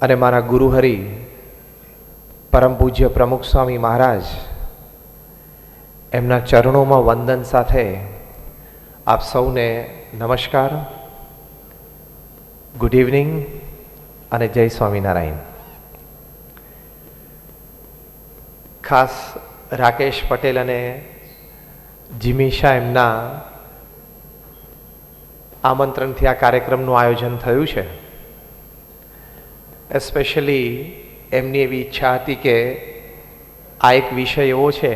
અને મારા ગુરુહરિ પરમ પૂજ્ય પ્રમુખ સ્વામી મહારાજ એમના ચરણોમાં વંદન સાથે આપ સૌને નમસ્કાર, ગુડ ઇવનિંગ અને જય સ્વામિનારાયણ. ખાસ રાકેશ પટેલ અને જીમી શાહ એમના આમંત્રણથી આ કાર્યક્રમનું આયોજન થયું છે. એસ્પેશિયલી એમની એવી ઈચ્છા હતી કે આ એક વિષય એવો છે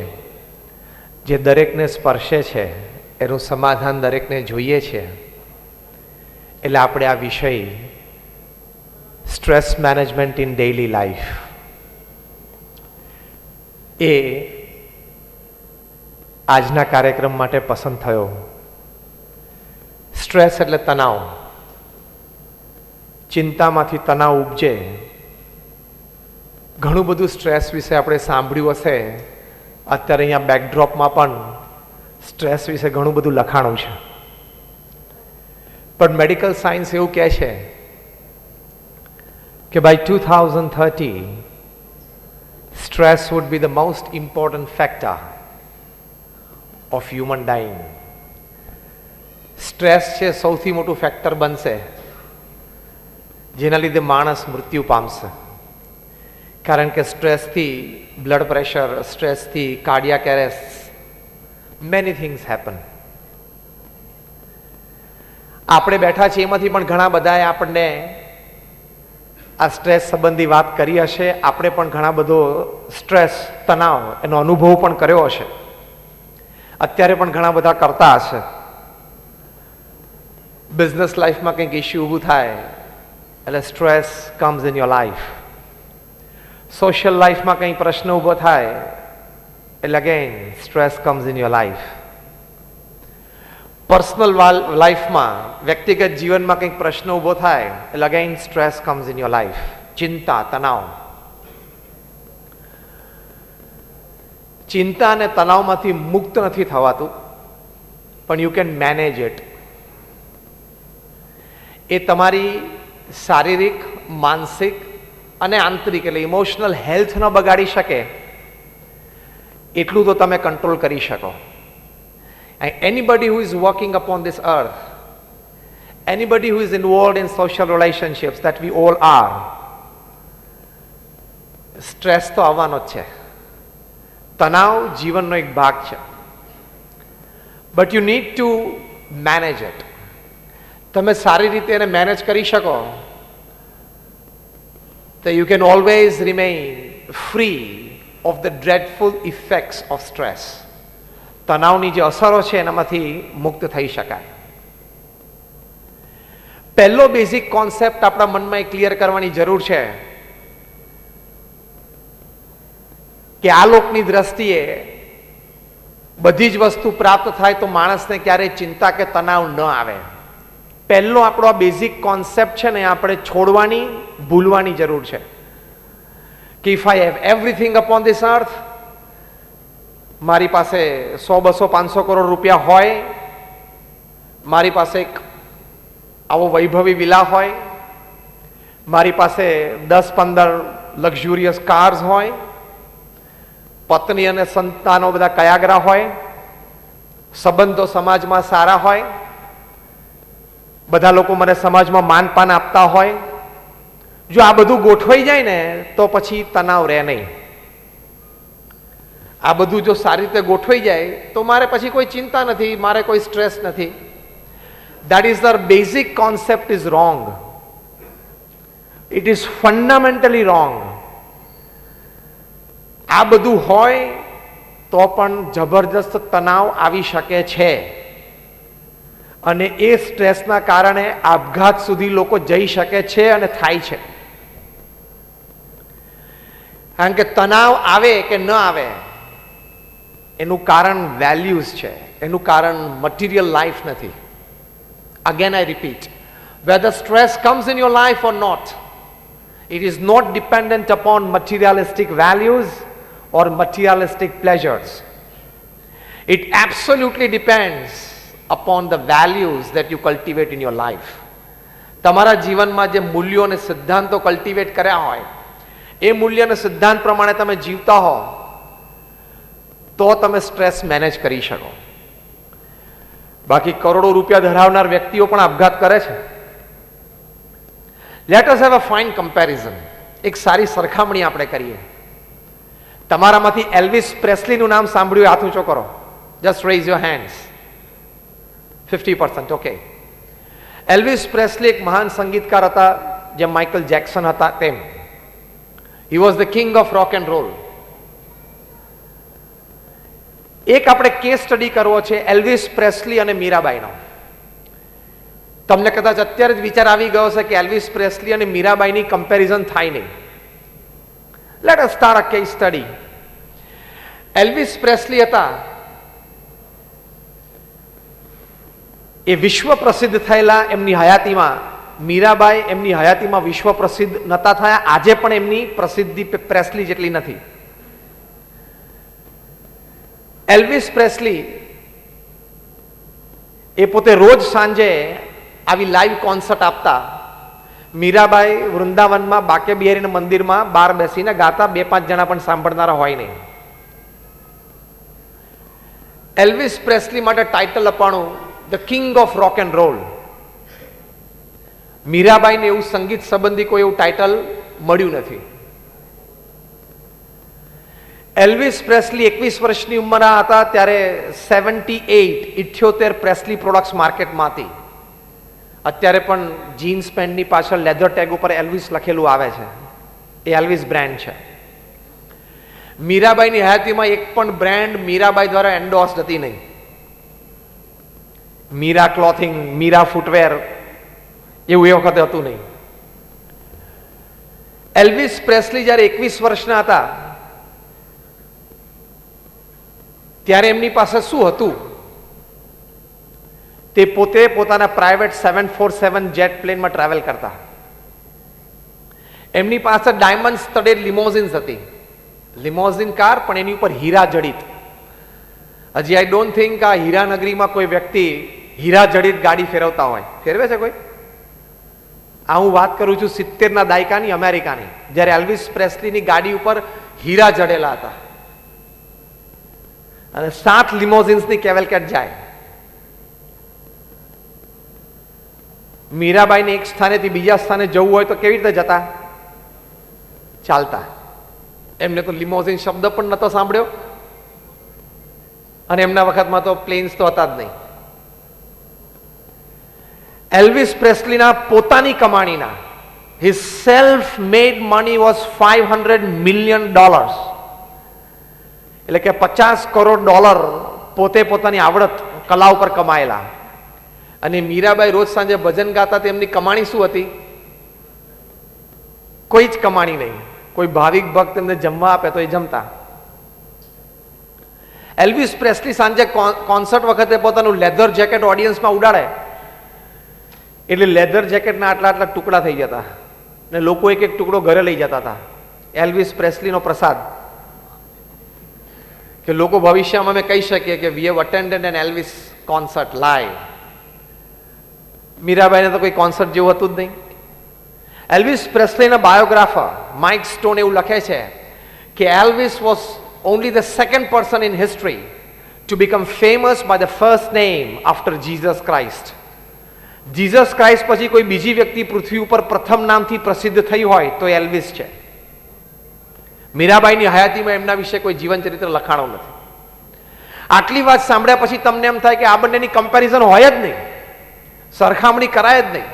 જે દરેકને સ્પર્શે છે, એનું સમાધાન દરેકને જોઈએ છે. એટલે આપણે આ વિષય stress management in daily life એ આજના કાર્યક્રમ માટે પસંદ થયો. સ્ટ્રેસ એટલે તણાવ, ચિંતામાંથી તણાવ ઉપજે. ઘણું બધું સ્ટ્રેસ વિશે આપણે સાંભળ્યું હશે. અત્યારે અહીંયા બેકડ્રોપમાં પણ સ્ટ્રેસ વિશે ઘણું બધું લખાણું છે. પણ મેડિકલ સાયન્સ એવું કહે છે કે by 2030 stress would be the most important factor of human dying. Stress છે સૌથી મોટું ફેક્ટર બનશે જેના લીધે માણસ મૃત્યુ પામશે. કારણ કે સ્ટ્રેસથી બ્લડ પ્રેશર, સ્ટ્રેસથી cardiac arrest, many things happen. આપણે બેઠા છીએ એમાંથી પણ ઘણા બધાએ આપણને આ સ્ટ્રેસ સંબંધી વાત કરી હશે. આપણે પણ ઘણા બધો સ્ટ્રેસ, તણાવ એનો અનુભવ પણ કર્યો હશે. અત્યારે પણ ઘણા બધા કરતા હશે. બિઝનેસ લાઈફમાં કંઈક ઇશ્યુ ઊભું થાય એટલે stress comes in your life. Social લાઈફમાં કંઈ પ્રશ્ન ઊભો થાય એટલે again stress comes in your life. Personal લાઈફમાં, વ્યક્તિગત જીવનમાં કંઈક પ્રશ્ન ઊભો થાય એટલે again stress comes in your life. ચિંતા, તણાવ. ચિંતા અને તણાવમાંથી મુક્ત નથી થવાતું, પણ યુ કેન મેનેજ ઇટ. એ તમારી શારીરિક, માનસિક અને આંતરિક એટલે ઇમોશનલ હેલ્થ ન બગાડી શકે એટલું તો તમે કંટ્રોલ કરી શકો. And anybody who is walking upon this earth, anybody who is involved in social relationships, that we all are, stress તો આવવાનો જ છે. તણાવ જીવનનો એક ભાગ છે. But you need to manage it. તમે સારી રીતે એને મેનેજ કરી શકો તો you can always remain free of the dreadful effects of stress. તણાવની જે અસરો છે એનામાંથી મુક્ત થઈ શકાય. પહેલો બેઝિક કોન્સેપ્ટ આપણા મનમાં ક્લિયર કરવાની જરૂર છે કે આ લોકની દ્રષ્ટિએ બધી જ વસ્તુ પ્રાપ્ત થાય તો માણસને ક્યારેય ચિંતા કે તણાવ ન આવે. પહેલો આપણો આ બેઝિક કોન્સેપ્ટ છે ને આપણે છોડવાની, ભૂલવાની જરૂર છે કે if I have everything upon this અર્થ, મારી પાસે 100, 200, 500 કરોડ રૂપિયા હોય, મારી પાસે એક આવો વૈભવી વિલા હોય, મારી પાસે 10-15 લક્ઝુરિયસ કાર્સ હોય, પત્ની અને સંતાનો બધા કયાગરા હોય, સંબંધો સમાજમાં સારા હોય, બધા લોકો મને સમાજમાં માનપાન આપતા હોય. જો આ બધું ગોઠવાઈ જાય ને તો પછી તણાવ રહે નહીં. આ બધું જો સારી રીતે ગોઠવાઈ જાય તો મારે પછી કોઈ ચિંતા નથી, મારે કોઈ સ્ટ્રેસ નથી. That is the basic concept is wrong. It is fundamentally wrong. આ બધું હોય તો પણ જબરજસ્ત તણાવ આવી શકે છે અને એ સ્ટ્રેસના કારણે આપઘાત સુધી લોકો જઈ શકે છે અને થાય છે. કારણ કે તણાવ આવે કે ન આવે એનું કારણ વેલ્યુઝ છે, એનું કારણ મટીરિયલ લાઈફ નથી. Again I repeat, whether stress comes in your life or not, it is not dependent upon materialistic values or materialistic pleasures. It absolutely depends upon the values that you cultivate in your life. તમારા જીવનમાં જે મૂલ્યો અને સિદ્ધાંતો cultivate કર્યા હોય એ મૂલ્ય અને સિદ્ધાંત પ્રમાણે તમે જીવતા હો તો તમે સ્ટ્રેસ મેનેજ કરી શકો. બાકી કરોડો રૂપિયા ધરાવનાર વ્યક્તિઓ પણ આપઘાત કરે છે. Let us have a fine comparison. એક સારી સરખામણી આપણે કરીએ. તમારામાંથી એલ્વિસ પ્રેસ્લીનું નામ સાંભળ્યું? હાથ ઊંચો કરો. Just raise your hands. 50%. Okay. Elvis Presley એક મહાન સંગીતકાર હતા, જેમ માઇકલ જેક્સન હતા તેમ. He was the king of rock and roll. એક આપણે કેસ સ્ટડી કરવો છે એલ્વિસ પ્રેસ્લી અને મીરાબાઈનો. તમને કદાચ અત્યારે જ વિચાર આવી ગયો છે કે એલ્વિસ પ્રેસ્લી અને મીરાબાઈની કમ્પેરિઝન થાય નહીં. Let us start a case study. Elvis Presley હતા એ વિશ્વ પ્રસિદ્ધ થયેલા એમની હયાતીમાં. મીરાબાઈ એમની હયાતીમાં વિશ્વ પ્રસિદ્ધ નતા થયા. આજે પણ એમની પ્રસિદ્ધિ પ્રેસ્લી જેટલી નથી. એલ્વિસ પ્રેસ્લી એ પોતે રોજ સાંજે આવી લાઈવ કોન્સર્ટ આપતા. મીરાબાઈ વૃંદાવનમાં બાકે બિહારીના મંદિરમાં બહાર બેસીને ગાતા. 2-5 જણા પણ સાંભળનારા હોય નહીં. એલ્વિસ પ્રેસ્લી માટે ટાઇટલ અપાણું the king of rock and roll. મીરાબાઈને એવું સંગીત સંબંધી કોઈ એવું ટાઇટલ મળ્યું નથી. એલ્વિસ પ્રેસ્લી 21 વર્ષની ઉંમરના હતા ત્યારે 78 પ્રેસ્લી પ્રોડક્ટ્સ માર્કેટમાં હતી. અત્યારે પણ જીન્સ પેન્ટની પાછળ લેધર ટેગ ઉપર એલ્વિસ લખેલું આવે છે. એ એલ્વિસ બ્રાન્ડ છે. મીરાબાઈની હયાતીમાં એક પણ બ્રાન્ડ મીરાબાઈ દ્વારા એન્ડોર્સ્ડ હતી નહીં. મીરા ક્લોથિંગ, મીરા ફૂટવેર એવું એ વખતે હતું નહીં. એલ્વિસ પ્રેસ્લી જ્યારે 21 વર્ષના હતા ત્યારે એમની પાસે શું હતું? તે પોતે પોતાના પ્રાઇવેટ 747 જેટ પ્લેનમાં ટ્રાવેલ કરતા. એમની પાસે ડાયમંડ સ્ટડેડ લિમોઝિન્સ હતી. લિમોઝિન કાર, પણ એની ઉપર હીરા જડિત. હજી આઈ ડોન્ટ થિંક આ હીરાનગરીમાં કોઈ વ્યક્તિ હીરા જડિત ગાડી ફેરવતા હોય. ફેરવે છે કોઈ? આ હું વાત કરું છું 70ના દાયકાની અમેરિકાની, જ્યારે એલ્વિસ પ્રેસ્લીની ગાડી ઉપર હીરા જડેલા હતા અને 7 લિમોઝિન્સની કેવેલકેટ જાય. મીરાબાઈને એક સ્થાનેથી બીજા સ્થાને જવું હોય તો કેવી રીતે જતા? ચાલતા. એમને તો લિમોઝિન શબ્દ પણ નતો સાંભળ્યો અને એમના વખતમાં તો પ્લેન્સ તો હતા જ નહીં. એલ્વિસ પ્રેસ્લીના પોતાની કમાણીના his self made money was $500 million. એટલે કે $50 કરોડ પોતે પોતાની આવડત કલા ઉપર કમાયેલા. અને મીરાબાઈ રોજ સાંજે ભજન ગાતા. તેમની કમાણી શું હતી? કોઈ જ કમાણી નહીં. કોઈ ભાવિક ભક્ત એમને જમવા આપે તો એ જમતા. એલ્વિસ પ્રેસ્લી સાંજે કોન્સર્ટ વખતે પોતાનું લેધર જેકેટ ઓડિયન્સમાં ઉડાડે એટલે લેધર જેકેટના આટલા આટલા ટુકડા થઈ જતા ને લોકો એક એક ટુકડો ઘરે લઈ જતા હતા. એલ્વિસ પ્રેસ્લીનો પ્રસાદ. કે લોકો ભવિષ્યમાં અમે કહી શકીએ કે we have attended an Elvis concert live. મીરાબાઈને તો કોઈ કોન્સર્ટ જેવું હતું જ નહીં. એલ્વિસ પ્રેસ્લીના બાયોગ્રાફર માઇક સ્ટોન એવું લખે છે કે Elvis was only the second person in history to become famous by the first name after Jesus Christ. Jesus Christ પછી કોઈ બીજી વ્યક્તિ પૃથ્વી ઉપર પ્રથમ નામથી પ્રસિદ્ધ થઈ હોય તો એલ્વિસ છે. મીરાબાઈની હયાતીમાં એમના વિશે કોઈ જીવન ચરિત્ર લખાણો નથી. આટલી વાત સાંભળ્યા પછી તમને એમ થાય કે આ બંનેની કમ્પેરિઝન હોય જ નહીં, સરખામણી કરાય જ નહીં.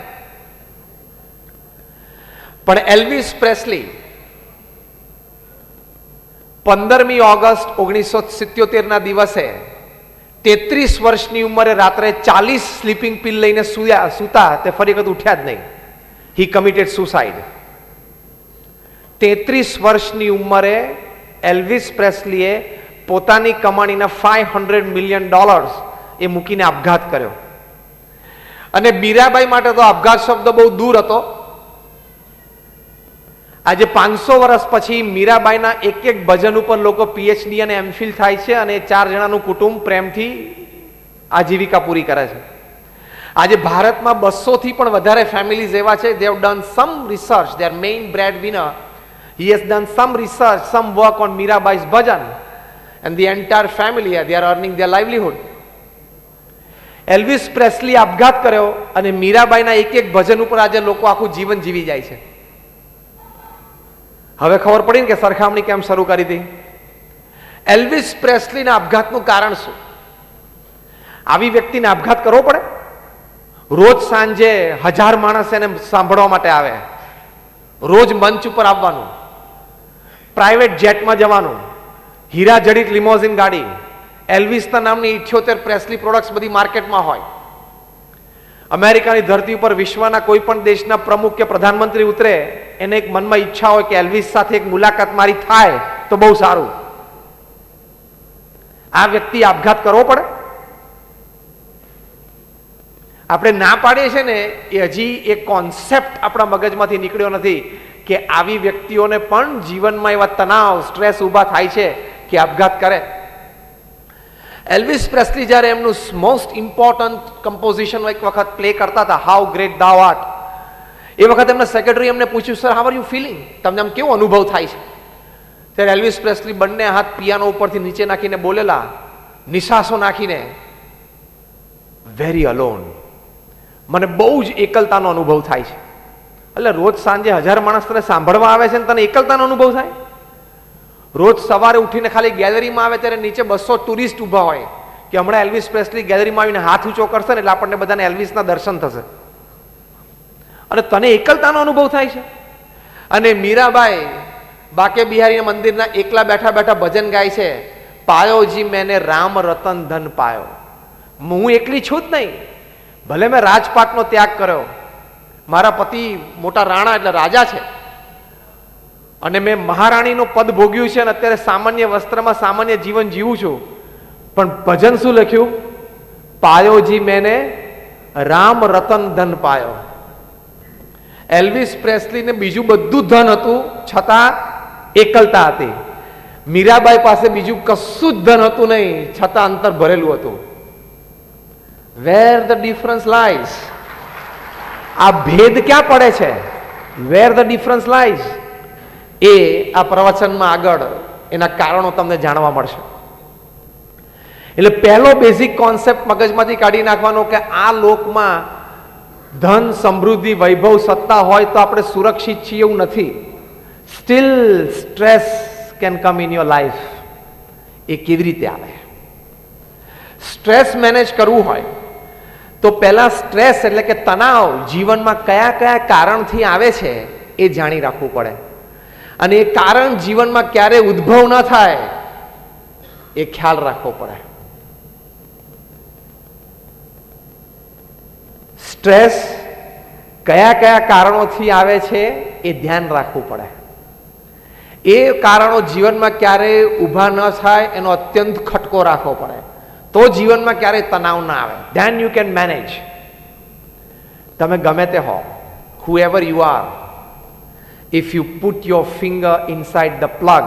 પણ એલ્વિસ પ્રેસ્લી 15મી ઓગસ્ટ 1977 ના દિવસે 33 વર્ષની ઉંમરે રાત્રે 40 સ્લીપિંગ પિલ લઈને સૂતા. તે ફરી વખત ઉઠ્યા જ નહીં. હી કમિટેડ સુસાઇડ. 33 વર્ષની ઉંમરે એલ્વિસ પ્રેસ્લીએ પોતાની કમાણીના $500 મિલિયન એ મૂકીને આપઘાત કર્યો. અને મીરાબાઈ માટે તો આપઘાત શબ્દ બહુ દૂર હતો. આજે 500 વર્ષ પછી મીરાબાઈના એક એક ભજન ઉપર લોકો પીએચડી અને એમફિલ થાય છે અને 4 જણાનું કુટુંબ પ્રેમથી આજીવિકા પૂરી કરે છે. આજે ભારતમાં 200 થી પણ વધારે ફેમિલીઝ એવા છે, they have done some research, their main breadwinner, he has done some research, some work on Mirabai's bhajan, and the entire family, they are earning their livelihood. Elvis Presley આપઘાત કર્યો અને મીરાબાઈના એક એક ભજન ઉપર આજે લોકો આખું જીવન જીવી જાય છે. હવે ખબર પડી ને કે સરખામણી કેમ શરૂ કરી હતી. એલ્વિસ પ્રેસ્લીના આપઘાતનું કારણ શું? આવી વ્યક્તિને આપઘાત કરવો પડે? રોજ સાંજે 1000 માણસ એને સાંભળવા માટે આવે, રોજ મંચ ઉપર આવવાનું, પ્રાઇવેટ જેટમાં જવાનું, હીરા જડિત લિમોઝિન ગાડી, એલ્વિસના નામની 78 પ્રેસ્લી પ્રોડક્ટ્સ બધી માર્કેટમાં હોય. અમેરિકાની ધરતી ઉપર વિશ્વના કોઈ પણ દેશના પ્રમુખ કે પ્રધાનમંત્રી ઉતરે, એને એક મનમાં ઈચ્છા હોય કે એલ્વિસ સાથે એક મુલાકાત મારી થાય તો બહુ સારું. આ વ્યક્તિ આપઘાત કરવો પડે? આપણે ના પાડીએ છીએ ને, એ હજી એક કોન્સેપ્ટ આપણા મગજમાંથી નીકળ્યો નથી કે આવી વ્યક્તિઓને પણ જીવનમાં એવા તણાવ, સ્ટ્રેસ ઊભા થાય છે કે આપઘાત કરે. એલ્વિસ પ્રેસ્લી જ્યારે એમનું મોસ્ટ ઇમ્પોર્ટન્ટ કમ્પોઝિશન એક વખત પ્લે કરતા હતા, હાઉ ગ્રેટ ધા આર્ટ, એ વખત એમના સેક્રેટરી એમને પૂછ્યું, sir how are you feeling, તમને આમ કેવો અનુભવ થાય છે? ત્યારે એલ્વિસ પ્રેસ્લી બંને હાથ પિયાનો ઉપરથી નીચે નાખીને બોલેલા, નિશાસો નાખીને, વેરી અલોન, મને બહુ જ એકલતાનો અનુભવ થાય છે. એટલે રોજ સાંજે 1000 માણસ તને સાંભળવા આવે છે ને તને એકલતાનો અનુભવ થાય? રોજ સવારે ઉઠીને ખાલી ગેલેરીમાં આવે ત્યારે નીચે 200 ટુરિસ્ટ ઊભા હોય કે હમણાં એલ્વિસ પ્રેસ્લી ગેલેરીમાં આવીને હાથ ઊંચો કરશે ને એટલે આપણને બધાને એલ્વિસના દર્શન થશે, અને તને એકલતાનો અનુભવ થાય છે? અને મીરાબાઈ બાકે બિહારી મંદિરના એકલા બેઠા બેઠા ભજન ગાય છે, પાયો જી મેને રામ રતન ધન પાયો, હું એકલી છું જ નહીં, ભલે મેં રાજપાટનો ત્યાગ કર્યો, મારા પતિ મોટા રાણા એટલે રાજા છે, અને મેં મહારાણીનું પદ ભોગ્યું છે અને અત્યારે સામાન્ય વસ્ત્રમાં સામાન્ય જીવન જીવું છું, પણ ભજન શું લખ્યું? પાયોજી મેને રામ રતન ધન પાયો. એલ્વિસ પ્રેસ્લીને બીજું બધું ધન હતું છતાં એકલતા હતી. મીરાબાઈ પાસે બીજું કશું જ ધન હતું નહીં છતાં અંતર ભરેલું હતું. વેર ધ ડિફરન્સ લાઈઝ? આ ભેદ ક્યાં પડે છે? વેર ધ ડિફરન્સ લાઈઝ? એ આ પ્રવચનમાં આગળ એના કારણો તમને જાણવા મળશે. એટલે પહેલો બેઝિક કોન્સેપ્ટ મગજમાંથી કાઢી નાખવાનો કે આ લોકમાં ધન, સમૃદ્ધિ, વૈભવ, સત્તા હોય તો આપણે સુરક્ષિત છીએ એવું નથી. Still stress can come in your life. એ કેવી રીતે આવે? સ્ટ્રેસ મેનેજ કરવું હોય તો પહેલા સ્ટ્રેસ એટલે કે તણાવ જીવનમાં કયા કયા કારણથી આવે છે એ જાણી રાખવું પડે, અને એ કારણ જીવનમાં ક્યારે ઉદ્ભવ ન થાય એ ખ્યાલ રાખવો પડે. સ્ટ્રેસ કયા કયા કારણોથી આવે છે એ ધ્યાન રાખવું પડે. એ કારણો જીવનમાં ક્યારે ઊભા ન થાય એનો અત્યંત ખટકો રાખવો પડે, તો જીવનમાં ક્યારેય તણાવ ના આવે. Then you can manage. તમે ગમે તે હો, whoever you are, if you put your finger inside the plug.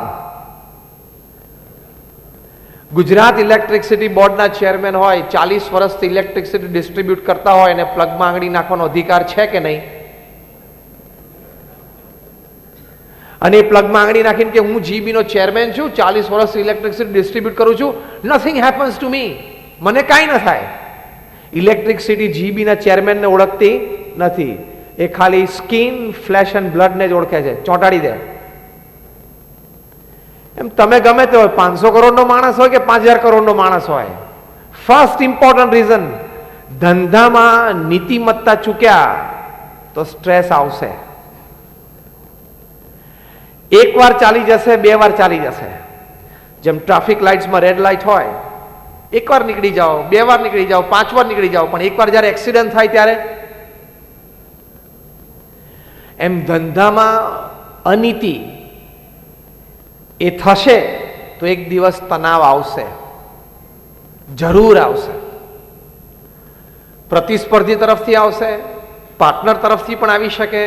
Gujarat electricity બોર્ડના ચેરમેન હોય, 40 વર્ષથી ઇલેક્ટ્રિસિટી ડિસ્ટ્રીબ્યુટ કરતા હોય, અને પ્લગમાં આંગળી નાખવાનો અધિકાર છે કે નહીં? અને એ પ્લગમાં આંગળી નાખીને કે હું જીબીનો ચેરમેન છું, 40 વર્ષથી ઇલેક્ટ્રિસિટી ડિસ્ટ્રીબ્યુટ કરું છું, નથિંગ હેપન્સ ટુ મી, મને કાંઈ ન થાય. ઇલેક્ટ્રિસિટી જીબીના ચેરમેનને ઓળખતી નથી, એ ખાલી સ્કિન, ફ્લેશ એન્ડ બ્લડને જ ઓળખે છે, ચોંટાડી દે. એમ તમે ગમે તે હોય, 500 કરોડનો માણસ હોય કે 5000 કરોડનો માણસ હોય, ફર્સ્ટ ઇમ્પોર્ટન્ટ રીઝન, ધંધામાં નીતિમત્તા ચૂક્યા તો સ્ટ્રેસ આવશે. એક વાર ચાલી જશે, 2 વાર ચાલી જશે. જેમ ટ્રાફિક લાઇટ્સમાં રેડ લાઇટ હોય, એક વાર નીકળી જાઓ, 2 વાર નીકળી જાઓ, 5 વાર નીકળી જાઓ, પણ એક વાર જ્યારે એક્સિડન્ટ થાય ત્યારે, એમ ધંધામાં અનીતિ એ થશે તો એક દિવસ તણાવ આવશે, જરૂર આવશે. પ્રતિસ્પર્ધી તરફથી આવશે, પાર્ટનર તરફથી પણ આવી શકે,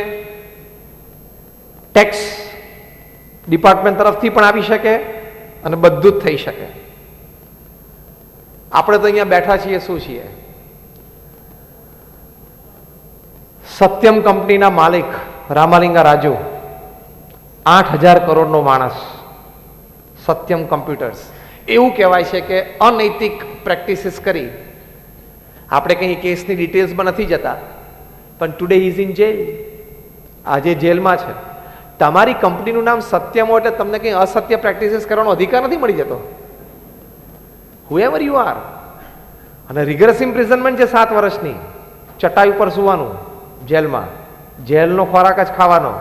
ટેક્સ ડિપાર્ટમેન્ટ તરફથી પણ આવી શકે, અને બધું જ થઈ શકે. આપણે તો અહીંયા બેઠા છીએ, શું છીએ? સત્યમ કંપનીના માલિક રામાલિંગા રાજુ 8,000 કરોડનો માણસ, સત્યમ કોમ્પ્યુટર્સ. એવું કહેવાય છે કે અનૈતિક પ્રેક્ટિસીસ કરી, આપણે કંઈ કેસની ડિટેલ્સમાં નથી જતા, પણ ટુડે ઇઝ ઇન જેલ, આજે જેલમાં છે. તમારી કંપનીનું નામ સત્યમ હોય એટલે તમને કંઈ અસત્ય પ્રેક્ટિસીસ કરવાનો અધિકાર નથી મળી જતો, હુએવર યુ આર. અને રિગરસ ઇમ્પ્રિઝનમેન્ટ છે 7 વર્ષની, ચટાઈ ઉપર સુવાનું જેલમાં, જેલનો ખોરાક જ ખાવાનો,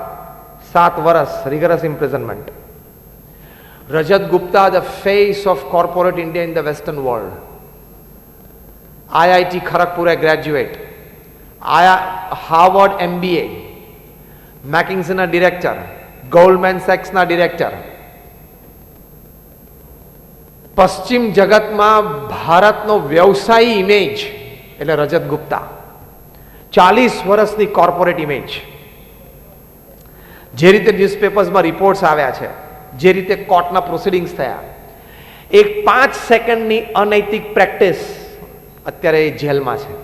7 વર્ષ rigorous imprisonment. Rajat Gupta, the face of corporate India in the western world, IIT Kharagpur graduate, Harvard MBA, મેકિન્સના ડિરેક્ટર, ગોલ્ડમેન સેક્સના ડિરેક્ટર. પશ્ચિમ જગતમાં ભારતનો વ્યવસાયી ઇમેજ એટલે રજત ગુપ્તા. 40 વર્ષની કોર્પોરેટ ઇમેજ. જે રીતે ન્યૂઝપેપર્સમાં રિપોર્ટ્સ આવ્યા છે, જે રીતે કોર્ટના પ્રોસિડિંગ્સ થયા, એક 5 સેકન્ડની અનૈતિક પ્રેક્ટિસ અત્યારે એ જેલમાં છે.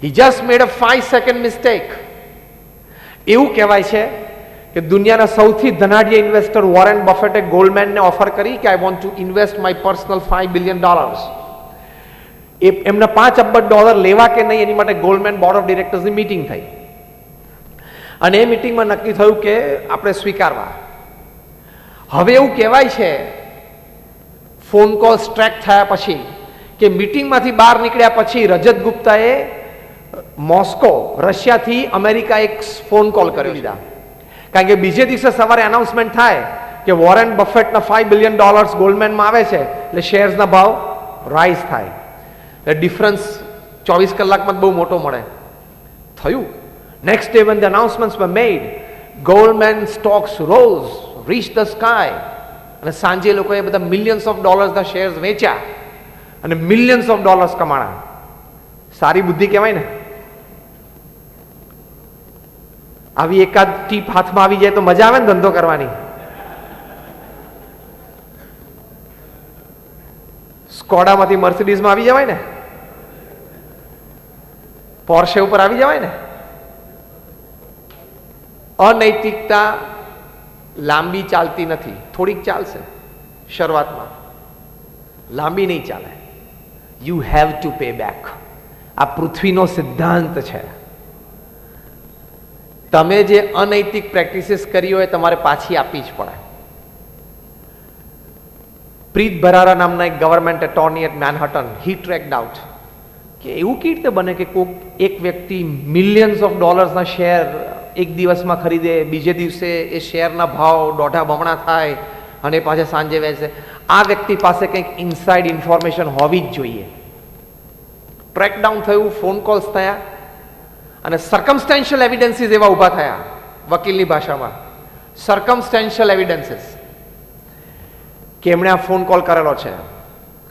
હી જસ્ટ મેડ અ 5 સેકન્ડ મિસ્ટેક. એવું કહેવાય છે કે દુનિયાના સૌથી ધનાઢ્ય ઇન્વેસ્ટર વોરેન બફેટે ગોલ્ડમેનને ઓફર કરી કે I want to invest my personal $5 billion. એમને $5 અબજ લેવા કે નહીં એની માટે ગોલ્ડમેન બોર્ડ ઓફ ડિરેક્ટર્સની મીટિંગ થઈ, અને એ મીટિંગમાં નક્કી થયું કે આપણે સ્વીકારવા. હવે એવું કહેવાય છે ફોન કોલ્સ ટ્રેક થયા પછી કે મીટિંગમાંથી બહાર નીકળ્યા પછી રજત ગુપ્તાએ મોસ્કો, રશિયાથી અમેરિકા એક ફોન કોલ કરી લીધા, કારણ કે બીજે દિવસે સવારે અનાઉન્સમેન્ટ થાય કે વોરેન બફેટના $5 બિલિયન ગોલ્ડમેનમાં આવે છે, એટલે શેર્સના ભાવ રાઇઝ થાય, એટલે ડિફરન્સ 24 કલાકમાં બહુ મોટો મળે. થયું. Next day when the announcements were made, Goldman stocks rose, reached the sky, અને સાંજે લોકોએ બધા millions of dollars ના શેર્સ વેચ્યા અને millions of dollars કમાણા. સારી બુદ્ધિ કહેવાય ને. આવી એકાદ ટીપ હાથમાં આવી જાય તો મજા આવે ને ધંધો કરવાની. સ્કોડામાંથી મર્સિડીઝમાં આવી જવાય ને, પોર્શે ઉપર આવી જવાય ને. અનૈતિકતા લાંબી ચાલતી નથી, થોડીક ચાલશે શરૂઆતમાં, લાંબી નહીં ચાલે. You have to pay back. આ પૃથ્વીનો સિદ્ધાંત છે. તમે જે અનૈતિક પ્રેક્ટિસીસ કરી હોય તમારે પાછી આપવી જ પડે. પ્રીત ભરારા નામના એક government attorney at Manhattan, he tracked out કે એવું કેવી રીતે બને કે કોઈક એક વ્યક્તિ મિલિયન્સ ઓફ ડોલર્સના શેર એક દિવસમાં ખરીદે, બીજે દિવસે એ શેરના ભાવ 1.5 બમણા થાય અને પાછા સાંજે વેચે. આ વ્યક્તિ પાસે કંઈક ઇનસાઇડ ઇન્ફોર્મેશન હોવી જ જોઈએ. ટ્રેકડાઉન થયું, ફોન કોલ્સ થયા અને સર્કમસ્ટેન્શિયલ એવિડન્સીસ એવા ઊભા થયા, વકીલની ભાષામાં સર્કમસ્ટેન્શિયલ એવિડન્સીસ, કે એમણે આ ફોન કોલ કરેલો છે,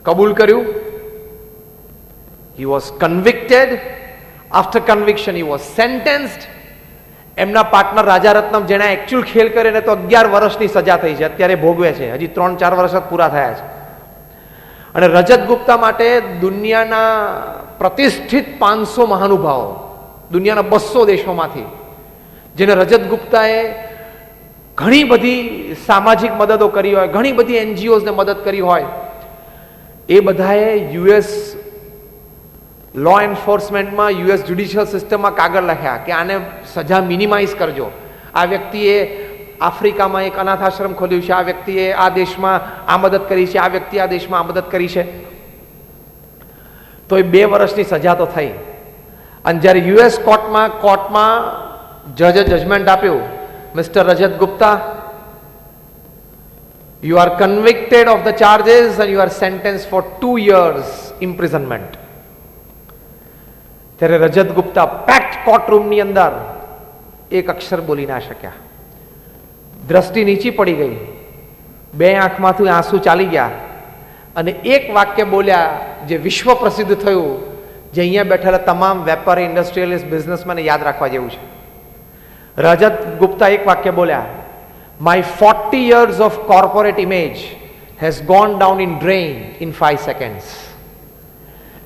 કબૂલ કર્યું. He was convicted. After conviction he was sentenced. એમના પાર્ટનર રાજા રત્નમ, જેણે એકચ્યુઅલ ખેલ કરીને તો 11 વર્ષની સજા થઈ છે, અત્યારે ભોગવે છે, હજી 3-4 વર્ષ જ પૂરા થયા છે. અને રજત ગુપ્તા માટે દુનિયાના પ્રતિષ્ઠિત 500 મહાનુભાવો, દુનિયાના 200 દેશોમાંથી, જેને રજત ગુપ્તાએ ઘણી બધી સામાજિક મદદો કરી હોય, ઘણી બધી એનજીઓઝને મદદ કરી હોય, એ બધાએ યુએસ લો એન્ફોર્સમેન્ટમાં, યુએસ જ્યુડિશિયલ સિસ્ટમમાં કાગળ લખ્યા કે આને સજા મિનિમાઇઝ કરજો. આ વ્યક્તિએ આફ્રિકામાં એક અનાથ આશ્રમ ખોલ્યું છે, આ વ્યક્તિએ આ દેશમાં આ મદદ કરી છે, આ વ્યક્તિએ આ દેશમાં આ મદદ કરી છે. તો એ 2 વર્ષની સજા તો થઈ. અને જ્યારે યુએસ કોર્ટમાં જજે જજમેન્ટ આપ્યું, Mister Rajat Gupta, you are convicted of the charges and you are sentence for 2 years imprisonment. ત્યારે રજત ગુપ્તા પેક્ડ કોર્ટરૂમની અંદર એક અક્ષર બોલી ના શક્યા. દ્રષ્ટિ નીચી પડી ગઈ, 2 આંખમાંથી આંસુ ચાલી ગયા, અને એક વાક્ય બોલ્યા જે વિશ્વ પ્રસિદ્ધ થયું, જે અહીંયા બેઠેલા તમામ વેપારી, ઇન્ડસ્ટ્રીયલિસ્ટ, બિઝનેસમેનને યાદ રાખવા જેવું છે. રજત ગુપ્તા એક વાક્ય બોલ્યા, my 40 years of corporate image has gone down in drain in 5 seconds.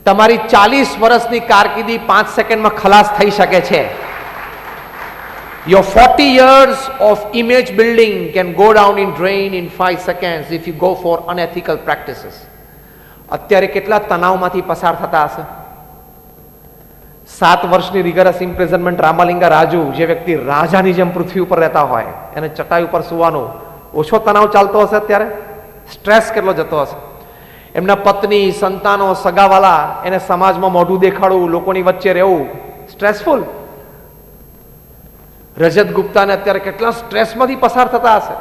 તમારી 40 વર્ષની કારકિર્દી 5 સેકન્ડમાં ખલાસ થઈ શકે છે. Your 40 years of image building can go down in drain in 5 seconds if you go for unethical practices. અત્યારે કેટલા તણાવમાંથી પસાર થતા હશે? 7 વર્ષની રિગરસ ઇમ્પ્રિઝનમેન્ટ રામાલિંગા રાજુ, જે વ્યક્તિ રાજાની જેમ પૃથ્વી ઉપર રહેતા હોય, એને ચટાઈ ઉપર સુવાનો ઓછો તણાવ ચાલતો હશે અત્યારે? સ્ટ્રેસ કેટલો જતો હશે? એમના પત્ની, સંતાનો, સગાવાલા, એને સમાજમાં મોઢું દેખાડવું, લોકોની વચ્ચે રહેવું સ્ટ્રેસફુલ. રજત ગુપ્તાને અત્યારે કેટલા સ્ટ્રેસમાંથી પસાર થતા હશે?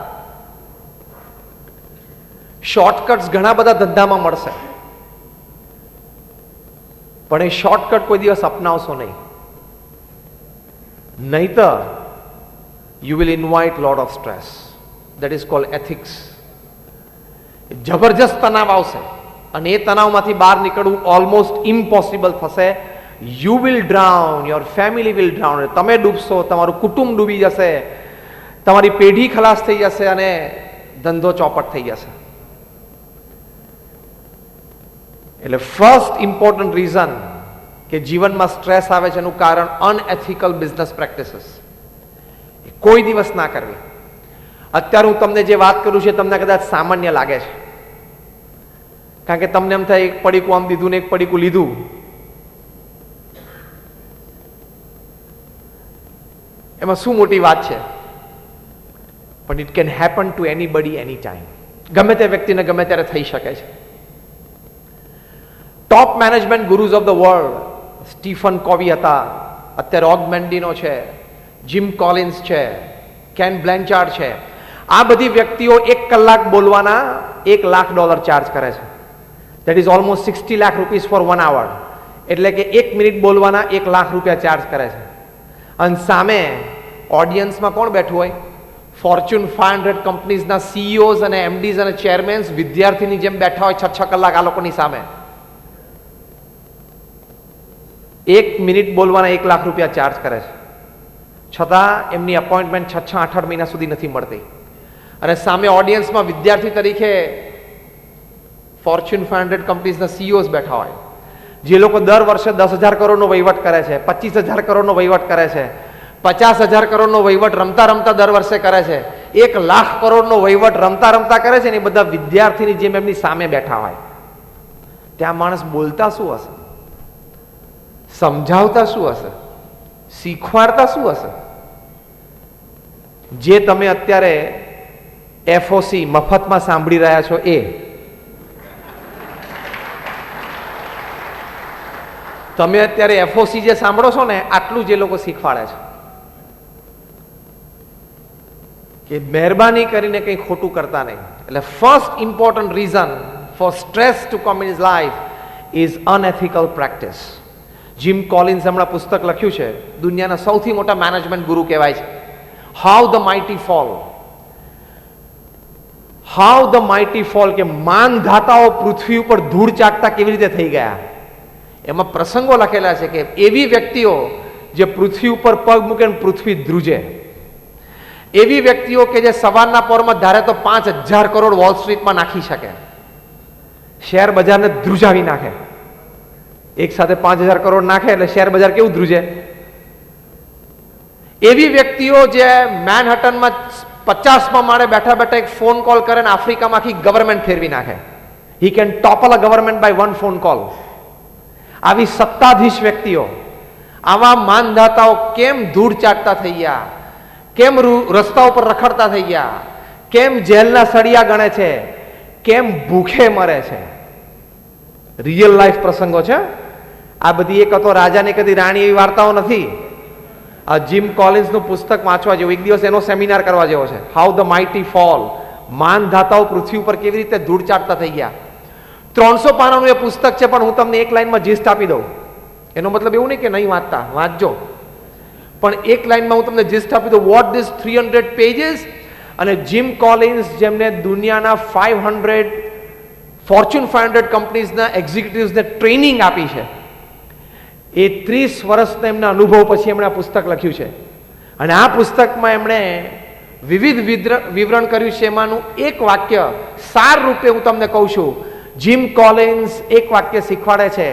શોર્ટકટ્સ ઘણા બધા ધંધામાં મળશે, પણ એ શોર્ટકટ કોઈ દિવસ અપનાવશો નહીં, નહીતર you will invite lot of stress. That is called ethics. જબરજસ્ત તણાવ આવશે અને એ તણાવમાંથી બહાર નીકળવું ઓલમોસ્ટ ઇમ્પોસિબલ થશે. You will drown, your family will drown. તમે ડૂબશો, તમારું કુટુંબ ડૂબી જશે, તમારી પેઢી ખલાસ થઈ જશે અને ધંધો ચોપટ થઈ જશે. એટલે ફર્સ્ટ ઇમ્પોર્ટન્ટ રીઝન કે જીવનમાં સ્ટ્રેસ આવે છે એનું કારણ અનએથિકલ બિઝનેસ પ્રેક્ટિસીસ. કોઈ દિવસ ના કરવી. અત્યારે હું તમને જે વાત કરું છું તમને કદાચ સામાન્ય લાગે છે, કારણ કે તમને એમ થાય એક પડીકું આમ દીધું ને એક પડીકું લીધું. એમાં શું મોટી વાત છે? પણ it can happen to anybody any time. ગમે તે વ્યક્તિને ગમે ત્યારે થઈ શકે છે. Top management gurus of the world Stephen Covey હતા, અત્યારે ઓગ મેન્ડિનો છે, જીમ કોલિન્સ છે, કેન બ્લેન્ચાર્ડ છે. આ બધી વ્યક્તિઓ 1 કલાક બોલવાના $1 લાખ ચાર્જ કરે છે. That is almost 60 lakh rupees for 1 hour. એટલે કે 1 મિનિટ બોલવાના $1 લાખ ચાર્જ કરે છે. અને સામે ઓડિયન્સમાં કોણ બેઠું હોય? ફોર્ચ્યુન 500 કંપનીઝના સીઈઓઝ અને એમડીઝ અને ચેરમેન્સ વિદ્યાર્થીની જેમ બેઠા હોય 6 કલાક આ લોકોની સામે. 1 મિનિટ બોલવાના $1 લાખ ચાર્જ કરે છે, છતાં એમની અપોઇન્ટમેન્ટ 6-8 મહિના સુધી નથી મળતી. અને સામે ઓડિયન્સમાં વિદ્યાર્થી તરીકે ફોર્ચ્યુન 500 કંપનીઝના સીઈઓઝ બેઠા હોય, જે લોકો દર વર્ષે 10,000 કરોડનો વહીવટ કરે છે, 25,000 કરોડનો વહીવટ કરે છે, 50,000 કરોડનો વહીવટ રમતા રમતા દર વર્ષે કરે છે, 1 લાખ કરોડનો વહીવટ રમતા રમતા કરે છે ને એ બધા વિદ્યાર્થીની જેમ એમની સામે બેઠા હોય. ત્યાં માણસ બોલતા શું હશે? સમજાવતા શું હશે? શીખવાડતા શું હશે? જે તમે અત્યારે FOC મફતમાં સાંભળી રહ્યા છો એ તમે અત્યારે FOC જે સાંભળો છો ને, આટલું જે લોકો શીખવાડે છે કે મહેરબાની કરીને કંઈ ખોટું કરતા નહીં. એટલે first important reason for stress to come in his life is unethical practice. Jim Collins હમણાં પુસ્તક લખ્યું છે, દુનિયાના સૌથી મોટા મેનેજમેન્ટ ગુરુ કહેવાય છે. How the mighty fall. How the mighty fall, કે માનધાતાઓ પૃથ્વી ઉપર ધૂળ ચાટતા કેવી રીતે થઈ ગયા. એમાં પ્રસંગો લખેલા છે કે એવી વ્યક્તિઓ જે પૃથ્વી ઉપર પગ મૂકે ને પૃથ્વી ધ્રુજે, એવી વ્યક્તિઓ કે જે સવારના પોરમાં ધારે તો 5,000 કરોડ વોલ સ્ટ્રીટમાં નાખી શકે, શેર બજારને ધ્રુજાવી નાખે. એક સાથે 5,000 કરોડ નાખે એટલે શેર બજાર કેવું ધ્રુજે. એવી વ્યક્તિઓ જે મેનહટનમાં 50માં માળે બેઠા બેઠા એક ફોન કોલ કરે ને આફ્રિકામાં આખી ગવર્મેન્ટ ફેરવી નાખે. He can topple a government by 1 phone call. આવી સત્તાધીશ વ્યક્તિઓ, આવા માનધાતાઓ કેમ ધૂળ ચાટતા થઈ ગયા, કેમ રસ્તા ઉપર રખડતા થઈ ગયા, કેમ જેલના સળિયા ગણે છે, કેમ ભૂખે મરે છે? રિયલ લાઈફ પ્રસંગો છે આ બધી. એક હતો રાજા ને કદી રાણી, એવી વાર્તાઓ નથી. આ જીમ કોલિન્સનું પુસ્તક વાંચવા જેવું, એક દિવસ એનો સેમિનાર કરવા જેવો છે. How the mighty fall. માનધાતાઓ પૃથ્વી ઉપર કેવી રીતે ધૂળ ચાટતા થઈ ગયા. 300 પાનાનું એ પુસ્તક છે, પણ હું તમને એક લાઈનમાં જીસ્ટ આપી દઉં. એનો મતલબ એવું નહીં કે નહીં વાંચતા, વાંચજો, પણ એક લાઈનમાં હું તમને જીસ્ટ આપી દઉં. What this 300 pages. અને જીમ કોલિન્સ, જેમને દુનિયાના 500 ફોર્ચ્યુન 500 કંપનીઝના એક્ઝિક્યુટિવ્સને ટ્રેનિંગ આપી છે, એ 30 વર્ષના એમના અનુભવ પછી એમણે આ પુસ્તક લખ્યું છે. અને આ પુસ્તકમાં એમણે વિવિધ વિવરણ કર્યું છે. એમાંનું એક વાક્ય સાર રૂપે હું તમને કહું છું. જીમ કોલિન્સ એક વાક્ય શીખવાડે છે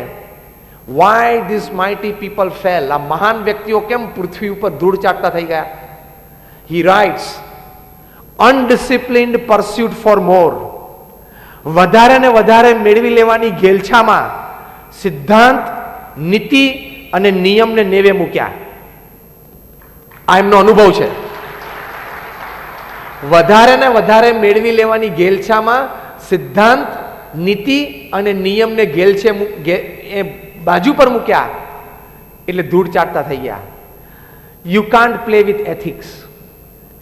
Y this mighty people fail, આ મહાન વ્યક્તિઓ કેમ પૃથ્વી ઉપર ધૂળ ચાટતા થઈ ગયા? હી રાઇટ્સ, અનડિસિપ્લિન્ડ પરસ્યુટ ફોર મોર, વધારે ને વધારે મેળવી લેવાની ઘેલછામાં સિદ્ધાંત, નીતિ અને નિયમને નેવે મૂક્યા. આ એમનો અનુભવ છે. વધારે ને વધારે મેળવી લેવાની ઘેલછામાં સિદ્ધાંત, નીતિ અને નિયમને બાજુ પર મૂક્યા એટલે ધૂળ ચાટતા થઈ ગયા. You can't play with ethics.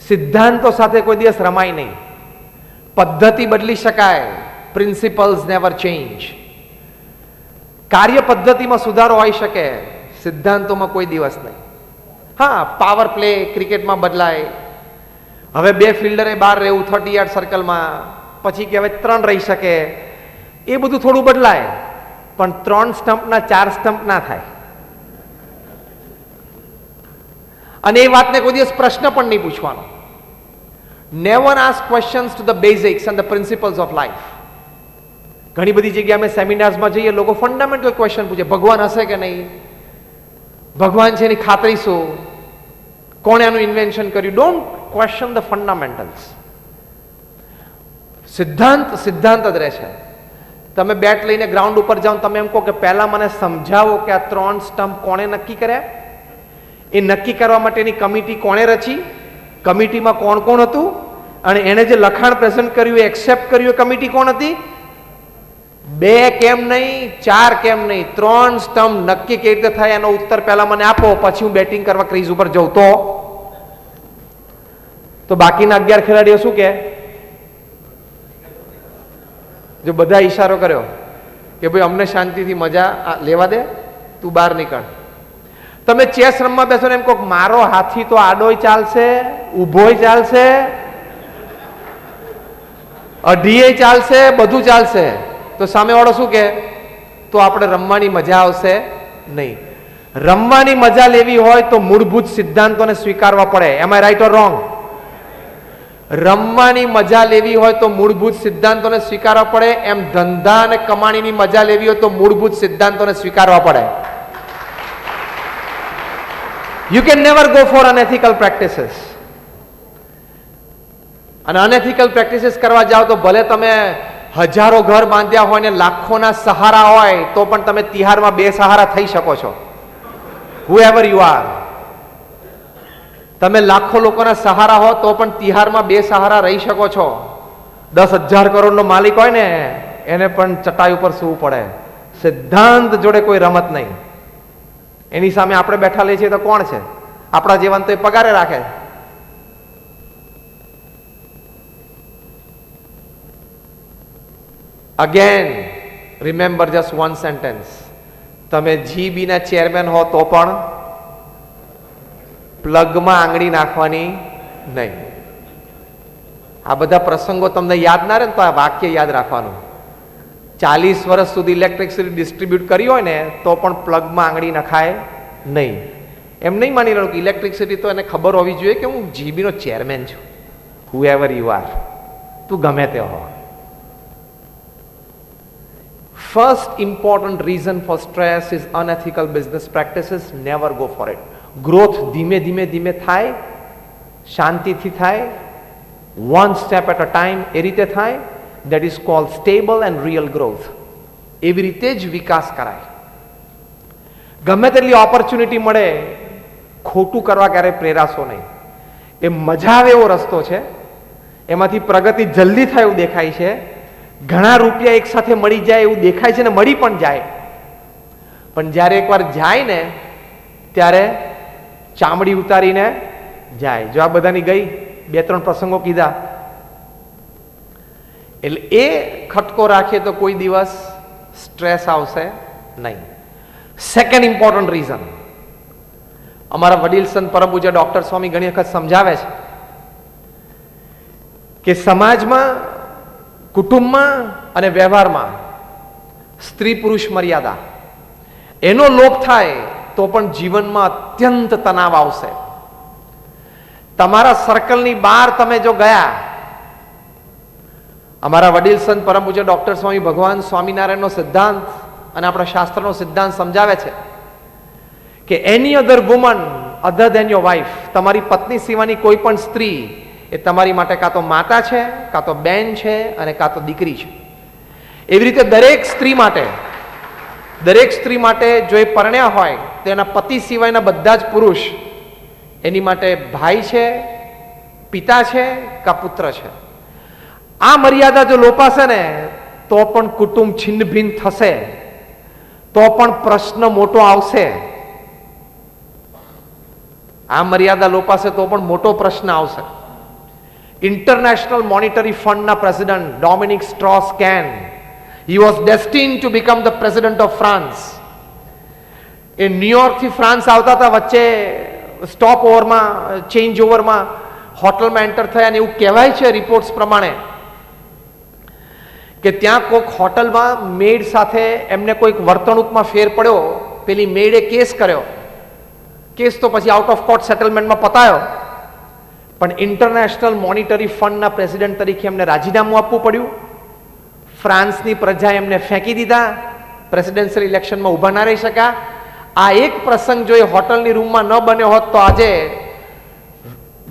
સિદ્ધાંતો સાથે કોઈ દિવસ રમાય નહીં. પદ્ધતિ બદલી શકાય, પ્રિન્સિપલ્સ નેવર ચેન્જ. કાર્ય પદ્ધતિમાં સુધારો હોઈ શકે, સિદ્ધાંતોમાં કોઈ દિવસ નહીં. હા, પાવર પ્લે ક્રિકેટમાં બદલાય. હવે 2 ફિલ્ડરે બહાર રહેવું 30 યાર્ડ સર્કલમાં, પછી કે હવે 3 રહી શકે, એ બધું થોડું બદલાય, પણ 3 સ્ટમ્પના 4 સ્ટમ્પ ના થાય. અને એ વાતને કોઈ દિવસ પ્રશ્ન પણ નહીં પૂછવાનો. Never ask questions to the basics and the principles of life. ઘણી બધી જગ્યાએ અમે સેમિનાર્સમાં જઈએ, લોકો ફંડામેન્ટલ ક્વેશ્ચન પૂછે, ભગવાન હશે કે નહીં, ભગવાન છે એની ખાતરી શું, કોણે આનું ઇન્વેન્શન કર્યું. Don't question the fundamentals. સિદ્ધાંત સિદ્ધાંત જ રહે છે. તમે બેટ લઈને ગ્રાઉન્ડ ઉપર જાઓ, તમે એમ કહો કે પહેલા મને સમજાવો કે આ 3 સ્ટમ્પ કોણે નક્કી કર્યા, એ નક્કી કરવા માટેની કમિટી કોણે રચી, કમિટીમાં કોણ કોણ હતું, અને એને જે લખાણ પ્રેઝન્ટ કર્યું એ એક્સેપ્ટ કર્યું એ કમિટી કોણ હતી. 2 કેમ નહીં, 4 કેમ નહીં, 3 સ્ટમ્પ નક્કી કેવી રીતે થાય એનો ઉત્તર પહેલા મને આપો, પછી હું બેટિંગ કરવા ક્રીઝ ઉપર જઉં. તો બાકીના 11 ખેલાડીઓ શું કે? જો બધા ઈશારો કર્યો કે ભાઈ અમને શાંતિથી મજા લેવા દે, તું બહાર નીકળ. તમે ચેસ રમવા બેસો ને એમ કહો મારો હાથી તો આડોય ચાલશે, ઊભોય ચાલશે, અઢીએ ચાલશે, બધું ચાલશે, તો સામેવાળો શું કે? તો આપણે રમવાની મજા આવશે નહીં. રમવાની મજા લેવી હોય તો મૂળભૂત સિદ્ધાંતોને સ્વીકારવા પડે. એમ આઈ રાઈટ ઓર રોંગ? રમવાની મજા લેવી હોય તો મૂળભૂત સિદ્ધાંતોને સ્વીકારવા પડે. એમ ધંધા અને કમાણીની મજા લેવી હોય તો મૂળભૂત સિદ્ધાંતોને સ્વીકારવા પડે. You can never go for unethical practices. અને unethical practices કરવા જાઓ તો ભલે તમે હજારો ઘર બાંધ્યા હોય ને લાખોના સહારા હોય તો પણ તમે તિહારમાં 2 સહારા થઈ શકો છો. whoever you are. તમે લાખો લોકોના સહારા હો તો પણ તિહારમાં 2 સહારા રહી શકો છો. 10,000 કરોડનો માલિક હોય ને એને પણ ચટાઈ ઉપર સૂવું પડે. સિદ્ધાંત જોડે કોઈ રમત નહીં. એની સામે આપણે બેઠા લઈએ છીએ તો કોણ છે? આપણા જીવન તો એ પગારે રાખે. Again remember just one sentence. તમે જીબી ના ચેરમેન હો તો પણ પ્લગમાં આંગળી નાખવાની નહીં. આ બધા પ્રસંગો તમને યાદ ના રહે ને તો આ વાક્ય યાદ રાખવાનું. 40 વર્ષ સુધી ઇલેક્ટ્રિસિટી ડિસ્ટ્રીબ્યુટ કરી હોય ને તો પણ પ્લગમાં આંગળી નખાય નહીં. એમ નહીં માની લેવાનું કે ઇલેક્ટ્રિસિટી તો એને ખબર હોવી જોઈએ કે હું જીબીનો ચેરમેન છું. whoever you are, તું ગમે તે હો. First important reason for stress is unethical business practices. Never go for it. Growth ધીમે ધીમે ધીમે થાય, શાંતિથી થાય, one step at a time, એ રીતે થાય. That is called stable and real growth. એવી રીતે જ વિકાસ કરાય. ગમે તેટલી ઓપોર્ચ્યુનિટી મળે, ખોટું કરવા ક્યારેય પ્રેરાશો નહીં. એ મજા આવે એવો રસ્તો છે, એમાંથી પ્રગતિ જલ્દી થાય એવું દેખાય છે, ઘણા રૂપિયા એક સાથે મળી જાય એવું દેખાય છે ને મળી પણ જાય, પણ જ્યારે એકવાર જાય ને ત્યારે ચામડી ઉતારીને જાય. જો આ બધાની ગઈ 2-3 પ્રસંગો કીધા, એટલે એ ખટકો રાખીએ તો કોઈ દિવસ સ્ટ્રેસ આવશે નહીં. સેકન્ડ ઇમ્પોર્ટન્ટ રીઝન, અમારા વડીલ સંત પરમ પૂજ્ય ડોક્ટર સ્વામી ઘણી વખત સમજાવે છે કે સમાજમાં, કુટુંબમાં અને વ્યવહારમાં સ્ત્રી પુરુષ મર્યાદા એનો લોપ થાય તો પણ જીવનમાં અત્યંત તણાવ આવશે. તમારા સર્કલની બહાર તમે જો ગયા, અમારા વડીલ સંત પરમ પૂજ્ય ડોક્ટર સ્વામી ભગવાન સ્વામિનારાયણનો સિદ્ધાંત અને આપણા શાસ્ત્રનો સિદ્ધાંત સમજાવે છે કે any other woman other than your wife, તમારી પત્ની સિવાયની કોઈ પણ સ્ત્રી એ તમારી માટે કાં તો માતા છે, કાં તો બેન છે, અને કાં તો દીકરી છે. એવી રીતે દરેક સ્ત્રી માટે જો એ પરણ્યા હોય તો એના પતિ સિવાયના બધા જ પુરુષ એની માટે ભાઈ છે, પિતા છે, કા પુત્ર છે. આ મર્યાદા જો લોપાશે ને તો પણ કુટુંબ છિન્ન ભિન્ન થશે, તો પણ પ્રશ્ન મોટો આવશે. આ મર્યાદા લોપાશે તો પણ મોટો પ્રશ્ન આવશે. ઇન્ટરનેશનલ મોનિટરી ફંડના president Dominique Strauss Kahn, he was destined to become the president of France. એ ન્યુયોર્કથી ફ્રાન્સ આવતા હતા, વચ્ચે સ્ટોપ ઓવરમાં, ચેન્જ ઓવરમાં હોટલમાં એન્ટર થયા, અને એવું કહેવાય છે રિપોર્ટ્સ પ્રમાણે કે ત્યાં કોઈક હોટલમાં મેડ સાથે એમને કોઈક વર્તણૂકમાં ફેર પડ્યો, પેલી મેડે કેસ કર્યો. કેસ તો પછી આઉટ ઓફ કોર્ટ સેટલમેન્ટમાં પતાયો, પણ ઇન્ટરનેશનલ મોનિટરી ફંડના પ્રેસિડેન્ટ તરીકે એમને રાજીનામું આપવું પડ્યું. ફ્રાન્સની પ્રજા એમને ફેંકી દીધા, પ્રેસિડેન્શિયલ ઇલેક્શનમાં ઊભા ના રહી શક્યા. આ એક પ્રસંગ જો એ હોટલની રૂમમાં ન બન્યો હોત તો આજે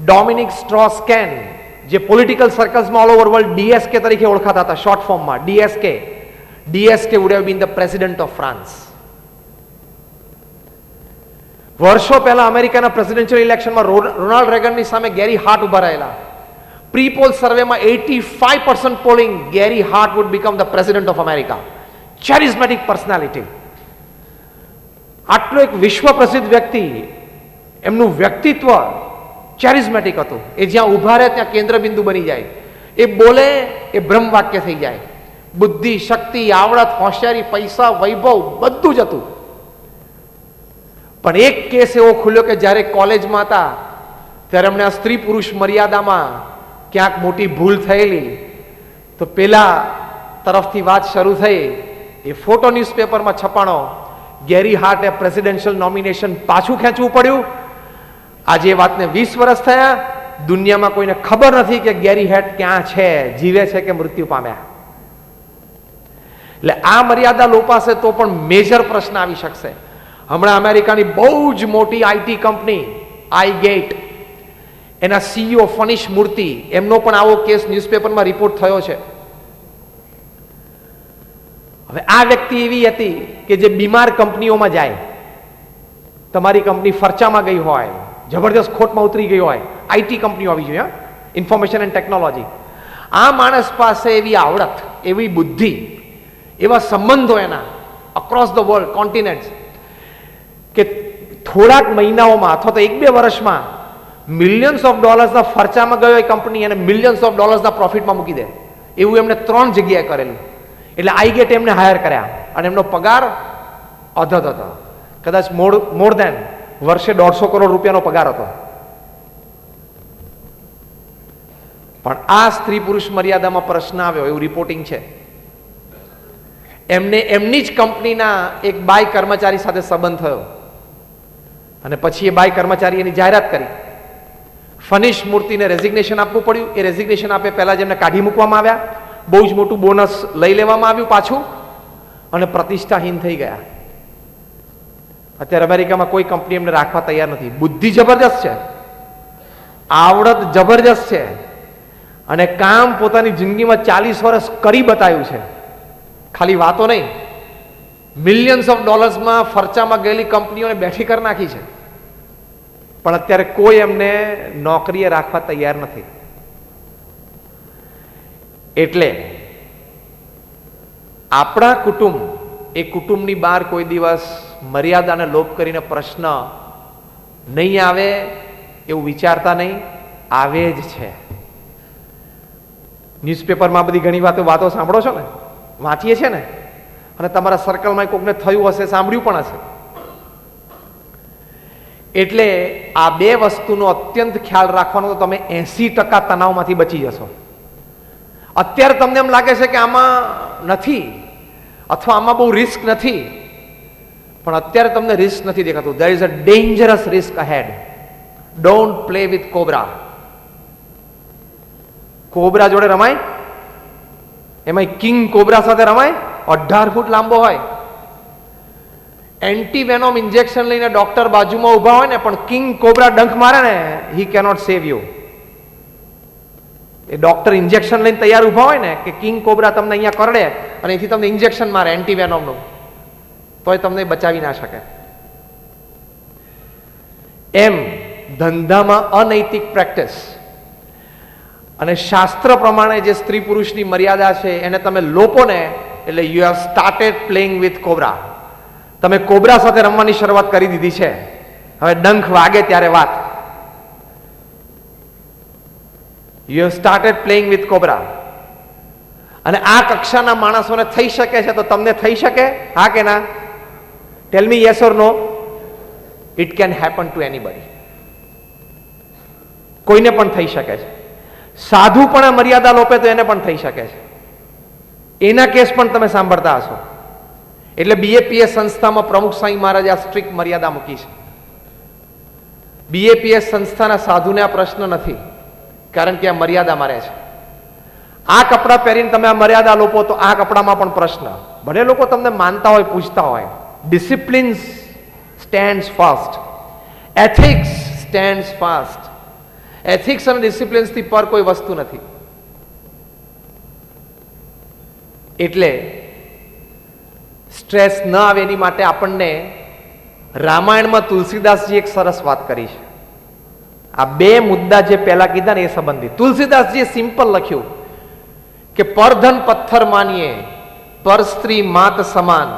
ડોમિનિક સ્ટ્રોસ-કેન, જે પોલિટિકલ સર્કલ્સમાં ઓલ ઓવર વર્લ્ડ ડીએસકે તરીકે ઓળખાતા હતા, શોર્ટ ફોર્મમાં DSK would have been the president of France. વર્ષો પહેલા અમેરિકાના પ્રેસિડેન્શિયલ ઇલેક્શનમાં રોનાલ્ડ રેગનની સામે ગેરી હાર્ટ ઉભા રહેલા. પ્રી-પોલ સર્વેમાં 85% polling, Gary Hart would become the president of America. charismatic personality. આટલો એક વિશ્વ પ્રસિદ્ધ વ્યક્તિ, એમનું વ્યક્તિત્વ charismatic હતું. એ જ્યાં ઉભા રહે ત્યાં કેન્દ્ર બિંદુ બની જાય. એ બોલે એ બ્રહ્મ વાક્ય થઈ જાય. બુદ્ધિ, શક્તિ, આવડત, હોશિયારી, પૈસા, વૈભવ બધું જ હતું. પણ એક કેસ એવો ખુલ્યો કે જ્યારે કોલેજમાં હતા ત્યારે એમણે આ સ્ત્રી પુરુષ મર્યાદામાં ક્યાંક મોટી ભૂલ થયેલી, તો પેલા તરફથી વાત શરૂ થઈ. એ ફોટો ન્યૂઝપેપરમાં છપાણો. ગેરી હાર્ટે પ્રેસિડેન્શિયલ નોમિનેશન પાછું ખેંચવું પડ્યું. આજે એ વાતને 20 વર્ષ થયા. દુનિયામાં કોઈને ખબર નથી કે ગેરી હાર્ટ ક્યાં છે, જીવે છે કે મૃત્યુ પામ્યા. એટલે આ મર્યાદા લોપાશે તો પણ મેજર પ્રશ્ન આવી શકશે. હમણાં અમેરિકાની બહુ જ મોટી આઈટી કંપની આઈગેટ, એના સીઈઓ ફનીશ મૂર્તિ, એમનો પણ આવો કેસ ન્યૂઝપેપરમાં રિપોર્ટ થયો છે. હવે આ વ્યક્તિ એવી હતી કે જે બીમાર કંપનીઓમાં જાય, તમારી કંપની ફરચામાં ગઈ હોય, જબરદસ્ત ખોટમાં ઉતરી ગઈ હોય, આઈટી કંપનીઓ આવી જોઈએ, ઇન્ફોર્મેશન એન્ડ ટેકનોલોજી. આ માણસ પાસે એવી આવડત, એવી બુદ્ધિ, એવા સંબંધો એના અક્રોસ ધ વર્લ્ડ કોન્ટિનેન્ટ્સ કે થોડાક મહિનાઓમાં અથવા તો 1-2 વર્ષમાં મિલિયન્સ ઓફ ડોલર્સના ખર્ચામાં ગયો એ કંપની અને મિલિયન્સ ઓફ ડોલર્સના પ્રોફિટમાં મૂકી દે, એવું એમને 3 જગ્યાએ કરેલું. એટલે આઈગેટ એમને હાયર કર્યા અને એમનો પગાર અધધ હતો, કદાચ મોર દેન વર્ષે 150 કરોડ રૂપિયાનો પગાર હતો. પણ આ સ્ત્રી પુરુષ મર્યાદામાં પ્રશ્ન આવ્યો એવું રિપોર્ટિંગ છે. એમને એમની જ કંપનીના એક બાય કર્મચારી સાથે સંબંધ થયો અને પછી એ બાય કર્મચારી એની જાહેરાત કરી. ફનીશ મૂર્તિને રેઝિગ્નેશન આપવું પડ્યું. એ રેઝિગ્નેશન આપે પહેલા જ એમને કાઢી મૂકવામાં આવ્યા. બહુ જ મોટું બોનસ લઈ લેવામાં આવ્યું પાછું અને પ્રતિષ્ઠાહીન થઈ ગયા. અત્યારે અમેરિકામાં કોઈ કંપની એમને રાખવા તૈયાર નથી. બુદ્ધિ જબરજસ્ત છે, આવડત જબરજસ્ત છે અને કામ પોતાની જિંદગીમાં 40 વર્ષ કરી બતાવ્યું છે. ખાલી વાતો નહીં, મિલિયન્સ ઓફ ડોલર્સમાં ફરચામાં ગયેલી કંપનીઓને બેઠી કરી નાખી છે. પણ અત્યારે કોઈ એમને નોકરીએ રાખવા તૈયાર નથી. એટલે આપણા કુટુંબ, એ કુટુંબની બહાર કોઈ દિવસ મર્યાદાને લોપ કરીને પ્રશ્ન નહીં આવે એવું વિચારતા નહીં, આવે જ છે. ન્યૂઝપેપરમાં બધી ઘણી વાતો સાંભળો છો ને, વાંચીએ છીએ ને, અને તમારા સર્કલમાં કોઈકને થયું હશે, સાંભળ્યું પણ હશે. એટલે આ બે વસ્તુનો અત્યંત ખ્યાલ રાખવાનો, તો તમે 80% તણાવમાંથી બચી જશો. અત્યારે તમને એમ લાગે છે કે આમાં નથી અથવા આમાં બહુ રિસ્ક નથી, પણ અત્યારે તમને રિસ્ક નથી દેખાતું. There is a dangerous risk ahead. Don't play with cobra. Cobra જોડે રમાય? એમાં કિંગ કોબ્રા સાથે રમાય? 18 ફૂટ લાંબો હોય, એન્ટીવેનોમ ઇન્જેક્શન લઈને ડોક્ટર બાજુમાં ઊભા હોય ને પણ કિંગ કોબ્રા ડંખ મારે ને, હી cannot save you. A doctor injection લઈને તૈયાર ઊભા હોય ને કે કિંગ કોબ્રા તમને અહીંયા કરડે અને એથી તમને ઇન્જેક્શન મારે એન્ટીવેનોમનું, તોય તમને બચાવી ના શકે. એમ ધંધામાં અનૈતિક પ્રેક્ટિસ અને શાસ્ત્ર પ્રમાણે જે સ્ત્રી પુરુષની મર્યાદા છે એને તમે લોપો ને એટલે you have started playing with cobra. તમે કોબ્રા સાથે રમવાની શરૂઆત કરી દીધી છે. હવે ડંખ વાગે ત્યારે વાત. You have started playing with cobra. અને આ કક્ષાના માણસોને થઈ શકે છે તો તમને થઈ શકે? હા કે ના? Tell me yes or no. It can happen to anybody. કોઈને પણ થઈ શકે છે. સાધુ પણ મર્યાદા લોપે તો એને પણ થઈ શકે છે. એના કેસ પણ તમે સાંભળતા હશો. એટલે બીએપીએસ સંસ્થામાં પ્રમુખ સ્વામી મહારાજે આ સ્ટ્રિક્ટ મર્યાદા મૂકી છે. બીએપીએસ સંસ્થાના સાધુને આ પ્રશ્ન નથી, કારણ કે આ મર્યાદામાં રહે છે. આ કપડાં પહેરીને તમે આ મર્યાદા લોપો તો આ કપડામાં પણ પ્રશ્ન. ભલે લોકો તમને માનતા હોય, પૂછતા હોય. Discipline stands fast, ethics stands fast. Ethics અને ડિસિપ્લિન્સથી પર કોઈ વસ્તુ નથી. એટલે સ્ટ્રેસ ન આવે એની માટે આપણને રામાયણમાં તુલસીદાસજી એક સરસ વાત કરી છે. આ બે મુદ્દા જે પહેલા કીધા ને એ સંબંધિત તુલસીદાસજીએ સિમ્પલ લખ્યું કે પરધન પથ્થર માનીએ, પર સ્ત્રી માત સમાન,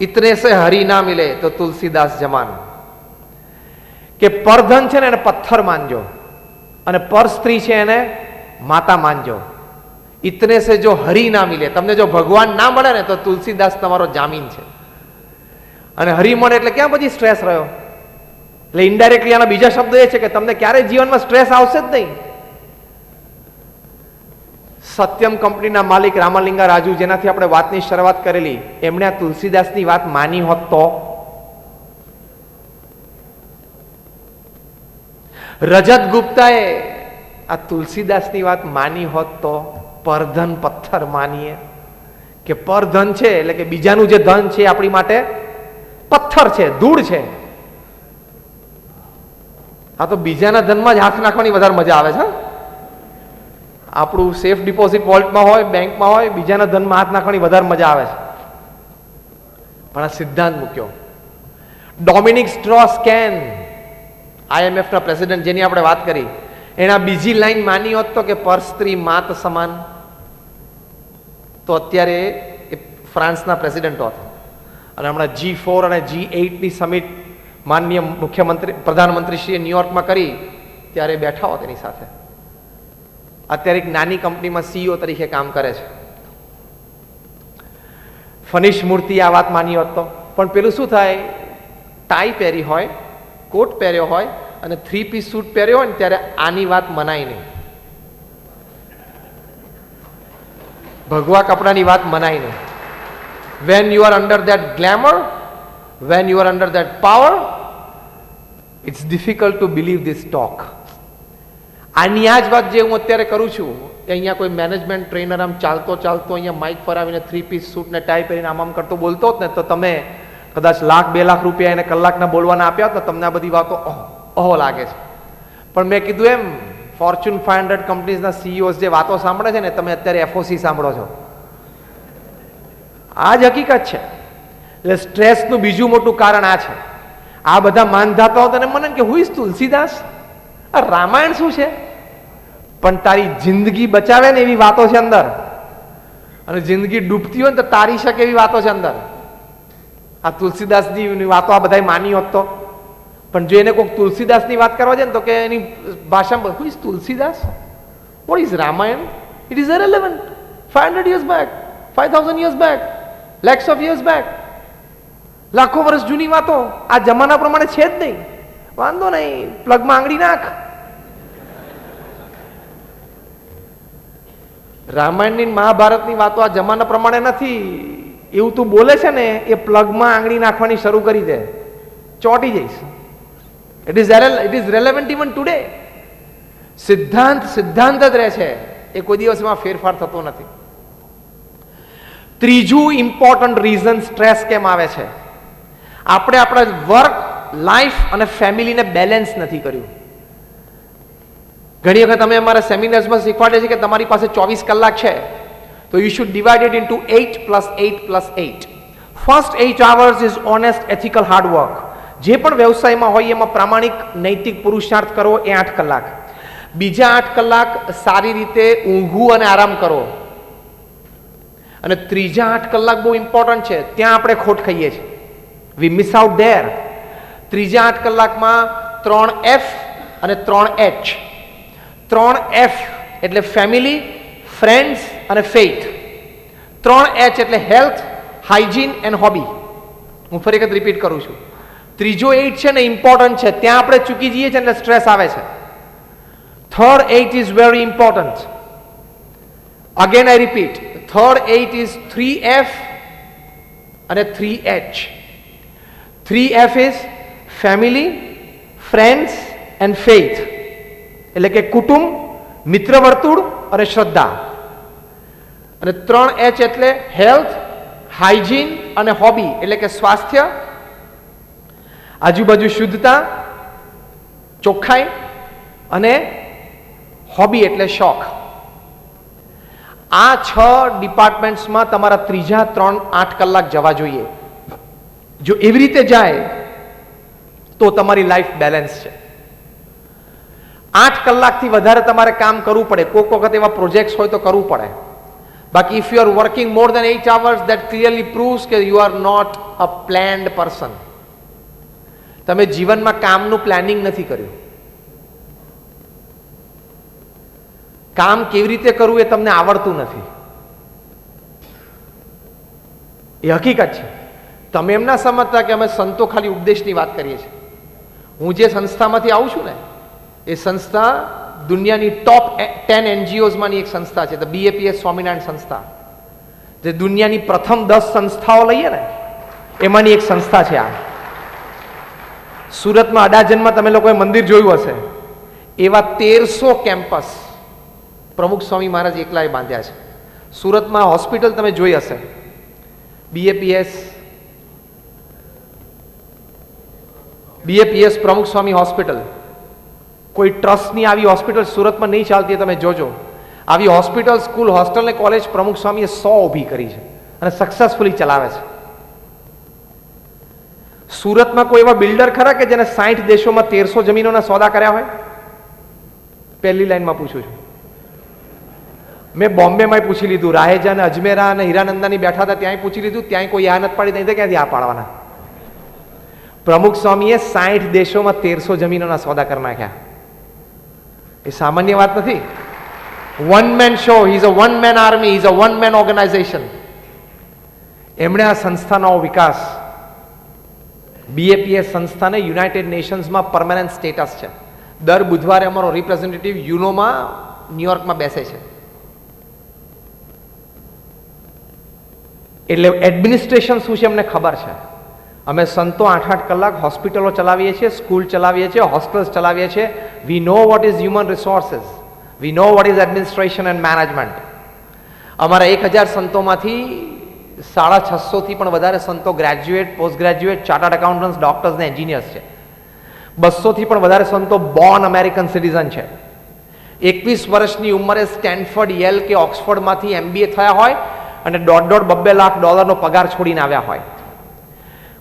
ઇતને સે હરી ના મિલે તો તુલસીદાસ જમાન. કે પરધન છે ને એને પથ્થર માનજો અને પર સ્ત્રી છે એને માતા માનજો. ઇતને સે જો હરી ના મિલે, તમને જો ભગવાન ના મળે ને તો તુલસીદાસ તમારો જામીન છે. અને હરી મળે એટલે ક્યાં પછી સ્ટ્રેસ રહ્યો? એટલે ઇનડાયરેક્ટલી આના બીજા શબ્દ એ છે કે તમને ક્યારેય જીવનમાં સ્ટ્રેસ આવશે જ નહીં. સત્યમ કંપનીના માલિક રામલિંગા રાજુ, જેનાથી આપણે વાતની શરૂઆત કરેલી, એમણે આ તુલસીદાસની વાત માની હોત તો? રજત ગુપ્તાએ આ તુલસીદાસની વાત માની હોત તો? પરધન પથ્થર માનીએ કે પરધન છે એટલે કે બીજાનું જે ધન છે આપણી માટે પથ્થર છે, ધૂળ છે. આ તો બીજાના ધનમાં જ હાથ નાખવાની વધારે મજા આવે છે. આપણું સેફ ડિપોઝિટ વોલ્ટમાં હોય, બેંકમાં હોય, બીજાના ધનમાં હાથ નાખવાની વધારે મજા આવે છે. પણ આ સિદ્ધાંત મૂક્યો. ડોમિનિક સ્ટ્રોસ કેન, IMF ના પ્રેસિડેન્ટ, જેની આપણે વાત કરી, એના બીજી લાઈન માની હોત તો કે પર સ્ત્રી માત સમાન, તો અત્યારે એ ફ્રાન્સના પ્રેસિડેન્ટ હોત. અને હમણાં G4 અને G8ની સમિટ માનનીય મુખ્યમંત્રી પ્રધાનમંત્રીશ્રીએ ન્યુયોર્કમાં કરી ત્યારે બેઠા હોત એની સાથે. અત્યારે એક નાની કંપનીમાં CEO તરીકે કામ કરે છે. ફનીશ મૂર્તિ આ વાત માની હોત તો. પણ પેલું શું થાય, ટાઈ પહેરી હોય, કોટ પહેર્યો હોય અને 3 પીસ સૂટ પહેર્યો હોય ને ત્યારે આની વાત મનાય નહીં. ભગવા કપડાની વાત મનાય નહીં. when you are under that glamour, when you are under that power, it's difficult to believe this talk. આની આ જ વાત જે હું અત્યારે કરું છું, અહીંયા કોઈ મેનેજમેન્ટ ટ્રેનર આમ ચાલતો અહીંયા માઇક પર આવીને 3 પીસ સૂટ ને ટાઈ પહેરીને આમ કરતો બોલતો હોત ને તો તમે કદાચ $1,00,000-2 લાખ રૂપિયા એને કલાકના બોલવાના આપ્યા હોત ને તમને આ બધી વાતો ઓહો લાગે છે. પણ મેં કીધું એમ, ફોર્ચ્યુન 500 કંપનીઝના CEOs જે વાતો સાંભળે છે ને, તમે અત્યારે FOC સાંભળો છો. આ જ હકીકત છે. એટલે સ્ટ્રેસનું બીજું મોટું કારણ આ છે. આ બધા માનધાતાઓ તને મને કે હું ઇઝ તુલસીદાસ, આ રામાયણ શું છે? પણ તારી જિંદગી બચાવે ને એવી વાતો છે અંદર, અને જિંદગી ડૂબતી હોય ને તો તારી શકે એવી વાતો છે અંદર. આ તુલસીદાસની વાતો આ બધા માની હોત તો. પણ જો એને કોઈક તુલસીદાસની વાત કરવા જાય ને તો કે એની ભાષામાં who is Tulsidas, what is Ramayana, it is irrelevant. 500 years back, 5000 years back, lakhs of years back, લાખો વર્ષ જૂની વાતો આ જમાના પ્રમાણે છે જ નહીં. વાંધો નહીં, પ્લગમાં આંગળી નાખ. રામાયણની મહાભારતની વાતો આ જમાના પ્રમાણે નથી. એવું તું બોલે છે ને એ પ્લગમાં આંગળી નાખવાની શરૂ કરી દે, ચોંટી જઈશ. It is relevant even today. સિદ્ધાંત સિદ્ધાંત જ રહે છે, એ કોઈ દિવસમાં ફેરફાર થતો નથી. ત્રીજું ઇમ્પોર્ટન્ટ રીઝન સ્ટ્રેસ કેમ આવે છે, આપણે આપણા વર્ક, લાઈફ અને ફેમિલીને બેલેન્સ નથી કર્યું. ઘણી વખત અમે અમારા સેમિનાર્સમાં શીખવાડે છે કે તમારી પાસે 24 કલાક છે, તો you should divide it into 8 + 8 + 8. First 8 hours is honest, ethical, hard work. જે પણ વ્યવસાયમાં હોય એમાં પ્રામાણિક, નૈતિક પુરુષાર્થ કરો, એ 8 કલાક. બીજા 8 કલાક સારી રીતે ઊંઘવું અને આરામ કરો. અને ત્રીજા 8 કલાક બહુ ઇમ્પોર્ટન્ટ છે, ત્યાં આપણે ખોટ ખાઈએ છીએ. વી મિસ આઉટ ધેર. ત્રીજા 8 કલાકમાં 3 F અને 3 H. 3 F એટલે ફેમિલી, ફ્રેન્ડ્સ અને ફેઇથ. 3 H એટલે હેલ્થ, હાઇજીન એન્ડ હોબી. હું ફરી વખત રિપીટ કરું છું. ત્રીજો 8 છે ને ઇમ્પોર્ટન્ટ છે, ત્યાં આપણે ચૂકી જઈએ છીએ એટલે સ્ટ્રેસ આવે છે. Third 8 is very important. Again I repeat, third 8 is 3 F અને 3 H. 3 F is family, friends and faith, એટલે કે કુટુંબ, મિત્ર વર્તુળ અને શ્રદ્ધા. અને 3 H એટલે હેલ્થ, હાઇજીન અને હોબી, એટલે કે સ્વાસ્થ્ય, આજુબાજુ શુદ્ધતા, ચોખ્ખાઈ અને હોબી એટલે શોખ. આ 6 ડિપાર્ટમેન્ટ્સમાં તમારા ત્રીજા 8 કલાક જવા જોઈએ. જો એવી રીતે જાય તો તમારી લાઈફ બેલેન્સ છે. 8 કલાકથી વધારે તમારે કામ કરવું પડે. કોઈક વખત એવા પ્રોજેક્ટ્સ હોય તો કરવું પડે. બાકી if you are working more than 8 hours, that clearly proves કે you are not a planned person. તમે જીવનમાં કામનું પ્લાનિંગ નથી કર્યું. કામ કેવી રીતે કરવું એ તમને આવડતું નથી. એ હકીકત છે. તમે એમ ના સમજતા કે અમે સંતો ખાલી ઉપદેશની વાત કરીએ છીએ. હું જે સંસ્થામાંથી આવું છું ને, એ સંસ્થા દુનિયાની ટોપ 10 NGOsમાંની એક સંસ્થા છે, ધ BAPS સ્વામિનારાયણ સંસ્થા. જે દુનિયાની પ્રથમ 10 સંસ્થાઓ લઈએ ને, એમાંની એક સંસ્થા છે આ. સુરતમાં અડાજનમાં તમે લોકોએ મંદિર જોયું હશે, એવા 1300 કેમ્પસ પ્રમુખ સ્વામી મહારાજ એકલાએ બાંધ્યા છે. સુરતમાં હોસ્પિટલ તમે જોઈ હશે, BAPS પ્રમુખ સ્વામી હોસ્પિટલ. કોઈ ટ્રસ્ટની આવી હોસ્પિટલ સુરતમાં નહીં ચાલતી, તમે જોજો. આવી હોસ્પિટલ, સ્કૂલ, હોસ્ટેલ ને કોલેજ પ્રમુખ સ્વામીએ 100 ઊભી કરી છે અને સક્સેસફુલી ચલાવે છે. સુરતમાં કોઈ એવા બિલ્ડર ખરા કે જેને 60 દેશોમાં 1300 જમીનોના સોદા કર્યા હોય? પહેલી લાઈનમાં પૂછું છું. મેં બોમ્બેમાં પૂછી લીધું, રાહેજા અને અજમેરા અને હીરાનંદાની બેઠા હતા ત્યાંય પૂછી લીધું, ત્યાંય કોઈ આ નથી પાડી, નહીં ક્યાંથી આ પાડવાના. પ્રમુખ સ્વામીએ 60 દેશોમાં 1300 જમીનોના સોદા કરી નાખ્યા. એ સામાન્ય વાત નથી. One man show, he is a one man army, he is a one man organisation. એમણે આ સંસ્થાનો વિકાસ, BAPS સંસ્થાને યુનાઇટેડ નેશન્સમાં પરમેનન્ટ સ્ટેટસ છે. દર બુધવારે અમારો રિપ્રેઝેન્ટેટિવ યુનોમાં ન્યુયોર્કમાં બેસે છે. એટલે એડમિનિસ્ટ્રેશન શું છે એમને ખબર છે. અમે સંતો 8-8 કલાક હોસ્પિટલો ચલાવીએ છીએ, સ્કૂલ ચલાવીએ છીએ, હોસ્ટેલ્સ ચલાવીએ છીએ. We know what is human resources, we know what is administration and management. અમારા 1000 સંતોમાંથી 650 થી પણ વધારે સંતો graduate, post graduate, chartered accountants, doctors ને એન્જિનિયર્સ છે. 200 થી પણ વધારે સંતો બોર્ન અમેરિકન સિટીઝન છે. 21 વર્ષની ઉંમરે સ્ટેનફર્ડ, યેલ કે ઓક્સફર્ડમાંથી MBA થયા હોય અને $1.5-2 લાખ પગાર છોડીને આવ્યા હોય.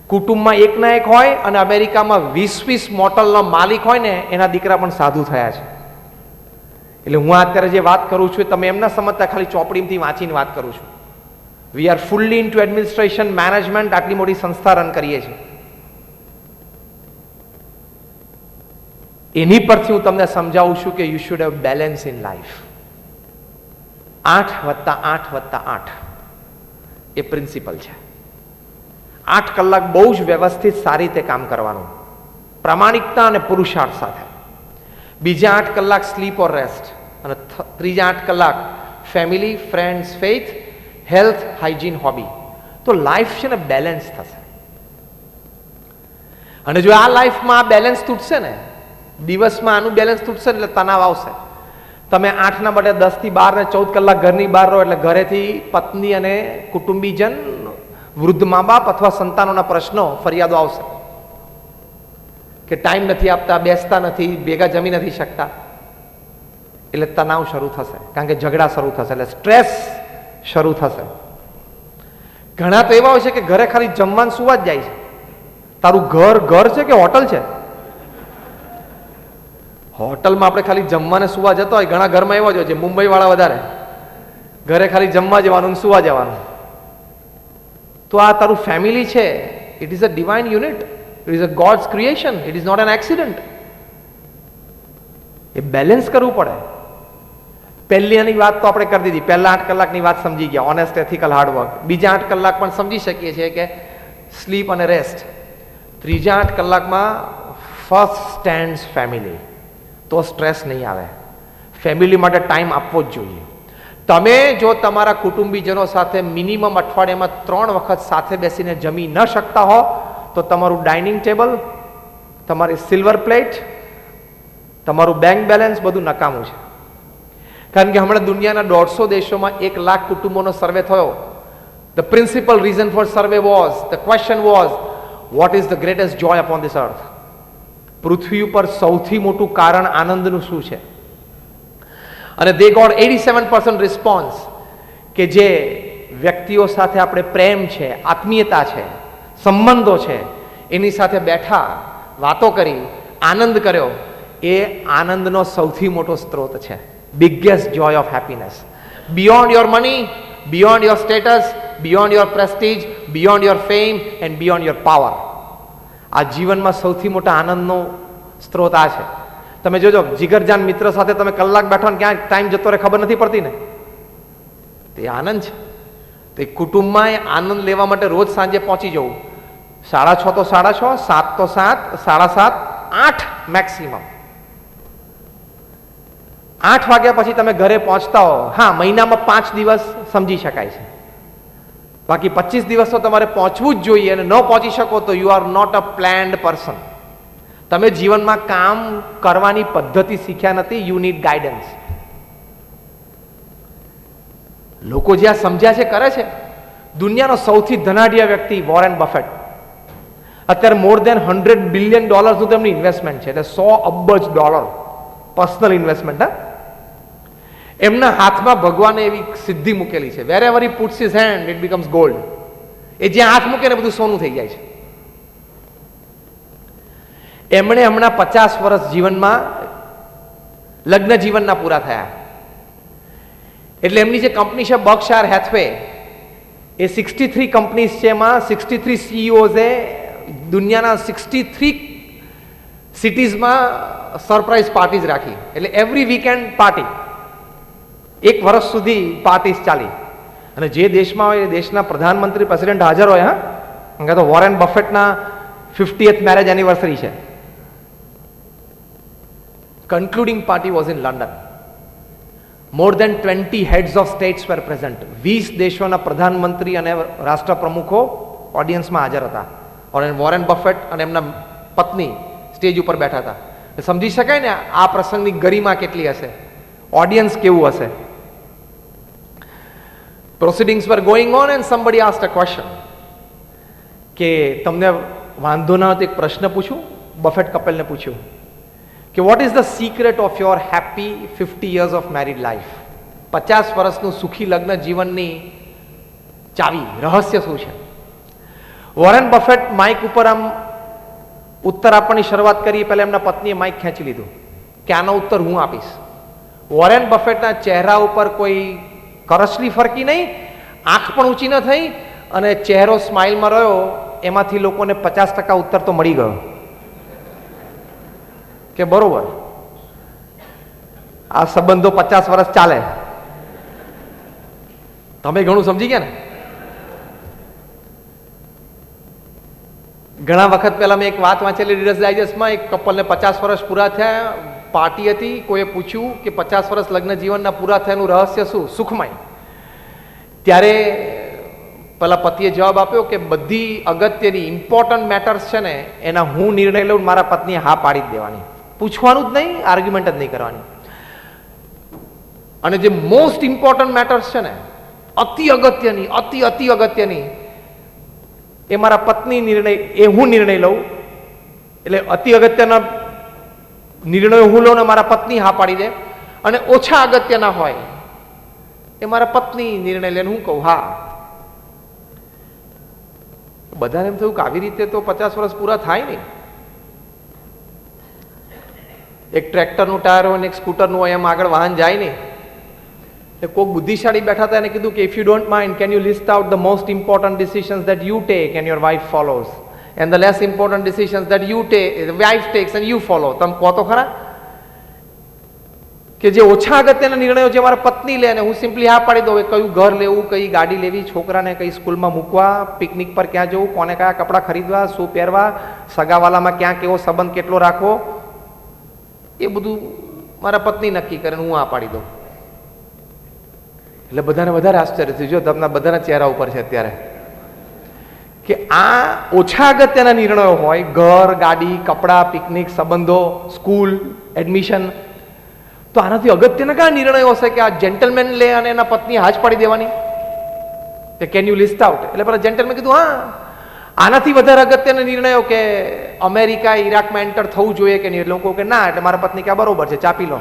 કુટુંબમાં એકના એક હોય અને અમેરિકામાં 20 મોટલનો માલિક હોય ને, એના દીકરા પણ સાધુ થયા છે. એટલે હું અત્યારે જે વાત કરું છું તમે એમ ના સમજતા ખાલી ચોપડીમાંથી વાંચીને વાત કરું છું. We are fully into administration, management. આટલી મોટી સંસ્થા રન કરીએ છીએ. એની પરથી હું તમને સમજાવું છું કે you should have balance in life. 8+8+8 A principal છે. 8 કલાક બહુ જ વ્યવસ્થિત સારી રીતે કામ કરવાનું, પ્રામાણિકતા અને પુરુષાર્થ સાથે. બીજા 8 કલાક સ્લીપ ઓર રેસ્ટ, અને ત્રીજા 8 કલાક family, friends, faith, health, hygiene, hobby. તો લાઈફ છે ને બેલેન્સ થશે. અને જો આ લાઈફમાં આ બેલેન્સ તૂટશે ને, દિવસમાં આનું બેલેન્સ તૂટશે ને એટલે તણાવ આવશે. તમે 8ના બદલે 10 થી 12 ને 14 કલાક ઘરની બહાર રહો એટલે ઘરેથી પત્ની અને કુટુંબીજન વૃદ્ધ મા બાપ અથવા સંતાનોના પ્રશ્નો, ફરિયાદો આવશે કે ટાઈમ નથી આપતા, બેસતા નથી, ભેગા જમી નથી શકતા, એટલે તણાવ શરૂ થશે, કારણ કે ઝઘડા શરૂ થશે, એટલે સ્ટ્રેસ શરૂ થશે. ઘણા તો એવા હોય છે કે ઘરે ખાલી જમવાનું સુવા જ જાય છે. તારું ઘર ઘર છે કે હોટલ છે? હોટલમાં આપણે ખાલી જમવાને સુવા જતા હોય, ઘણા ઘરમાં એવા જ હોય છે, મુંબઈ વાળા વધારે, ઘરે ખાલી જમવા જવાનું સુવા જવાનું. તો આ તારું ફેમિલી છે, it is a divine unit, it is a God's creation, it is not an accident. એ બેલેન્સ કરવું પડે. પહેલીની વાત તો આપણે કરી દીધી, પહેલા 8 કલાકની વાત સમજી ગયા, ઓનેસ્ટ, એથિકલ, હાર્ડવર્ક. બીજા 8 કલાક પણ સમજી શકીએ છીએ કે સ્લીપ અને રેસ્ટ. ત્રીજા 8 કલાકમાં ફર્સ્ટ સ્ટેન્ડ્સ ફેમિલી, તો સ્ટ્રેસ નહીં આવે. ફેમિલી માટે ટાઈમ આપવો જ જોઈએ. તમે જો તમારા કુટુંબીજનો સાથે મિનિમમ અઠવાડિયામાં 3 વખત સાથે બેસીને જમી ન શકતા હો, તો તમારું ડાઇનિંગ ટેબલ, તમારી સિલ્વર પ્લેટ, તમારું બેંક બેલેન્સ બધું નકામું છે. કારણ કે હમણાં દુનિયાના 150 દેશોમાં 1 લાખ કુટુંબોનો સર્વે થયો. The principal reason for survey was, the question was, what is the greatest joy upon this earth? પૃથ્વી ઉપર સૌથી મોટું કારણ આનંદનું શું છે? અને દે ગોટ 87% રિસ્પોન્સ કે જે વ્યક્તિઓ સાથે આપણે પ્રેમ છે, આત્મીયતા છે, સંબંધો છે, એની સાથે બેઠા, વાતો કરી, આનંદ કર્યો, એ આનંદનો સૌથી મોટો સ્ત્રોત છે. Biggest joy of happiness. Beyond your money, beyond your status, beyond your prestige, beyond your fame and beyond your power. આ જીવનમાં સૌથી મોટા આનંદનો સ્ત્રોત આ છે. તમે જોજો, જીગરજાન મિત્ર સાથે તમે કલાક બેઠો ને ક્યાં ટાઈમ જતો રહે ખબર નથી પડતી ને, તે આનંદ છે. તો એ કુટુંબમાં આનંદ લેવા માટે રોજ સાંજે પહોંચી જવું. 6:30 તો 6:30, 7 તો 7, 7:30, 8 મેક્સિમમ. 8 વાગ્યા પછી તમે ઘરે પહોંચતા હો, હા, મહિનામાં 5 દિવસ સમજી શકાય છે, બાકી 25 દિવસ તો તમારે પહોંચવું જ જોઈએ. અને ન પહોંચી શકો તો you are not a planned person. તમે જીવનમાં કામ કરવાની પદ્ધતિ શીખ્યા નથી. You need guidance. લોકો જ્યાં સમજ્યા છે કરે છે. દુનિયાનો સૌથી ધનાઢ્ય વ્યક્તિ વોરેન બફેટ, અત્યારે મોર દેન $100 બિલિયન નું તેમની ઇન્વેસ્ટમેન્ટ છે, એટલે $100 અબજ પર્સનલ ઇન્વેસ્ટમેન્ટ. હા, એમના હાથમાં ભગવાને એવી સિદ્ધિ મૂકેલી છે, wherever he puts his hand it becomes gold. એ જ્યાં હાથ મૂકે ને બધું સોનું થઈ જાય છે. એમણે હમણાં 50 વર્ષ જીવનમાં, લગ્ન જીવનના પૂરા થયા, એટલે એમની જે કંપની છે બર્કશાયર હેથવે, એ 63 કંપનીઝ છે, એમાં 63 CEOs દુનિયાના 63 સિટીઝમાં સરપ્રાઇઝ પાર્ટીઝ રાખી. એટલે એવરી વીકેન્ડ પાર્ટી, 1 વર્ષ સુધી પાર્ટીઝ ચાલી. અને જે દેશમાં હોય એ દેશના પ્રધાનમંત્રી, પ્રેસિડેન્ટ હાજર હોય. હા, કારણ કે તો વોરેન બફેટના 50th મેરેજ એનિવર્સરી છે. Concluding party was in London. More than 20 heads of states were present. 20 દેશોના પ્રધાનમંત્રી અને રાષ્ટ્રપ્રમુખો ઓડિયન્સમાં હાજર હતા. અને વોરેન બફેટ અને એમના પત્ની સ્ટેજ ઉપર બેઠા હતા. સમજી શકાય ને આ પ્રસંગની ગરિમા કેટલી હશે, ઓડિયન્સ કેવું હશે. Proceedings were going on and somebody asked a question કે તમને વાંધો ના હોય તો એક પ્રશ્ન પૂછું. બફેટ કપલને પૂછ્યું કે what is the secret of your happy 50 years of married life? 50 વર્ષનું સુખી લગ્ન જીવનની ચાવી, રહસ્ય શું છે? વોરેન બફેટ માઇક ઉપર આમ ઉત્તર આપવાની શરૂઆત કરી, પહેલા એમના પત્નીએ માઇક ખેંચી લીધું કે આનો ઉત્તર હું આપીશ. વોરેન બફેટના ચહેરા ઉપર કોઈ કરચલી ફરકી નહીં, આંખ પણ ઊંચી ન થઈ, અને ચહેરો સ્માઇલમાં રહ્યો. એમાંથી લોકોને 50% ઉત્તર તો મળી ગયો કે બરોબર, આ સંબંધો 50 વર્ષ ચાલે. તમે ઘણું સમજી ગયા ને. ઘણા વખત પહેલા મેં એક વાત વાંચેલી રીડર્સ ડાયજેસ્ટમાં. એક કપલને 50 વર્ષ પૂરા થયા, પાર્ટી હતી, કોઈએ પૂછ્યું કે 50 વર્ષ લગ્ન જીવનના પૂરા થયાનું રહસ્ય શું, સુખમય? ત્યારે પેલા પતિએ જવાબ આપ્યો કે બધી અગત્યની ઇમ્પોર્ટન્ટ મેટર્સ છે ને એના હું નિર્ણય લઉં, મારા પત્નીએ હા પાડી જ દેવાની, પૂછવાનું જ નહીં, આર્ગ્યુમેન્ટ જ નહીં કરવાની. અને જે મોસ્ટ ઇમ્પોર્ટન્ટ મેટર્સ છે ને, અતિ અગત્યની, અતિ અગત્યની, એ મારા પત્ની નિર્ણય, એ હું નિર્ણય લઉં, એટલે અતિ અગત્યના નિર્ણયો હું લઉં ને મારા પત્ની હા પાડી દે, અને ઓછા અગત્યના હોય એ મારા પત્ની નિર્ણય લઈને હું કહું હા. બધાને એમ થયું કે આવી રીતે તો 50 વર્ષ પૂરા થાય નહીં. એક ટ્રેક્ટરનું ટાયર હોય ને એક સ્કૂટરનું હોય, એમ આગળ વાહન જાય નહીં. કોઈક બુદ્ધિશાળી બેઠા હતા એને કીધું કે if you don't mind can you list out the most important decisions that you take and your wife follows and the less important decisions that you take wife takes and you follow. તમે કહો તો ખરા કે જે ઓછા અગત્યના નિર્ણયો જે મારા પત્ની લે ને હું સિમ્પલી હા પાડી દઉં, કયું ઘર લેવું, કઈ ગાડી લેવી, છોકરાને કઈ સ્કૂલમાં મૂકવા, પિકનિક પર ક્યાં જવું, કોને કયા કપડાં ખરીદવા, શું પહેરવા, સગાવાલામાં ક્યાં કેવો સંબંધ કેટલો રાખવો, એ બધું મારા પત્ની નક્કી કરે હું હા પાડી દઉં. એટલે બધાને વધારે આશ્ચર્ય થયું. જો તમને બધાના ચહેરા ઉપર છે અત્યારે કે આ ઓછા અગત્યના નિર્ણયો હોય, ઘર, ગાડી, કપડાં, પિકનિક, સંબંધો, સ્કૂલ, એડમિશન, તો આનાથી અગત્યના કયા નિર્ણયો હશે કે આ જેન્ટલમેન લે અને એના પત્ની હાજ પાડી દેવાની કે કેન યુ લિસ્ટ આઉટ. એટલે પેલા જેન્ટલમેન કીધું હા. આનાથી વધારે અગત્યના નિર્ણયો કે અમેરિકા ઈરાકમાં એન્ટર થવું જોઈએ કે નહીં, એટલે હું કહું કે ના, એટલે મારા પત્ની કે બરોબર છે, ચાપી લો.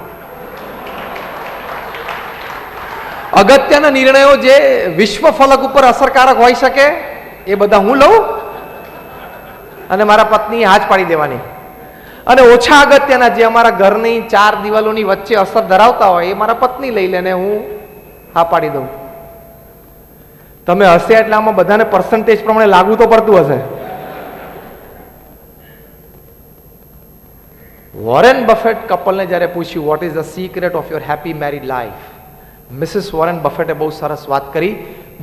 અગત્યના નિર્ણયો જે વિશ્વ ફલક ઉપર અસરકારક હોઈ શકે એ બધા હું લઉં અને મારા પત્ની હાજ પાડી દેવાની. અને ઓછા અગત્યના જે અમારા ઘરની 4 દિવાલોની વચ્ચે અસર ધરાવતા હોય એ મારા પત્ની લઈ લે ને હું હા પાડી દઉં. તમે હશે એટલે આમાં બધાને પર્સન્ટેજ પ્રમાણે લાગુ તો પડતું હશે. વોરેન બફેટ કપલને જ્યારે પૂછ્યું what is the secret of your happy married life, Mrs Warren બફેટે બહુ સરસ વાત કરી,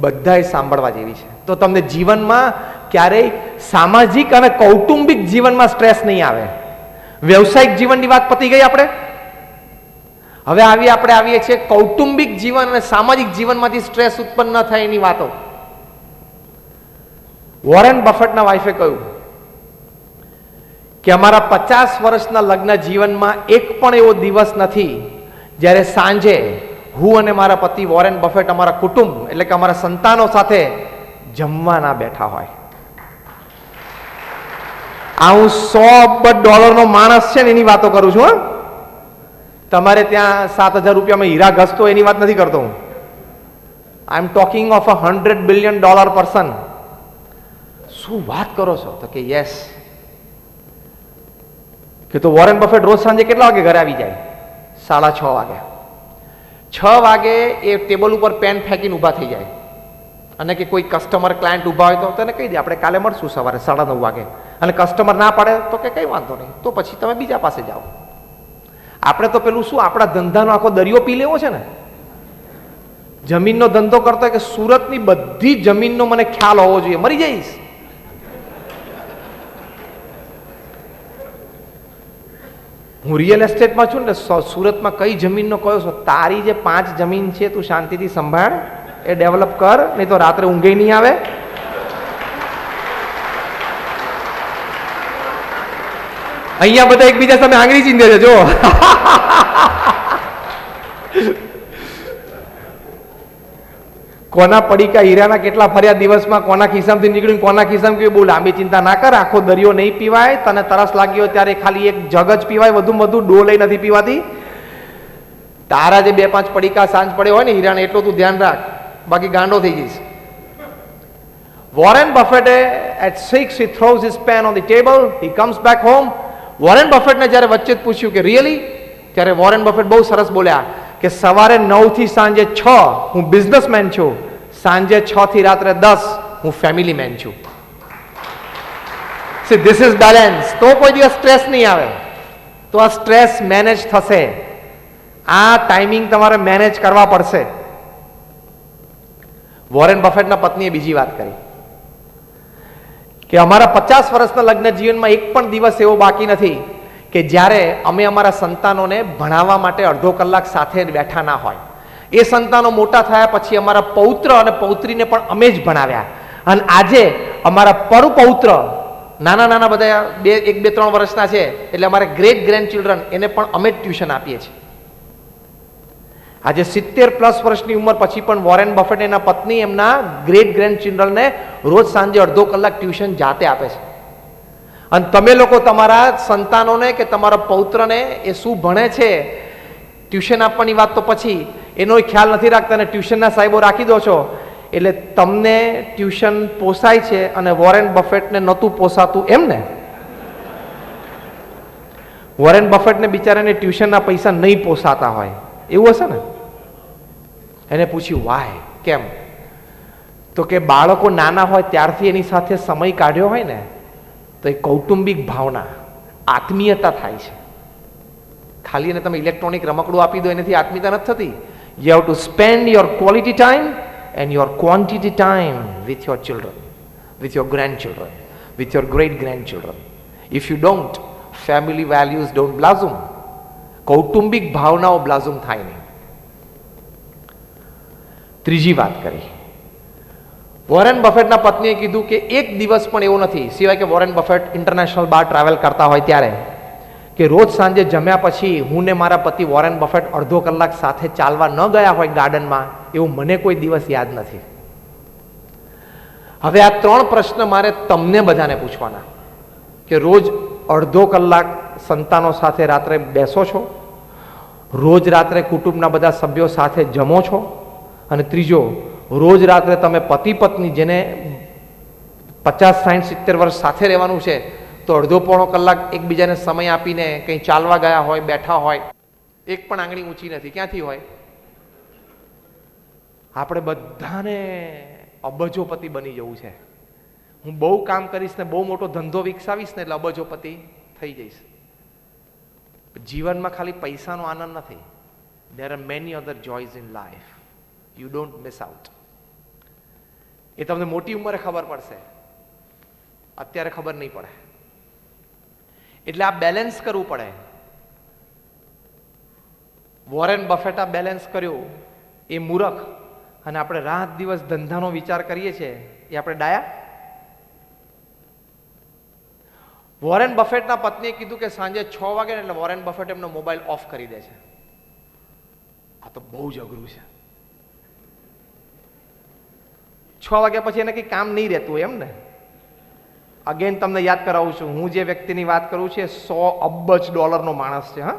બધાએ સાંભળવા જેવી છે. તો તમને જીવનમાં ક્યારેય સામાજિક અને કૌટુંબિક જીવનમાં સ્ટ્રેસ નહીં આવે. વ્યવસાયિક જીવનની વાત પતી ગઈ. આપણે હવે આપણે આવીએ છીએ કૌટુંબિક જીવન અને સામાજિક જીવનમાંથી સ્ટ્રેસ ઉત્પન્ન ન થાય એની વાતો. વોરેન બફેટના વાઈફે કહ્યું કે અમારા 50 વર્ષના લગ્ન જીવનમાં એક પણ એવો દિવસ નથી જ્યારે સાંજે હું અને મારા પતિ વોરેન બફેટ અમારા કુટુંબ એટલે કે અમારા સંતાનો સાથે જમવા ના બેઠા હોય. આ હું $100 અબજ માણસ છે ને એની વાતો કરું છું. તમારે ત્યાં 7,000 રૂપિયામાં હીરા ઘસતો એની વાત નથી કરતો હું. I am talking of $100 billion person. શું વાત કરો છો? તો કે યસ. કે તો વોરેન બફેટ રોજ સાંજે કેટલા વાગે ઘરે આવી જાય? 6:30 વાગે. 6 વાગે એ ટેબલ ઉપર પેન ફેંકીને ઊભા થઈ જાય અને કે કોઈ કસ્ટમર ક્લાયન્ટ ઊભા હોય તો તેને કહી દે આપણે કાલે મળશું સવારે 9:30 વાગે. અને કસ્ટમર ના પાડે તો કે કઈ વાંધો નહીં, તો પછી તમે બીજા પાસે જાઓ. આપણે તો પેલું શું આપણા ધંધાનો આખો દરિયો પી લેવો છે ને. જમીનનો ધંધો કરતો હોય કે સુરતની બધી જમીનનો મને ખ્યાલ હોવો જોઈએ, મરી જઈશ. હું રિયલ એસ્ટેટમાં છું ને, સુરતમાં કઈ જમીનનો કયો છો, તારી જે 5 જમીન છે તું શાંતિથી સંભાળ, એ ડેવલપ કર, નહીં તો રાત્રે ઊંઘે નહીં આવે. અહીંયા બધા એકબીજા સામે આંગળી ચીંધે છે જો. કોના પડીકા હીરાના કેટલા ફર્યા દિવસમાં, કોના ખિસ્સામાંથી નીકળ્યું, કોના ખિસ્સામાં બહુ લાંબી ચિંતા ના કર. આખો દરિયો નહીં પીવાય. તને તરસ લાગી હોય ત્યારે ખાલી એક જગ જ પીવાય, વધુમાં વધુ ડોલ નથી પીવાતી. તારા જે 2-5 પડીકા સાંજ પડે હોય ને હીરાને, એટલું તું ધ્યાન રાખ, બાકી ગાંડો થઈ જઈશ. વોરેન બફેટે at 6 he throws his pen on the table, he comes back home. Warren બફેટને જ્યારે વચ્ચે જ પૂછ્યું કે રિયલી, ત્યારે વોરેન બફેટ બહુ સરસ બોલ્યા કે સવારે 9 થી સાંજે 6 હું બિઝનેસમેન છું, સાંજે 6 થી રાત્રે 10 હું ફેમિલી મેન છું. See this is balance. તો કોઈ દિવસ સ્ટ્રેસ નહીં આવે. તો આ સ્ટ્રેસ મેનેજ થશે. આ ટાઈમિંગ તમારે મેનેજ કરવા પડશે. વોરેન બફેટના પત્નીએ બીજી વાત કરી કે અમારા 50 વર્ષના લગ્ન જીવનમાં એક પણ દિવસ એવો બાકી નથી કે જ્યારે અમે અમારા સંતાનોને ભણાવવા માટે અડધો કલાક સાથે બેઠા ના હોય. એ સંતાનો મોટા થયા પછી અમારા પૌત્ર અને પૌત્રીને પણ અમે જ ભણાવ્યા. અને આજે અમારા પરપૌત્ર નાના બધા 1-2-3 વર્ષના છે, એટલે અમારા ગ્રેટ ગ્રેન્ડ ચિલ્ડ્રન, એને પણ અમે જ ટ્યુશન આપીએ છીએ. આજે 70+ વર્ષની ઉંમર પછી પણ વોરેન બફેટ એના પત્ની એમના ગ્રેટ ગ્રેન્ડ ચિલ્ડ્રનને રોજ સાંજે અડધો કલાક ટ્યુશન જાતે આપે છે. અને તમે લોકો તમારા સંતાનોને કે તમારા પૌત્રને એ શું ભણે છે ટ્યુશન આપવાની વાત તો પછી, એનો ખ્યાલ નથી રાખતા અને ટ્યુશનના સાહેબો રાખી દો છો. એટલે તમને ટ્યુશન પોસાય છે અને વોરેન બફેટને નહોતું પોસાતું એમ ને? વોરેન બફેટને બિચારાને ટ્યુશનના પૈસા નહીં પોસાતા હોય એવું હશે ને? એને પૂછ્યું વાય, કેમ? તો કે બાળકો નાના હોય ત્યારથી એની સાથે સમય કાઢ્યો હોય ને તો એ કૌટુંબિક ભાવના, આત્મીયતા થાય છે. ખાલી એને તમે ઇલેક્ટ્રોનિક રમકડું આપી દો એનાથી આત્મીયતા નથી થતી. You have two spend your quality time and your quantity time with your children, with your grandchildren, with your great grandchildren. If you don't, family values don't blossom. કૌટુંબિક ભાવનાઓ બ્લાઝમ થાય નહીં. ત્રીજી વાત કરી, વોરેન બફેટના પત્નીએ કીધું કે એક દિવસ પણ એવો નથી, સિવાય કે વોરેન બફેટ ઇન્ટરનેશનલ બહાર ટ્રાવેલ કરતા હોય ત્યારે, કે રોજ સાંજે જમ્યા પછી હું ને મારા પતિ વોરેન બફેટ અડધો કલાક સાથે ચાલવા ન ગયા હોય ગાર્ડનમાં, એવું મને કોઈ દિવસ યાદ નથી. હવે આ 3 પ્રશ્ન મારે તમને બધાને પૂછવાના કે રોજ અડધો કલાક સંતાનો સાથે રાત્રે બેસો છો? રોજ રાત્રે કુટુંબના બધા સભ્યો સાથે જમો છો? અને ત્રીજો, રોજ રાત્રે તમે પતિ પત્ની જેને 50, 60, 70 વર્ષ સાથે રહેવાનું છે તો અડધો પોણો કલાક એકબીજાને સમય આપીને કંઈ ચાલવા ગયા હોય, બેઠા હોય, એક પણ આંગળી ઊંચી નથી, ક્યાંથી હોય? આપણે બધાને અબજોપતિ બની જવું છે. હું બહુ કામ કરીશ ને બહુ મોટો ધંધો વિકસાવીશ ને એટલે અબજોપતિ થઈ જઈશ. જીવનમાં ખાલી પૈસાનો આનંદ નથી. There are many other joys in life. You don't miss out. એ તમને મોટી ઉંમરે ખબર પડશે, અત્યારે ખબર નહીં પડે. એટલે આ બેલેન્સ કરવું પડે. વોરેન બફેટ આ બેલેન્સ કર્યું, એ મૂર્ખ. અને આપણે રાત દિવસ ધંધાનો વિચાર કરીએ છીએ, એ આપણે ડાયા. વોરેન બફેટના પત્નીએ કીધું કે સાંજે 6 વાગે ને એટલે વોરેન બફેટ એમનો મોબાઈલ ઓફ કરી દે છે. આ તો બહુ જ અઘરું છે. 6 વાગ્યા પછી એને કંઈ કામ નહીં રહેતું એમ ને? અગેન તમને યાદ કરાવું છું, હું જે વ્યક્તિની વાત કરું છું $100 અબજ માણસ છે. હા,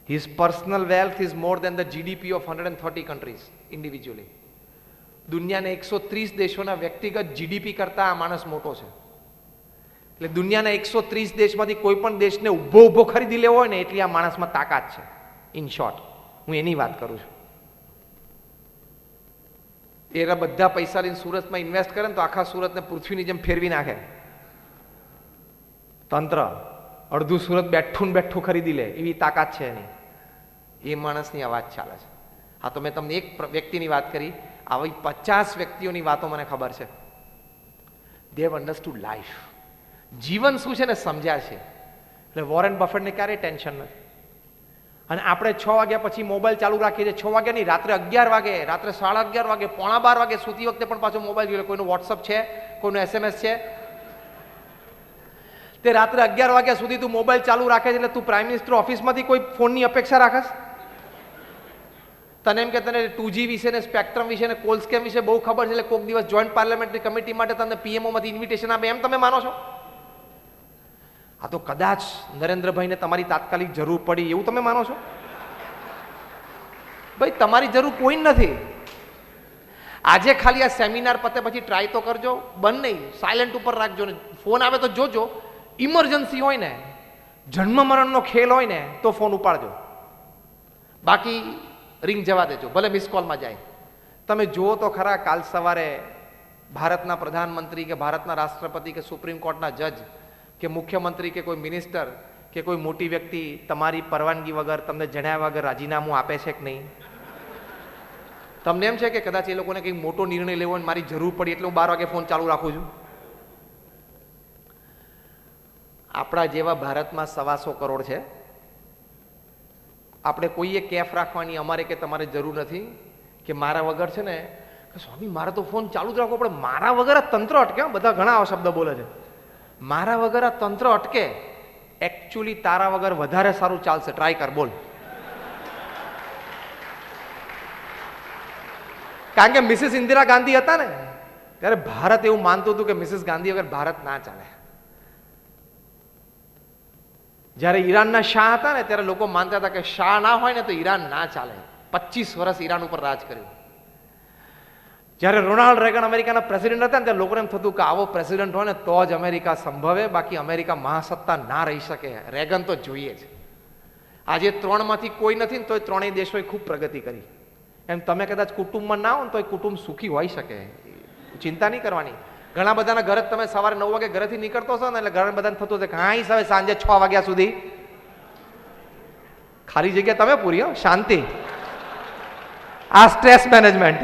his personal wealth is more than the GDP of 130 countries individually. દુનિયાના 130 દેશોના વ્યક્તિગત જીડીપી કરતા આ માણસ મોટો છે. એટલે દુનિયાના 130 દેશમાંથી કોઈ પણ દેશને ઊભો ખરીદી લેવો હોય ને એટલી આ માણસમાં તાકાત છે. ઇન શોર્ટ, હું એની વાત કરું છું. એના બધા પૈસા લઈને સુરતમાં ઇન્વેસ્ટ કરે ને તો આખા સુરતને પૃથ્વીની જેમ ફેરવી નાખે. તંત્ર અડધું સુરત બેઠું ખરીદી લે એવી તાકાત છે એની. એ માણસની આ વાત ચાલે છે. હા, તો મેં તમને એક વ્યક્તિની વાત કરી, આવી 50 વ્યક્તિઓની વાતો મને ખબર છે. They have understood life. જીવન શું છે ને સમજ્યા છે. એટલે વોરેન બફેટને ક્યારેય ટેન્શન નથી. અને આપણે 6 વાગ્યા પછી મોબાઈલ ચાલુ રાખીએ છીએ. 6 વાગ્યા નહીં, રાત્રે 11 વાગે, રાત્રે 11:30 વાગે, 11:15 વાગે સુતી વખતે પણ પાછો મોબાઈલ જોઈએ. કોઈનો વોટ્સઅપ છે, કોઈનો SMS છે. તે રાત્રે 11 વાગ્યા સુધી તું મોબાઈલ ચાલુ રાખે છે એટલે તું પ્રાઇમ મિનિસ્ટર ઓફિસમાંથી કોઈ ફોનની અપેક્ષા રાખસ? તને એમ કે તને 2G વિશે ને સ્પેક્ટ્રમ વિશે ને કોલ સ્કેમ વિશે બહુ ખબર છે એટલે કોઈક દિવસ જોઈન્ટ પાર્લામેન્ટરી કમિટી માટે તને PMO માંથી ઇન્વિટેશન આપે એમ તમે માનો છો? આ તો કદાચ નરેન્દ્રભાઈને તમારી તાત્કાલિક જરૂર પડી એવું તમે માનો છો? ભાઈ, તમારી જરૂર કોઈ નથી. આજે ખાલી આ સેમિનાર પતે પછી ટ્રાય તો કરજો. બંધ નહીં, સાયલેન્ટ ઉપર રાખજો ને ફોન આવે તો જોજો. ઇમરજન્સી હોય ને, જન્મ મરણનો ખેલ હોય ને તો ફોન ઉપાડજો. બાકી રિંગ જવા દેજો, ભલે મિસ કોલમાં જાય. તમે જુઓ તો ખરા, કાલ સવારે ભારતના પ્રધાનમંત્રી કે ભારતના રાષ્ટ્રપતિ કે સુપ્રીમ કોર્ટના જજ કે મુખ્યમંત્રી કે કોઈ મિનિસ્ટર કે કોઈ મોટી વ્યક્તિ તમારી પરવાનગી વગર, તમને જણાવ્યા વગર રાજીનામું આપે છે કે નહીં? તમને એમ છે કે કદાચ એ લોકોને કંઈક મોટો નિર્ણય લેવો અને મારી જરૂર પડી એટલે હું 12 વાગે ફોન ચાલુ રાખું છું? આપણા જેવા ભારતમાં 125 કરોડ છે. આપણે કોઈએ કેફ રાખવાની અમારે કે તમારે જરૂર નથી કે મારા વગર છે ને સ્વામી મારે તો ફોન ચાલુ જ રાખવો પડે. મારા વગર આ તંત્ર અટકે. બધા ઘણા શબ્દ બોલે છે, મારા વગર આ તંત્ર અટકે. એકચ્યુઅલી તારા વગર વધારે સારું ચાલશે. ટ્રાય કર, બોલ. કારણ કે મિસિસ ઇન્દિરા ગાંધી હતા ને ત્યારે ભારત એવું માનતું હતું કે મિસિસ ગાંધી વગર ભારત ના ચાલે. જ્યારે ઈરાનના શાહ હતા ને ત્યારે લોકો માનતા હતા કે શાહ ના હોય ને તો ઈરાન ના ચાલે. 25 વર્ષ ઈરાન ઉપર રાજ કર્યું. જ્યારે રોનાલ્ડ રેગન અમેરિકાના પ્રેસિડેન્ટ હતા ને ત્યારે લોકોને એમ થતું કે આવો પ્રેસિડેન્ટ હોય ને તો જ અમેરિકા સંભવે, બાકી અમેરિકા મહાસત્તા ના રહી શકે. રેગન તો જોઈએ જ. આજે 3માંથી કોઈ નથી ને તોય 3 દેશોએ ખૂબ પ્રગતિ કરી. એમ તમે કદાચ કુટુંબમાં ના હો ને તો કુટુંબ સુખી હોઈ શકે, ચિંતા નહીં કરવાની. ઘણા બધાના ઘરે તમે સવારે 9 વાગે ઘરેથી નીકળતો છો ને એટલે ઘણા બધાને થતું હશે કે હા હવે સાંજે 6 વાગ્યા સુધી ખાલી જગ્યા તમે પૂરી હો, શાંતિ. આ સ્ટ્રેસ મેનેજમેન્ટ.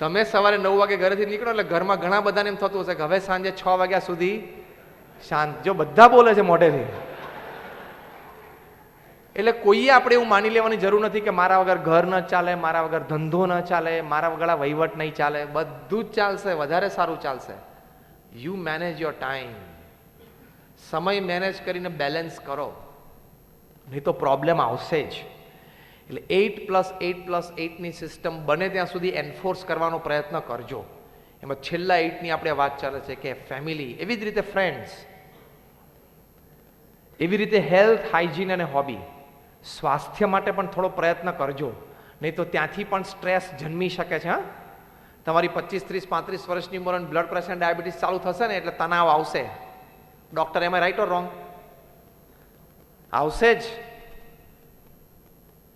તમે સવારે 9 વાગે ઘરેથી નીકળો એટલે ઘરમાં ઘણા બધાને એમ થતું હશે કે હવે સાંજે 6 વાગ્યા સુધી શાંત. જો બધા બોલે છે મોઢેથી, એટલે કોઈએ આપણે એવું માની લેવાની જરૂર નથી કે મારા વગર ઘર ન ચાલે, મારા વગર ધંધો ન ચાલે, મારા વગર વહીવટ નહીં ચાલે. બધું જ ચાલશે, વધારે સારું ચાલશે. You manage your time. સમય મેનેજ કરીને બેલેન્સ કરો, નહીં તો પ્રોબ્લેમ આવશે જ. એટલે 8+8+8ની સિસ્ટમ બને ત્યાં સુધી એન્ફોર્સ કરવાનો પ્રયત્ન કરજો. એમાં છેલ્લા 8ની આપણે વાત ચાલે છે કે ફેમિલી, એવી જ રીતે ફ્રેન્ડ્સ, એવી રીતે હેલ્થ, હાઇજીન અને હોબી. સ્વાસ્થ્ય માટે પણ થોડો પ્રયત્ન કરજો, નહીં તો ત્યાંથી પણ સ્ટ્રેસ જન્મી શકે છે. હા, તમારી 25, 30, 35 વર્ષની ઉંમર બ્લડ પ્રેશર, ડાયાબિટીસ ચાલુ થશે ને એટલે તણાવ આવશે. Doctor am right or wrong? આવશે જ.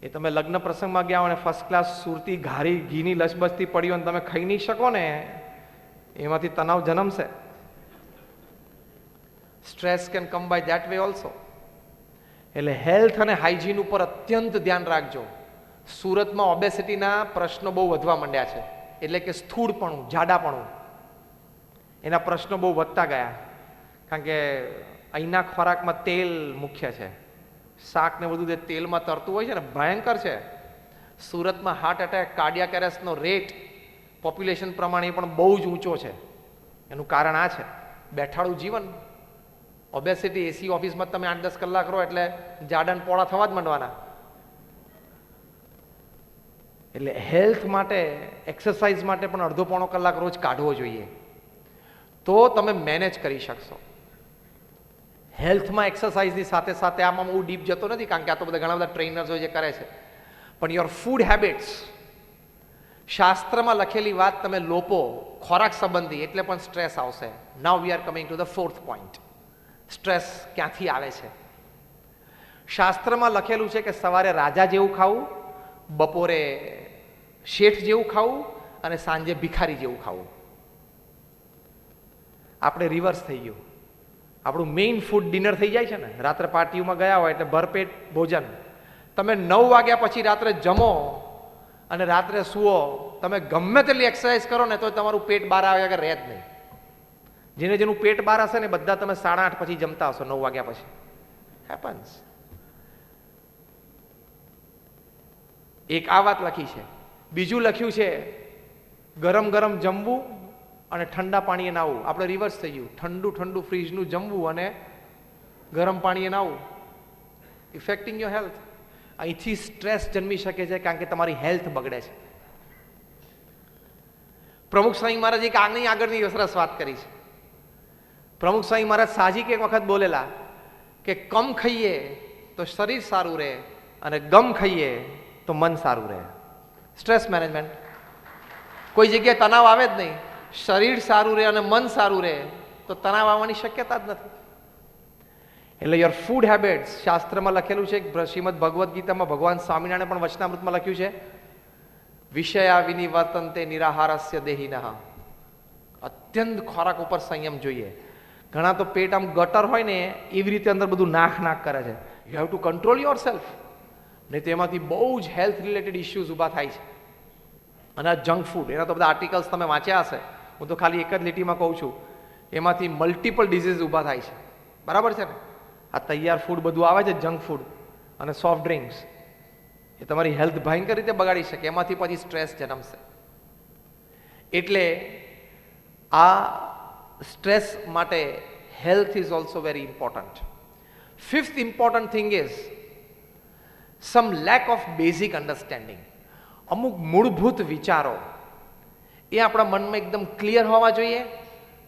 એ તમે લગ્ન પ્રસંગમાં ગયા હોય ને ફર્સ્ટ ક્લાસ સુરતી ઘારી ઘીની લસબસતી પડી હોય ને તમે ખાઈ નહીં શકો ને, એમાંથી તણાવ જન્મશે. Stress can come by that way also. એટલે હેલ્થ અને હાઇજીન ઉપર અત્યંત ધ્યાન રાખજો. સુરતમાં ઓબેસિટીના પ્રશ્નો બહુ વધવા માંડ્યા છે, એટલે કે સ્થૂળપણું, જાડાપણું, એના પ્રશ્નો બહુ વધતા ગયા. કારણ કે અહીંના ખોરાકમાં તેલ મુખ્ય છે. શાક ને બધું જે તેલમાં તરતું હોય છે ને, ભયંકર છે. સુરતમાં હાર્ટ એટેક, કાર્ડિયાક એરેસ્ટનો રેટ પોપ્યુલેશન પ્રમાણે પણ બહુ જ ઊંચો છે. એનું કારણ આ છે બેઠાડું જીવન. ઓબેસિટી, એસી ઓફિસમાં તમે 8-10 કલાક રહો એટલે જાડાને પોળા થવા જ માંડવાના. એટલે હેલ્થ માટે, એક્સરસાઇઝ માટે પણ અડધો-પોણો કલાક રોજ કાઢવો જોઈએ, તો તમે મેનેજ કરી શકશો. હેલ્થમાં એક્સરસાઇઝની સાથે સાથે આમાં હું ડીપ જતો નથી, કારણ કે આ તો બધા ઘણા બધા ટ્રેનર્સ હોય જે કરે છે. પણ યોર ફૂડ હેબિટ્સ, શાસ્ત્રમાં લખેલી વાત તમે લોપો ખોરાક સંબંધી, એટલે પણ સ્ટ્રેસ આવશે. Now we are coming to the 4th point. Stress ક્યાંથી આવે છે? શાસ્ત્રમાં લખેલું છે કે સવારે રાજા જેવું ખાવું, બપોરે શેઠ જેવું ખાવું અને સાંજે ભિખારી જેવું ખાવું. આપણે રિવર્સ થઈ ગયું. આપણું મેઇન ફૂડ ડિનર થઈ જાય છે ને, રાત્રે પાર્ટીઓમાં ગયા હોય એટલે ભરપેટ ભોજન. તમે 9 વાગ્યા પછી રાત્રે જમો અને રાત્રે સુવો, તમે ગમે તેટલી એક્સરસાઇઝ કરો ને તો તમારું પેટ બહાર આવે કે રહે જ નહીં. જેનું પેટ બહાર હશે ને બધા તમે 8:30 પછી જમતા હશો, 9 વાગ્યા પછી. હેપન્સ. એક આ વાત લખી છે. બીજું લખ્યું છે ગરમ ગરમ જમવું અને ઠંડા પાણીએ નાવું. આપણે રિવર્સ થઈ ગયું. ઠંડુ ઠંડુ ફ્રીજનું જમવું અને ગરમ પાણીએ નાવું. ઇફેક્ટિંગ યોર હેલ્થ. અહીંથી સ્ટ્રેસ જન્મી શકે છે, કારણ કે તમારી હેલ્થ બગડે છે. પ્રમુખ સ્વામી મહારાજ એક આગળની સરસ વાત કરી છે. પ્રમુખ સ્વામી મહારાજ સાહજિક એક વખત બોલેલા કે કમ ખાઈએ તો શરીર સારું રહે અને ગમ ખાઈએ તો મન સારું રહે. Stress management. કોઈ જગ્યાએ તણાવ આવે જ નહીં. શરીર સારું રહે અને મન સારું રહે તો તણાવ આવવાની શક્યતા જ નથી. એટલે યોર ફૂડ હેબિટ્સ, શાસ્ત્રમાં લખેલું છે. શ્રીમદ ભગવદ્ ગીતામાં ભગવાન સ્વામિનારાયણે પણ વચનામૃતમાં લખ્યું છે, વિષયા વિનિવર્તન્તે નિરાહારસ્ય દેહિનઃ. અત્યંત ખોરાક ઉપર સંયમ જોઈએ. ઘણા તો પેટ આમ ગટર હોય ને એવી રીતે અંદર બધું નાખ કરે છે. You have two control your self. નહીં તો એમાંથી બહુ જ હેલ્થ રિલેટેડ ઇસ્યુઝ ઊભા થાય છે. અને આ જંક ફૂડ, એના તો બધા આર્ટિકલ્સ તમે વાંચ્યા હશે. હું તો ખાલી એક જ લીટીમાં કહું છું, એમાંથી મલ્ટિપલ ડિઝીઝ ઊભા થાય છે. બરાબર છે ને? આ તૈયાર ફૂડ બધું આવે છે, જંક ફૂડ અને સોફ્ટ ડ્રિંક્સ, એ તમારી હેલ્થ ભયંકર રીતે બગાડી શકે. એમાંથી પછી સ્ટ્રેસ જન્મશે. એટલે આ સ્ટ્રેસ માટે health is also very important. 5th important thing is sum lack of basic understanding. અમુક મૂળભૂત વિચારો એ આપણા મનમાં એકદમ ક્લિયર હોવા જોઈએ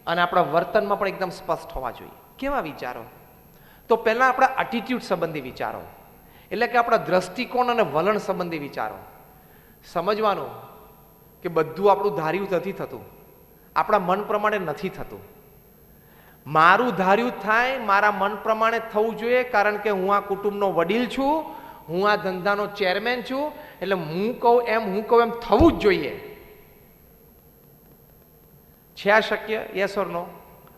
અને આપણા વર્તનમાં પણ એકદમ સ્પષ્ટ હોવા જોઈએ. કેવા વિચારો? તો પહેલા આપણા એટીટ્યુડ સંબંધી વિચારો, એટલે કે આપણા દ્રષ્ટિકોણ અને વલણ સંબંધી વિચારો. સમજવાનું કે બધું આપણું ધાર્યું નથી થતું, આપણા મન પ્રમાણે નથી થતું. મારું ધાર્યું થાય, મારા મન પ્રમાણે થવું જોઈએ, કારણ કે હું આ કુટુંબનો વડીલ છું, હું આ ધંધાનો ચેરમેન છું, એટલે હું કહું એમ થવું જ જોઈએ. છે આ શક્ય? યસ ઓર નો?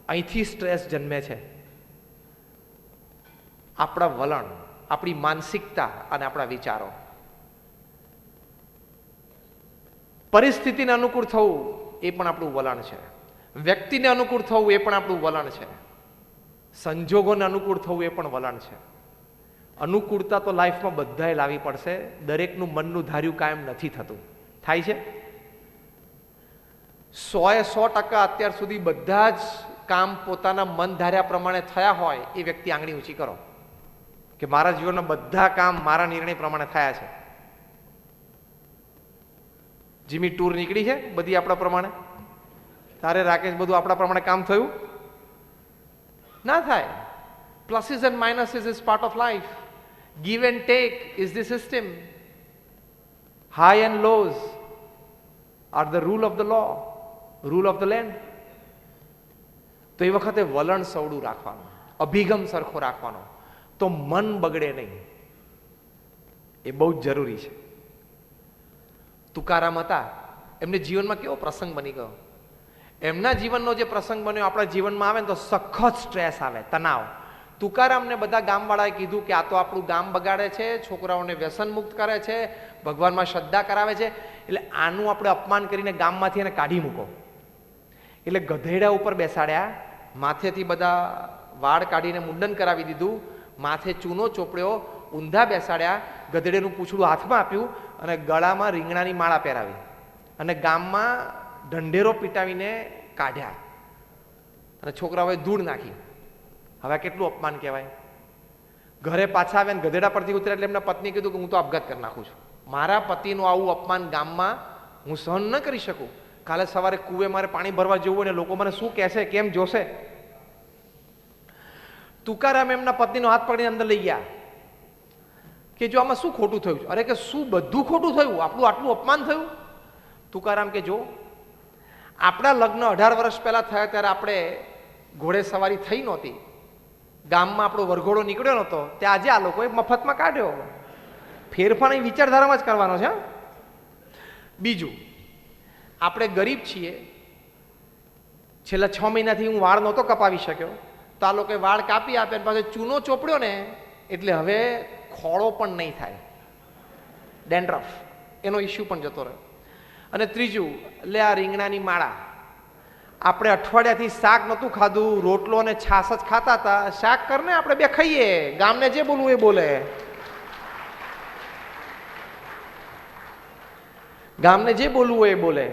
અહીંથી સ્ટ્રેસ જન્મે છે. આપણા વલણ, આપણી માનસિકતા અને આપણા વિચારો. પરિસ્થિતિને અનુકૂળ થવું એ પણ આપણું વલણ છે. વ્યક્તિને અનુકૂળ થવું એ પણ આપણું વલણ છે. સંજોગોને અનુકૂળ થવું એ પણ વલણ છે. અનુકૂળતા તો લાઈફમાં બધાએ લાવવી પડશે. દરેકનું મનનું ધાર્યું કાયમ નથી થતું. થાય છે? 100% અત્યાર સુધી બધા જ કામ પોતાના મન ધાર્યા પ્રમાણે થયા હોય એ વ્યક્તિ આંગળી ઊંચી કરો કે મારા જીવનના બધા કામ મારા નિર્ણય પ્રમાણે થયા છે. જીમી ટૂર નીકળી છે બધી આપણા પ્રમાણે? તારે રાકેશ બધું આપણા પ્રમાણે કામ થયું? ના થાય. Pluses and minuses is part of life. Give and take is the system. High and lows are the rule of the law, rule of the land. તો એ વખતે વલણ સવડું રાખવાનું, અભિગમ સરખો રાખવાનો, તો મન બગડે નહીં. એ બહુ જ જરૂરી છે. તુકારામ હતા, એમને જીવનમાં કેવો પ્રસંગ બની ગયો. એમના જીવનનો જે પ્રસંગ બન્યો આપણા જીવનમાં આવે ને તો સખત સ્ટ્રેસ આવે, તણાવ. તુકારામને બધા ગામવાળાએ કીધું કે આ તો આપણું ગામ બગાડે છે, છોકરાઓને વ્યસન મુક્ત કરે છે, ભગવાનમાં શ્રદ્ધા કરાવે છે, એટલે આનું આપણે અપમાન કરીને ગામમાંથી એને કાઢી મૂકો. એટલે ગધેડા ઉપર બેસાડ્યા, માથેથી બધા વાળ કાઢીને મુંડન કરાવી દીધું, માથે ચૂનો ચોપડ્યો, ઊંધા બેસાડ્યા, ગધેડાનું પૂંછડું હાથમાં આપ્યું અને ગળામાં રીંગણાની માળા પહેરાવી અને ગામમાં ઢંઢેરો પીટાવીને કાઢ્યા અને છોકરાઓએ ધૂળ નાખી. હવે કેટલું અપમાન કહેવાય. ઘરે પાછા આવ્યા ને ગધેડા પરથી ઉતર્યા એટલે એમના પત્નીએ કીધું કે હું તો આપઘાત કરી નાખું છું. મારા પતિનું આવું અપમાન ગામમાં હું સહન ન કરી શકું. કાલે સવારે કુએ મારે પાણી ભરવા જવું ને લોકો મને શું કહેશે, કેમ જોશે. તુકારામ એમના પત્નીનો હાથ પકડીને અંદર લઈ ગયા કે જો આમાં શું ખોટું થયું? અરે કે શું બધું ખોટું થયું? આપણું આટલું અપમાન થયું? તુકારામ કે જો આપણા લગ્ન 18 વર્ષ પહેલા થયા ત્યારે આપણે ઘોડે સવારી થઈ નહોતી, ગામમાં આપણો વરઘોડો નીકળ્યો નહોતો, ત્યાં આજે આ લોકોએ મફતમાં કાઢ્યો. ફેરફાર એ વિચારધારામાં જ કરવાનો છે. બીજું, આપણે ગરીબ છીએ, છેલ્લા 6 મહિનાથી હું વાળ નહોતો કપાવી શક્યો, તો આ લોકોએ વાળ કાપી આપે અને પાછો ચૂનો ચોપડ્યો ને એટલે હવે ખોળો પણ નહીં થાય, ડેન્ડ્રફ એનો ઇસ્યુ પણ જતો રહ્યો. અને ત્રીજું, લે આ રીંગણાની માળા. આપણે અઠવાડિયાથી શાક નહોતું ખાધું, રોટલો અને છાશ જ ખાતા હતા. શાક કરને આપણે બે ખાઈએ, ગામને જે બોલવું એ બોલે, ગામને જે બોલવું હોય એ બોલે.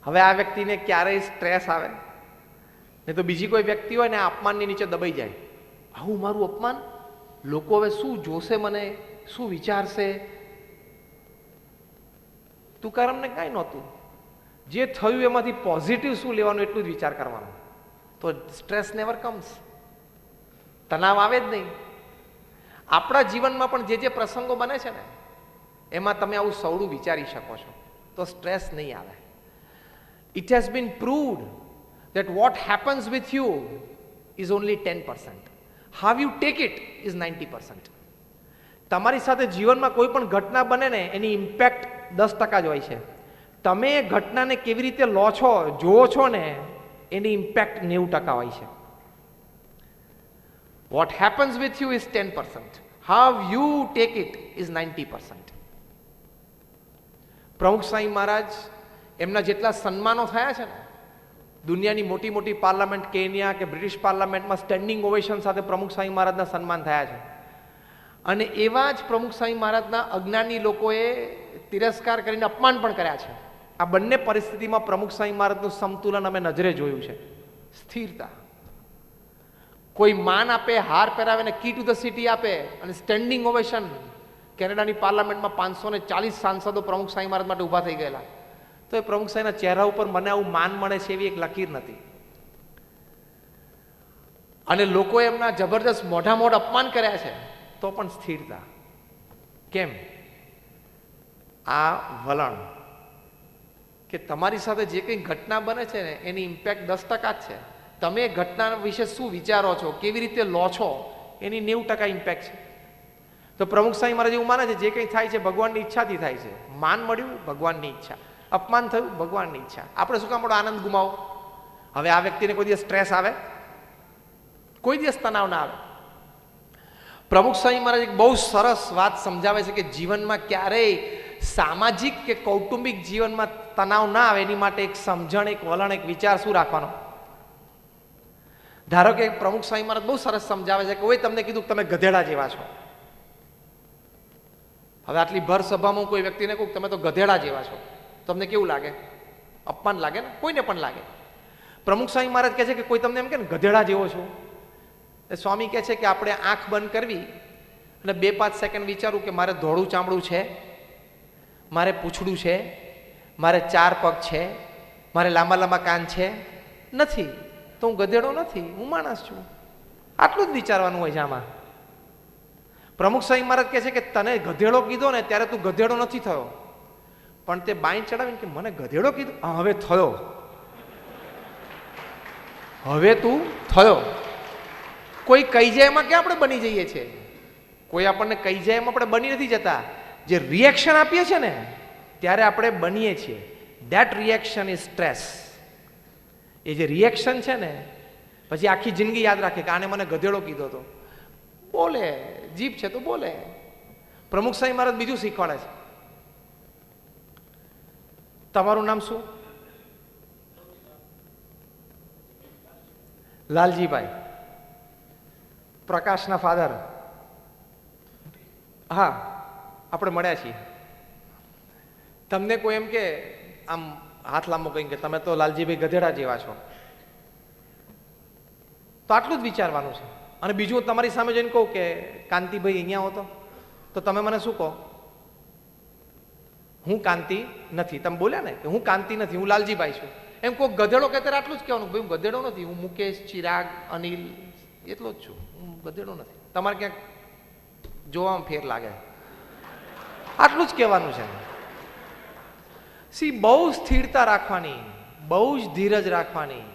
હવે આ વ્યક્તિને ક્યારેય સ્ટ્રેસ આવે નહીં તો બીજી કોઈ વ્યક્તિ હોય ને આ અપમાનની નીચે દબાઈ જાય. આવું મારું અપમાન, લોકો હવે શું જોશે, મને શું વિચારશે. તુકારામને કાંઈ નહોતું. જે થયું એમાંથી પોઝિટિવ શું લેવાનું એટલું જ વિચાર કરવાનો, તો સ્ટ્રેસ નેવર કમ્સ. તણાવ આવે જ નહીં. આપણા જીવનમાં પણ જે જે પ્રસંગો બને છે ને એમાં તમે આવું સવડું વિચારી શકો છો તો સ્ટ્રેસ નહીં આવે. It has been proved that what happens with you is only 10%. How you take it is 90%. તમારી સાથે જીવનમાં કોઈ પણ ઘટના બને ને એની ઇમ્પેક્ટ 10% જ હોય છે. તમે એ ઘટનાને કેવી રીતે લો છો, જુઓ છો ને એની ઇમ્પેક્ટ 90% હોય છે. What happens with you is 10%. How you take it is 90%. પ્રમુખ સ્વામી મહારાજ એમના જેટલા સન્માનો થયા છે ને, દુનિયાની મોટી મોટી પાર્લામેન્ટ, કેન્યા કે બ્રિટિશ પાર્લામેન્ટમાં સ્ટેન્ડિંગ ઓવેશન સાથે પ્રમુખ સ્વામી મહારાજના સન્માન થયા છે. અને એવા જ પ્રમુખ સ્વામી મહારાજના અજ્ઞાની લોકોએ તિરસ્કાર કરીને અપમાન પણ કર્યા છે. આ બંને પરિસ્થિતિમાં પ્રમુખ સ્વામી મહારાજનું સંતુલન અમે નજરે જોયું છે. સ્થિરતા. કોઈ માન આપે, હાર પહેરાવે ને કી ટુ ધ સિટી આપે અને સ્ટેન્ડિંગ ઓવેશન કેનેડાની પાર્લામેન્ટમાં 540 સાંસદો પ્રમુખ સ્વામી મહારાજ માટે ઊભા થઈ ગયેલા, તો એ પ્રમુખ સ્વામીના ચહેરા ઉપર મને આવું માન મળે છે એવી એક લકીર નથી. અને લોકોએ એમના જબરદસ્ત મોઢામોઢ અપમાન કર્યા છે, તો પણ સ્થિરતા. કેમ? આ વલણ કે તમારી સાથે જે કંઈ ઘટના બને છે ને એની ઇમ્પેક્ટ 10% જ છે. તમે ઘટના વિશે શું વિચારો છો, કેવી રીતે લો છો, એની 90% ઇમ્પેક્ટ છે. તો પ્રમુખ સ્વામી મહારાજ એવું માને છે જે કંઈ થાય છે ભગવાનની ઈચ્છાથી થાય છે. માન મળ્યું ભગવાનની ઈચ્છા, અપમાન થયું ભગવાનની ઈચ્છા. આપણે શું કામ આપણો આનંદ ગુમાવો? હવે આ વ્યક્તિને કોઈ દિવસ સ્ટ્રેસ આવે? કોઈ દિવસ તણાવ ના આવે. પ્રમુખ સ્વામી મહારાજ એક બહુ સરસ વાત સમજાવે છે કે જીવનમાં ક્યારેય સામાજિક કે કૌટુંબિક જીવનમાં તણાવ ના આવે એની માટે એક સમજણ, એક વલણ, એક વિચાર શું રાખવાનો. ધારો કે પ્રમુખ સ્વામી મહારાજ બહુ સરસ સમજાવે છે કે કોઈ તમને કીધું કે તમે ગધેડા જેવા છો. હવે આટલી ભર સભામાં કોઈ વ્યક્તિને કહું તમે તો ગધેડા જેવા છો, તમને કેવું લાગે? અપમાન લાગે ને, કોઈને પણ લાગે. પ્રમુખ સ્વામી મહારાજ કહે છે કે કોઈ તમને એમ કે ને ગધેડા જેવો છો, એ સ્વામી કહે છે કે આપણે આંખ બંધ કરવી અને 2-5 સેકન્ડ વિચારવું કે મારે ધોળું ચામડું છે, મારે પૂંછડું છે, મારે 4 પગ છે, મારે લાંબા લાંબા કાન છે? નથી. તો હું ગધેડો નથી, હું માણસ છું. આટલું જ વિચારવાનું હોય છે આમાં. પ્રમુખ સ્વામી મહારાજ કહે છે કે તને ગધેડો કીધો ને ત્યારે તું ગધેડો નથી થયો, પણ તે બાઈ ચડાવીને કે મને ગધેડો કીધું, હવે થયો, હવે તું થયો. કોઈ કહી જાય એમાં કે આપણે બની જઈએ છીએ, કોઈ આપણને કહી જાય એમાં આપણે બની નથી જતા. જે રિએક્શન આપીએ છીએ ને ત્યારે આપણે બનીએ છીએ. That reaction is stress. એ જે રિએક્શન છે ને પછી આખી જિંદગી યાદ રાખે કે આને મને ગધેડો કીધો હતો. બોલે, જીભ છે તો બોલે. પ્રમુખ સ્વામી મહારાજ બીજું શીખવાડે છે. તમારું નામ શું? લાલજીભાઈ, પ્રકાશના ફાધર. હા, આપણે મળ્યા છીએ. તમને કોઈ એમ કે આમ હાથ લાંબો કહીને કે તમે તો લાલજીભાઈ ગધેડા જેવા છો, તો આટલું જ વિચારવાનું છે. અને બીજું તમારી સામે જોઈને કહું કે કાંતિભાઈ અહીંયા હો, તો તમે મને શું કહો? હું કાંતિ નથી. તમે બોલ્યા ને કે હું કાંતિ નથી, હું લાલજીભાઈ છું. એમ કોઈ ગધેડો કે ત્યારે આટલું જ કહેવાનું, ભાઈ હું ગધેડો નથી, હું મુકેશ, ચિરાગ, અનિલ એટલો જ છું, હું ગધેડો નથી. તમારે ક્યાંક જોવામાં ફેર લાગે, આટલું જ કહેવાનું છે. બહુ સ્થિરતા રાખવાની, બહુ જ ધીરજ રાખવાની.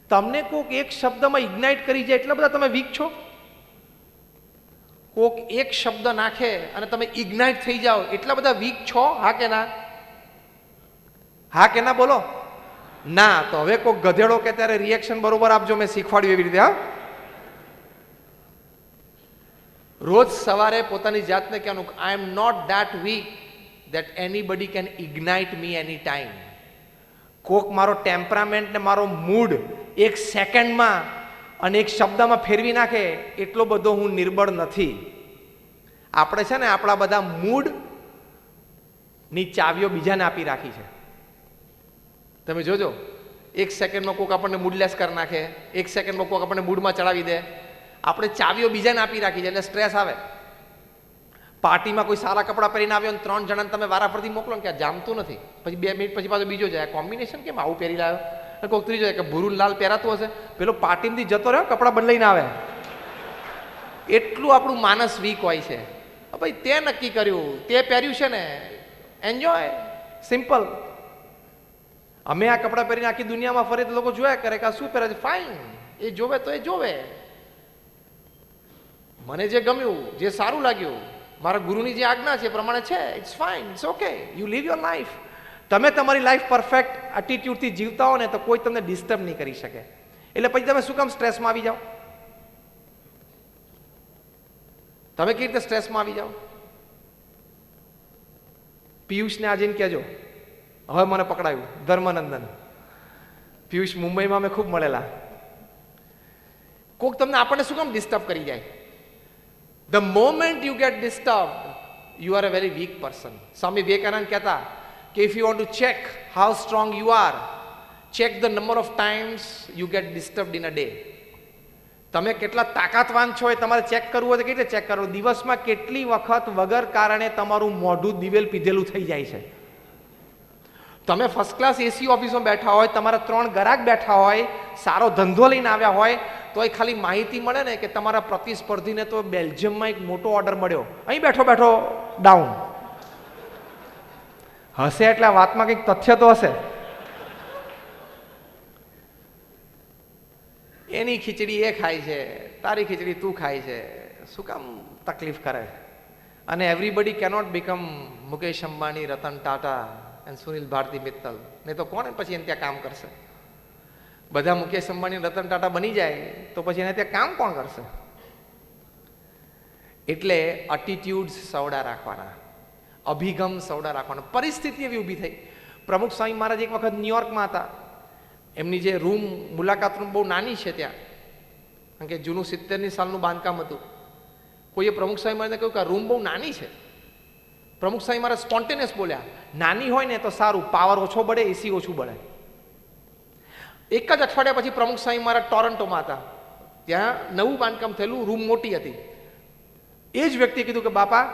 તમને કોક એક શબ્દમાં ઇગ્નાઇટ કરી જાય એટલા બધા તમે વીક છો. કોક એક શબ્દ નાખે અને તમે ઇગ્નાઇટ થઈ જાઓ એટલા બધા વીક છો. હા કે ના? હા કે ના બોલો? ના. તો હવે કોક ગધેડો કે ત્યારે રિએક્શન બરોબર આપજો, મેં શીખવાડ્યું એવી રીતે. હા, રોજ સવારે પોતાની જાતને કહેવાનું I am not that weak that anybody can ignite me anytime. કોક મારો ટેમ્પરામેન્ટ ને મારો મૂડ એક સેકન્ડમાં અને એક શબ્દમાં ફેરવી નાખે એટલો બધો હું નિર્બળ નથી. આપણે છે ને આપણા બધા મૂડ ની ચાવીઓ બીજાને આપી રાખી છે. તમે જોજો, એક સેકન્ડમાં કોક આપણને મૂડલેસ કરી નાખે, એક સેકન્ડમાં કોક આપણને મૂડમાં ચડાવી દે. આપણે ચાવીઓ બીજાને આપી રાખી છે એટલે સ્ટ્રેસ આવે. પાર્ટીમાં કોઈ સારા કપડાં પહેરીને આવ્યો અને 3 જણાને તમે વારાફરતી મોકલો ને કે આ જામતું નથી, પછી 2 મિનિટ પછી પાછો બીજો જાય, કોમ્બિનેશન કેમ આવું પહેરી લાવ્યો? કોઈક ત્રીજો જાય કે ભૂરું લાલ પહેરાતું હશે, પેલો પાર્ટીમાંથી જતો રહ્યો કપડાં બદલાઈને આવે. એટલું આપણું માનસ વીક હોય છે. ભાઈ તે નક્કી કર્યું, તે પહેર્યું છે ને, એન્જોય, સિમ્પલ. અમે આ કપડાં પહેરીને આખી દુનિયામાં ફરી તો લોકો જોયા કરે કે આ શું પહેરે છે, ફાઇન, એ જોવે તો એ જોવે. મને જે ગમ્યું, જે સારું લાગ્યું, મારા ગુરુની જે આજ્ઞા છે એ પ્રમાણે છે, it's fine, it's okay, you live your life. તમે તમારી લાઈફ પરફેક્ટ એટીટ્યુડથી જીવતા હો ને તો કોઈ તમને ડિસ્ટર્બ નહીં કરી શકે. એટલે પછી તમે શું કામ સ્ટ્રેસમાં આવી જાઓ? તમે કેવી રીતે સ્ટ્રેસમાં આવી જાઓ? પિયુષને આજે કહેજો, હવે મને પકડાયું, ધર્મનંદન પિયુષ મુંબઈમાં અમે ખૂબ મળેલા. કોક તમને આપણને શું કામ ડિસ્ટર્બ કરી જાય? The moment you get disturbed, you are a very weak person. Swami Vivekananda kehta કે if you want to check how strong you are, check the number of times you get disturbed in a day. તમે કેટલા તાકાતવાન છો એ તમારે check કરવું હોય તો કેવી રીતે ચેક કરવું? દિવસમાં કેટલી વખત વગર કારણે તમારું મોઢું દિવેલ પીધેલું થઈ જાય છે? તમે ફર્સ્ટ ક્લાસ એસી ઓફિસમાં બેઠા હોય, તમારા 3 ગ્રાહક બેઠા હોય, સારો ધંધો લઈને આવ્યા હોય, તો એ ખાલી માહિતી મળે ને કે તમારા પ્રતિસ્પર્ધીને તો બેલ્જિયમમાં એક મોટો ઓર્ડર મળ્યો, અહીં બેઠો બેઠો ડાઉન હશે, એટલે આ વાતમાં કંઈક તથ્ય તો હશે. એની ખીચડી એ ખાય છે, તારી ખીચડી તું ખાય છે, શું કામ તકલીફ કરે? અને everybody cannot become Mukesh Ambani, Ratan Tata અને સુનિલ ભારતી મિત્તલ. નહીં તો કોણ પછી એને ત્યાં કામ કરશે? બધા મુકેશ અંબાણી, રતન ટાટા બની જાય તો પછી એને ત્યાં કામ કોણ કરશે? એટલે એટીટ્યુડ્સ સવડા રાખવાના, અભિગમ સવડા રાખવાના. પરિસ્થિતિ એવી ઊભી થઈ. પ્રમુખ સ્વામી મહારાજ એક વખત ન્યુયોર્કમાં હતા. એમની જે રૂમ, મુલાકાત રૂમ બહુ નાની છે ત્યાં, કારણ કે જૂનું 70ની સાલનું બાંધકામ હતું. કોઈએ પ્રમુખ સ્વામી મહારાજને કહ્યું કે આ રૂમ બહુ નાની છે. પ્રમુખ સ્વામી મહારાજ સ્પોન્ટેનિયસ બોલ્યા, નાની હોય ને તો સારું, પાવર ઓછો બળે, એસી ઓછું બળે. એક જ અઠવાડિયા પછી પ્રમુખ સ્વામી મહારાજ ટોરન્ટોમાં હતા. ત્યાં નવું બાંધકામ થયેલું, રૂમ મોટી હતી. એ જ વ્યક્તિએ કીધું કે બાપા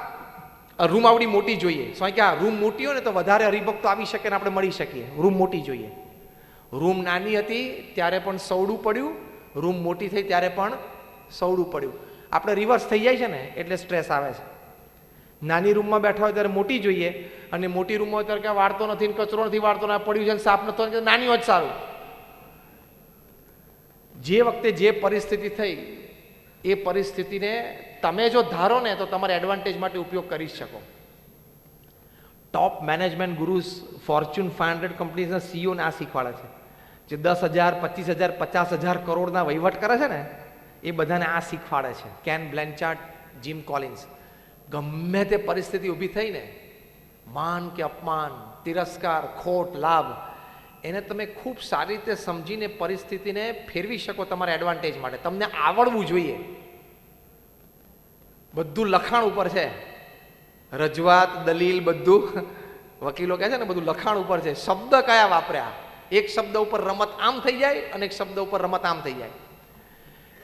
રૂમ આવડી મોટી જોઈએ. સ્વામી કે રૂમ મોટી હોય ને તો વધારે હરિભક્તો આવી શકે ને આપણે મળી શકીએ, રૂમ મોટી જોઈએ. રૂમ નાની હતી ત્યારે પણ સવડું પડ્યું, રૂમ મોટી થઈ ત્યારે પણ સવડું પડ્યું. આપણે રિવર્સ થઈ જાય છે ને એટલે સ્ટ્રેસ આવે છે. નાની રૂમમાં બેઠા હોય ત્યારે મોટી જોઈએ, અને મોટી રૂમમાં હોય ત્યારે ક્યાં વાળતો નથી, કચરો નથી વાળતો, પડ્યું છે સાફ નથી, નાની હોય જ સારું. જે વખતે જે પરિસ્થિતિ થઈ એ પરિસ્થિતિને તમે જો ધારો ને તો તમારા એડવાન્ટેજ માટે ઉપયોગ કરી શકો. ટોપ મેનેજમેન્ટ ગુરુઝ, ફોર્ચ્યુન 500 કંપનીઝના સીઈઓને આ શીખવાડે છે. જે 10,000, 25,000, 50,000 કરોડના વહીવટ કરે છે ને એ બધાને આ શીખવાડે છે. Ken Blanchard, Jim Collins. ગમે તે પરિસ્થિતિ ઊભી થઈ ને, માન કે અપમાન, તિરસ્કાર, ખોટ, લાભ, એને તમે ખૂબ સારી રીતે સમજીને પરિસ્થિતિને ફેરવી શકો તમારા એડવાન્ટેજ માટે. તમને આવડવું જોઈએ. બધું લખાણ ઉપર છે, રજૂઆત, દલીલ, બધું વકીલો કહે છે ને બધું લખાણ ઉપર છે. શબ્દ કયા વાપર્યા, એક શબ્દ ઉપર રમત આમ થઈ જાય અને એક શબ્દ ઉપર રમત આમ થઈ જાય.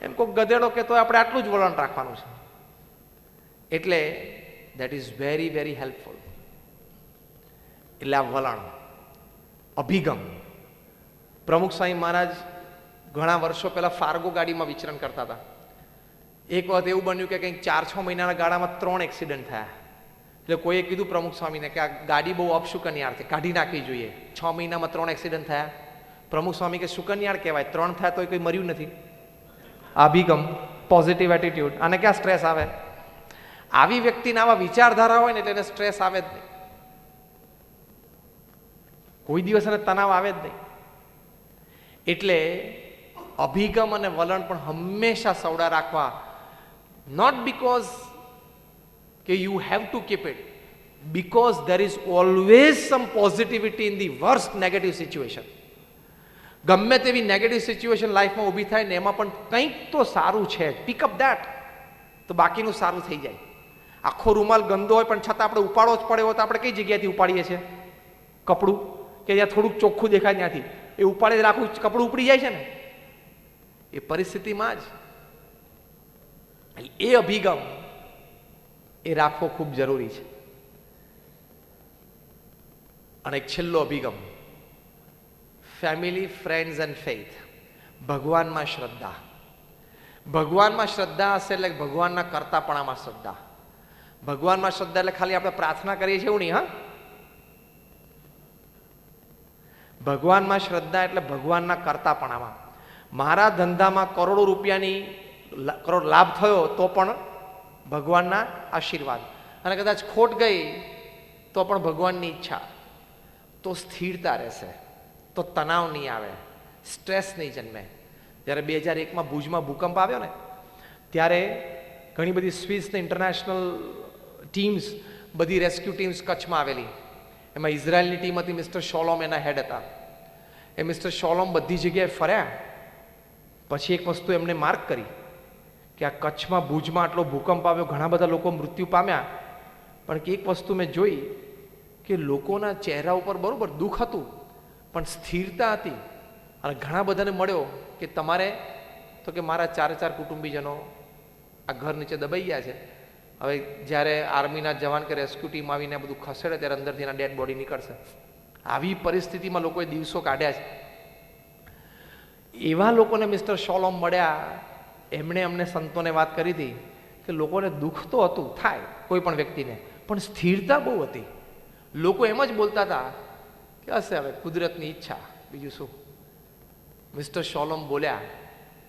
એમ કોઈ ગધેડો કે તો આપણે આટલું જ વલણ રાખવાનું છે. એટલે that is very very helpful. એટલે આ વલણ, અભિગમ. પ્રમુખ સ્વામી મહારાજ ઘણા વર્ષો પહેલા ફાર્ગો ગાડીમાં વિચરણ કરતા હતા. એક વખત એવું બન્યું કે કંઈક 4-6 મહિનાના ગાળામાં 3 એક્સિડન્ટ થયા. એટલે કોઈએ કીધું પ્રમુખ સ્વામીને કે આ ગાડી બહુ અપશુકનિયાળ છે, કાઢી નાખવી જોઈએ. 6 મહિનામાં 3 એક્સિડન્ટ થયા. પ્રમુખ સ્વામી કે શુકનિયાળ કહેવાય, 3 થયા તો કોઈ મર્યું નથી. અભિગમ, પોઝિટિવ એટીટ્યુડ. આને ક્યાં સ્ટ્રેસ આવે? આવી વ્યક્તિને આવા વિચારધારા હોય ને એટલે એને સ્ટ્રેસ આવે જ નહીં, કોઈ દિવસ એને તણાવ આવે જ નહીં. એટલે અભિગમ અને વલણ પણ હંમેશા સવડા રાખવા. નોટ બીકોઝ કે you have to keep it, because there is always some positivity in the worst negative situation. ગમે તેવી નેગેટિવ સિચ્યુએશન લાઈફમાં ઊભી થાય ને એમાં પણ કંઈક તો સારું છે. પિકઅપ દેટ, તો બાકીનું સારું થઈ જાય. આખો રૂમાલ ગંદો હોય પણ છતાં આપણે ઉપાડવો જ પડે હોય તો આપણે કઈ જગ્યાએથી ઉપાડીએ છીએ? કપડું કે જ્યાં થોડુંક ચોખ્ખું દેખાય ત્યાંથી એ ઉપાડે આખું કપડું ઉપડી જાય છે ને. એ પરિસ્થિતિમાં જ એ અભિગમ એ રાખવો ખૂબ જરૂરી છે. અને એક છેલ્લો અભિગમ, ફેમિલી, ફ્રેન્ડ્સ એન્ડ ફેઇથ. ભગવાનમાં શ્રદ્ધા. ભગવાનમાં શ્રદ્ધા હશે એટલે ભગવાનના કરતાપણામાં શ્રદ્ધા. ભગવાનમાં શ્રદ્ધા એટલે ખાલી આપણે પ્રાર્થના કરીએ છીએ એવું નહીં. હા, ભગવાનમાં શ્રદ્ધા એટલે ભગવાનના કરતાપણામાં. મારા ધંધામાં કરોડો રૂપિયાની કરોડ લાભ થયો તો પણ ભગવાનના આશીર્વાદ, અને કદાચ ખોટ ગઈ તો પણ ભગવાનની ઈચ્છા. તો સ્થિરતા રહેશે, તો તણાવ નહીં આવે, સ્ટ્રેસ નહીં જન્મે. જ્યારે 2001માં ભુજમાં ભૂકંપ આવ્યો ને ત્યારે ઘણી બધી સ્વિસ ને ઇન્ટરનેશનલ ટીમ્સ, બધી રેસ્ક્યુ ટીમ્સ કચ્છમાં આવેલી. એમાં ઇઝરાયલની ટીમ હતી, મિસ્ટર શોલોમ એના હેડ હતા. એ મિસ્ટર શોલોમ બધી જગ્યાએ ફર્યા. પછી એક વસ્તુ એમને માર્ક કરી કે આ કચ્છમાં ભુજમાં આટલો ભૂકંપ આવ્યો, ઘણા બધા લોકો મૃત્યુ પામ્યા, પણ કે એક વસ્તુ મેં જોઈ કે લોકોના ચહેરા ઉપર બરોબર દુઃખ હતું પણ સ્થિરતા હતી. અને ઘણા બધાને મળ્યો કે તમારે તો કે મારા 4 કુટુંબીજનો આ ઘર નીચે દબાઈ ગયા છે. હવે જ્યારે આર્મીના જવાન કે રેસ્ક્યુ ટીમ આવીને બધું ખસેડે ત્યારે અંદરથી એના ડેડ બોડી નીકળશે. આવી પરિસ્થિતિમાં લોકોએ દિવસો કાઢ્યા છે. એવા લોકોને મિસ્ટર શોલોમ મળ્યા. એમણે અમને સંતોને વાત કરી હતી કે લોકોને દુઃખ તો હતું, થાય કોઈ પણ વ્યક્તિને, પણ સ્થિરતા બહુ હતી. લોકો એમ જ બોલતા હતા કે હશે હવે કુદરતની ઈચ્છા, બીજું શું. મિસ્ટર શોલોમ બોલ્યા,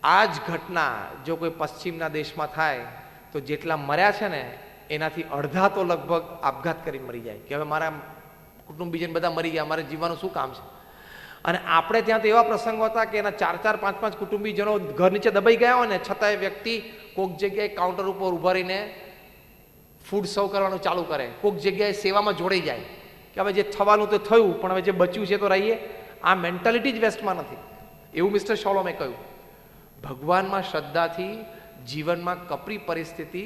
આ જ ઘટના જો કોઈ પશ્ચિમના દેશમાં થાય તો જેટલા મર્યા છે ને એનાથી અડધા તો લગભગ આપઘાત કરી મરી જાય કે હવે મારા કુટુંબીજન બધા મરી ગયા, મારે જીવવાનું શું કામ છે. અને આપણે ત્યાં તો એવા પ્રસંગો હતા કે એના 4 5 કુટુંબીજનો ઘર નીચે દબાઈ ગયા હોય ને છતાંય વ્યક્તિ કોઈક જગ્યાએ કાઉન્ટર ઉપર ઉભા રહીને ફૂડ સર્વ કરવાનું ચાલુ કરે, કોઈક જગ્યાએ સેવામાં જોડાઈ જાય કે હવે જે થવાનું તો થયું પણ હવે જે બચ્યું છે તો રહીએ. આ મેન્ટાલિટી જ વેસ્ટમાં નથી, એવું મિસ્ટર શોલોમે કહ્યું. ભગવાનમાં શ્રદ્ધાથી જીવનમાં કપરી પરિસ્થિતિ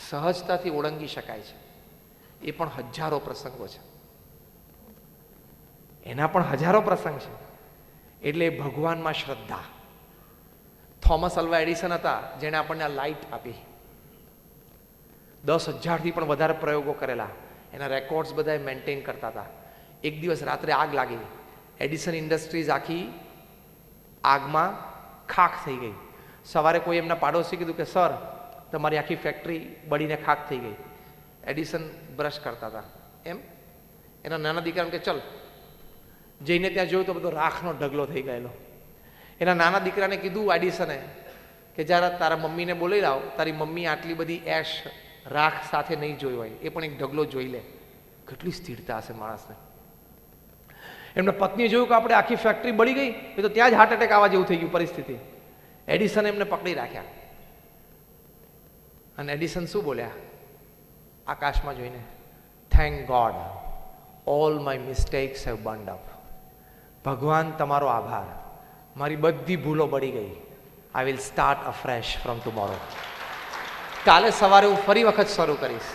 સહજતાથી ઓળંગી શકાય છે. એ પણ હજારો પ્રસંગો છે, એના પણ હજારો પ્રસંગ છે. એટલે ભગવાનમાં શ્રદ્ધા. થોમસ અલ્વા એડિસન હતા જેણે આપણને આ લાઇટ આપી. 10,000થી પણ વધારે પ્રયોગો કરેલા, એના રેકોર્ડ્સ બધા મેન્ટેન કરતા હતા. એક દિવસ રાત્રે આગ લાગી, એડિસન ઇન્ડસ્ટ્રીઝ આખી આગમાં ખાખ થઈ ગઈ. સવારે કોઈ એમના પાડોશી કીધું કે સર તમારી આખી ફેક્ટરી બળીને ખાખ થઈ ગઈ. એડિસન બ્રશ કરતા હતા એમ એના નાના દીકરાને કે ચલ, જઈને ત્યાં જોયું તો બધો રાખનો ઢગલો થઈ ગયેલો. એના નાના દીકરાને કીધું એડિસને કે જ્યારે તારા મમ્મીને બોલાવી લાવ, તારી મમ્મી આટલી બધી એશ રાખ સાથે નહીં જોઈ હોય, એ પણ એક ઢગલો જોઈ લે. કેટલી સ્થિરતા હશે માણસને. એમના પત્નીએ જોયું કે આપણે આખી ફેક્ટરી બળી ગઈ, એ તો ત્યાં જ હાર્ટ એટેક આવવા જેવું થઈ ગયું પરિસ્થિતિ. એડિસને એમને પકડી રાખ્યા. અને એડિસન શું બોલ્યા આકાશમાં જોઈને? Thank God all my mistakes have burned up. ભગવાન તમારો આભાર, મારી બધી ભૂલો બળી ગઈ. I will start afresh from tomorrow. કાલે સવારે હું ફરી વખત શરૂ કરીશ.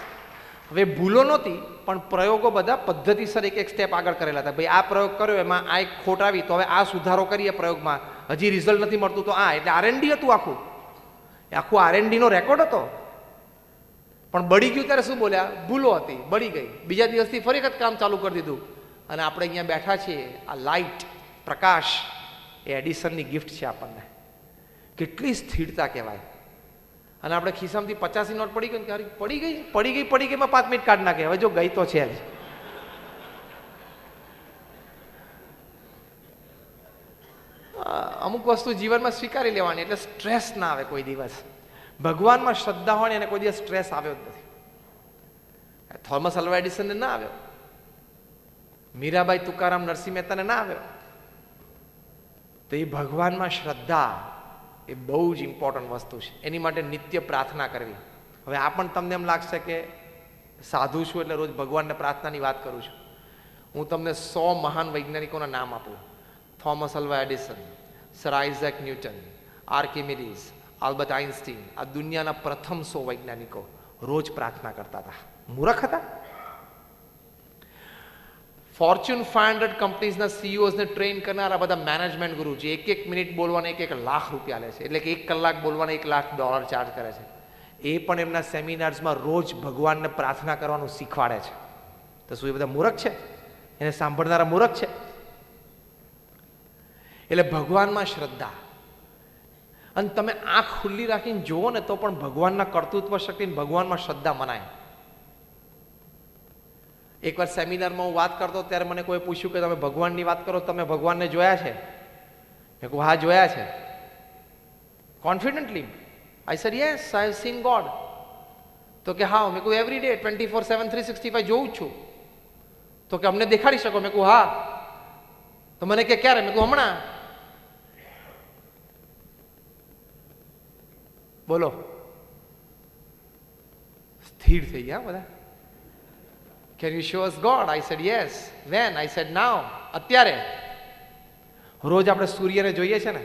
હવે ભૂલો નહોતી પણ પ્રયોગો બધા પદ્ધતિસર એક સ્ટેપ આગળ કરેલા હતા. ભાઈ આ પ્રયોગ કર્યો એમાં આ એક ખોટ આવી તો હવે આ સુધારો કરીએ પ્રયોગમાં, હજી રિઝલ્ટ નથી મળતું તો આ. એટલે R&D હતું આખું, આખું R&D નો રેકોર્ડ હતો. પણ બળી ગયું ત્યારે શું બોલ્યા? ભૂલો હતી, બળી ગઈ. બીજા દિવસથી ફરી વખત કામ ચાલુ કરી દીધું. અને આપણે અહીંયા બેઠા છીએ, આ લાઇટ પ્રકાશ એ એડિસનની ગિફ્ટ છે આપણને. કેટલી સ્થિરતા કહેવાય. અને આપણે ખિસ્સામાંથી 50ની નોટ પડી ગઈ ને ક્યારે પડી ગઈ 5 મિનિટ કાઢ નાખે. હવે જો ગઈ તો છે જ. અમુક વસ્તુ જીવનમાં સ્વીકારી લેવાની એટલે સ્ટ્રેસ ના આવે કોઈ દિવસ. ભગવાનમાં શ્રદ્ધા હોય એને કોઈ દિવસ સ્ટ્રેસ આવ્યો જ નથી. થોમસ અલ્વા એડિસનને ના આવ્યો, મીરાબાઈ તુકારામ નરસિંહ મહેતાને ના આવ્યો. તો એ ભગવાનમાં શ્રદ્ધા એ બહુ જ ઇમ્પોર્ટન્ટ વસ્તુ છે. એની માટે નિત્ય પ્રાર્થના કરવી. હવે આ પણ તમને એમ લાગશે કે સાધુ છું એટલે રોજ ભગવાનને પ્રાર્થનાની વાત કરું છું. હું તમને 100 મહાન વૈજ્ઞાનિકોના નામ આપું. Thomas Alva Edison, sir Isaac Newton, Archimedes, Albert Einstein, આ દુનિયાના પ્રથમ 100 વૈજ્ઞાનિકો રોજ પ્રાર્થના કરતા હતા. મૂર્ખ હતા? ફોર્ચ્યુન 500 કંપનીઝના CEOsને ટ્રેન કરનારા બધા મેનેજમેન્ટ ગુરુ છે. 1 મિનિટ બોલવાને 1 લાખ રૂપિયા લે છે. એટલે કે 1 કલાક બોલવાને $1 લાખ ચાર્જ કરે છે. એ પણ એમના સેમિનાર્સમાં રોજ ભગવાનને પ્રાર્થના કરવાનું શીખવાડે છે. તો શું એ બધા મૂર્ખ છે? એને સાંભળનારા મૂર્ખ છે? એટલે ભગવાનમાં શ્રદ્ધા. અને તમે આંખ ખુલ્લી રાખીને જુઓ ને તો પણ ભગવાનના કર્તૃત્વ શક્તિ, ભગવાનમાં શ્રદ્ધા મનાય. એકવાર સેમિનારમાં હું વાત કરતો ત્યારે મને કોઈ પૂછ્યું કે તમે ભગવાનની વાત કરો, તમે ભગવાનને જોયા છે? મેં કહ્યું હા જોયા છે. Confidently I said yes I have seen God. તો કે હા. મેં કહ્યું એવરી ડે 24/7 365 જોઉં છું. તો કે અમને દેખાડી શકો? મેં કહ્યું હા. તો મને કે ક્યારે? મેં કહ્યું હમણાં. બોલો, સ્થિર થઈ ગયા બધા. Can you show us God? I said yes. When? I said now. અત્યારે. રોજ આપણે સૂર્યને જોઈએ છે ને,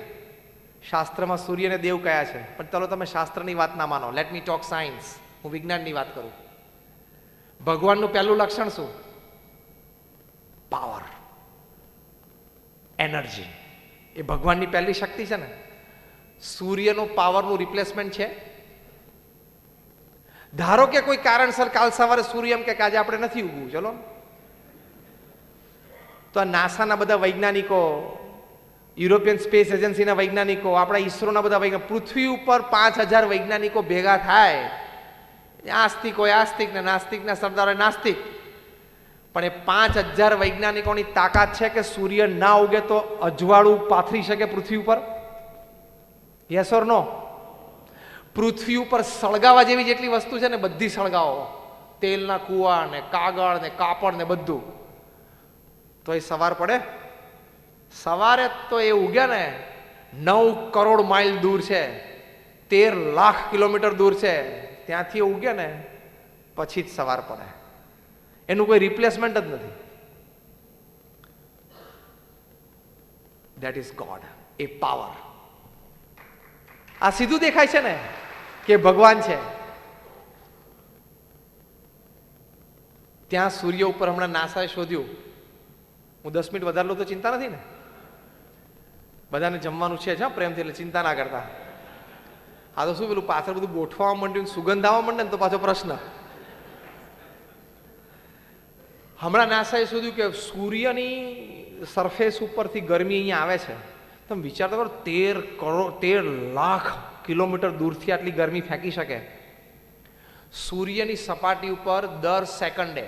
શાસ્ત્રમાં સૂર્યને દેવ કયા છે. પણ ચાલો તમે શાસ્ત્રની વાત ના માનો, લેટ મી ટોક સાયન્સ. હું વિજ્ઞાનની વાત કરું. ભગવાનનું પહેલું લક્ષણ શું? Power, energy. એ ભગવાનની પહેલી શક્તિ છે ને. સૂર્યનો પાવરનું રિપ્લેસમેન્ટ છે? ધારો કે કોઈ કારણસર કાલ સવારે સૂર્ય એમ કે આજે આપણે નથી ઉગવું, ચલો, તો આ નાસાના બધા વૈજ્ઞાનિકો, યુરોપિયન સ્પેસ એજન્સીના વૈજ્ઞાનિકો, આપણા ઈસરોના બધા વૈજ્ઞાનિકો, પૃથ્વી ઉપર 5000 વૈજ્ઞાનિકો ભેગા થાય, આસ્તિક હોય આસ્તિક ને નાસ્તિકના સરદાર હોય નાસ્તિક, પણ એ 5000 વૈજ્ઞાનિકોની તાકાત છે કે સૂર્ય ના ઉગે તો અજવાળું પાથરી શકે પૃથ્વી ઉપર? યસ ઓર નો? પૃથ્વી ઉપર સળગાવા જેવી જેટલી વસ્તુ છે ને બધી સળગાવો, તેલના કુવા ને કાગળ ને કાપડ ને બધું, તો એ સવાર પડે? સવારે તો એ ઉગ્યા ને 9 કરોડ માઇલ દૂર છે, 13 લાખ કિલોમીટર દૂર છે, ત્યાંથી ઉગ્યા ને પછી જ સવાર પડે. એનું કોઈ રિપ્લેસમેન્ટ જ નથી. That is God, A power. આ સીધું દેખાય છે ને કે ભગવાન છે. ત્યાં સૂર્ય ઉપર હમણાં નાસાએ શોધ્યું, હું 10 મિનિટ વધારે લઉં તો ચિંતા નથી ને? બધાને જમવાનું છે જ, પ્રેમથી, એટલે ચિંતા ના કરતા. આ તો શું પેલું પાછળ બધું ગોઠવા માંડ્યું, સુગંધ આવવા માંડે ને તો પાછો પ્રશ્ન. હમણાં નાસાએ શોધ્યું કે સૂર્યની સરફેસ ઉપરથી ગરમી અહીંયા આવે છે. તમે વિચાર તો કરો, 13 લાખ કિલોમીટર દૂરથી આટલી ગરમી ફેંકી શકે. સૂર્યની સપાટી ઉપર દર સેકન્ડે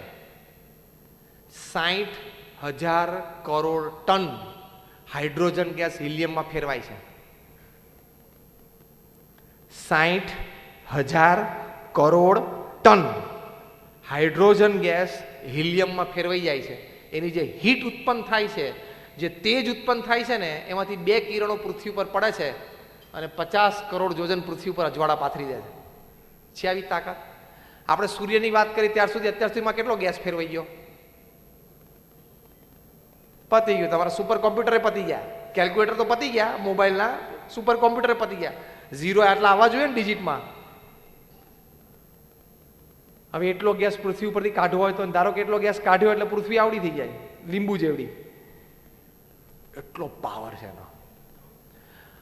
60,000 કરોડ ટન હાઇડ્રોજન ગેસ હિલિયમમાં ફેરવાય છે. 60,000 કરોડ ટન હાઇડ્રોજન ગેસ હિલિયમમાં ફેરવાઈ જાય છે. એની જે હીટ ઉત્પન્ન થાય છે, જે તેજ ઉત્પન્ન થાય છે ને, એમાંથી 2 કિરણો પૃથ્વી પર પડે છે અને 50 કરોડ યોજન પૃથ્વી પર અજવાળા પાથરી દે છે. આવી તાકાત. આપણે સૂર્યની વાત કરી અત્યાર સુધીમાં કેટલો ગેસ ફેરવાઈ ગયો? પતી ગયું. તમારા સુપર કોમ્પ્યુટરે પતી ગયા, કેલ્ક્યુલેટર તો પતી ગયા, મોબાઈલના સુપર કોમ્પ્યુટરે પતી ગયા. ઝીરો આટલા આવવા જોઈએ ને ડિજિટમાં. હવે એટલો ગેસ પૃથ્વી ઉપરથી કાઢવો હોય તો ધારો કે એટલો ગેસ કાઢ્યો એટલે પૃથ્વી આવડી થઈ જાય, લીંબુ જેવડી. એટલો પાવર છે એનો.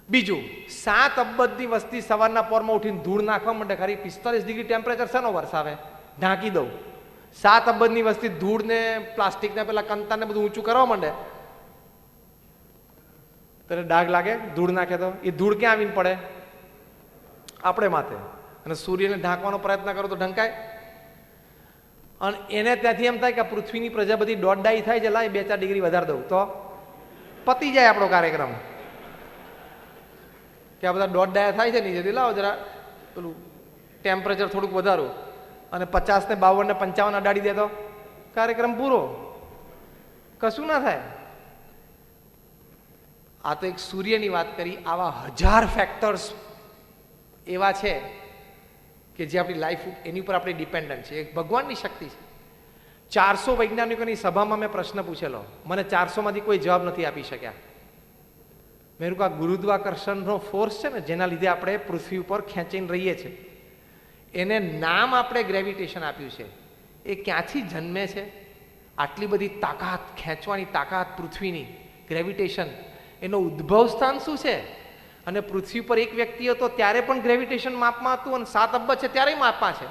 બીજું, 7 અબજની વસ્તી સવારના પોરમાં ઉઠીને ધૂળ નાખવા માંડે. ખરી 45 ડિગ્રી ટેમ્પરેચર શેનો વરસાવે? ઢાંકી દઉં. 7 અબજની વસ્તી ધૂળ ને પ્લાસ્ટિક ને પેલા કંતાને બધું ઊંચું કરવા માંડે, ત્યારે ડાઘ લાગે. ધૂળ નાખે તો એ ધૂળ ક્યાં આવીને પડે? આપણે માથે. અને સૂર્યને ઢાંકવાનો પ્રયત્ન કરો તો ઢંકાય. અને એને ત્યાંથી એમ થાય કે પૃથ્વીની પ્રજાપતિ દોઢ ડાઈ થાય છે, લાય 2-4 ડિગ્રી વધારે દઉં તો પતી જાય આપણો કાર્યક્રમ. કે આ બધા દોઢ ડાયા થાય છે નીચેથી, લાવો જરા પેલું ટેમ્પરેચર થોડુંક વધારું અને 50 ને 52 ને 55 અડાડી દે તો કાર્યક્રમ પૂરો. કશું ના થાય. આ તો એક સૂર્યની વાત કરી. આવા 1000 ફેક્ટર્સ એવા છે કે જે આપણી લાઈફ એની ઉપર આપણે ડિપેન્ડન્ટ છે. એક ભગવાનની શક્તિ છે. 400 વૈજ્ઞાનિકોની સભામાં મેં પ્રશ્ન પૂછેલો, મને 400 માંથી કોઈ જવાબ નથી આપી શક્યા. મેં કહ્યું, આ ગુરુત્વાકર્ષણનો ફોર્સ છે ને, જેના લીધે આપણે પૃથ્વી ઉપર ખેંચીને રહીએ છીએ, એને નામ આપણે ગ્રેવિટેશન આપ્યું છે. એ ક્યાંથી જન્મે છે? આટલી બધી તાકાત, ખેંચવાની તાકાત પૃથ્વીની, ગ્રેવિટેશન, એનો ઉદ્ભવ સ્થાન શું છે? અને પૃથ્વી પર એક વ્યક્તિ હતો ત્યારે પણ ગ્રેવિટેશન માપમાં હતું, અને 7 અબજ છે ત્યારે માપમાં છે,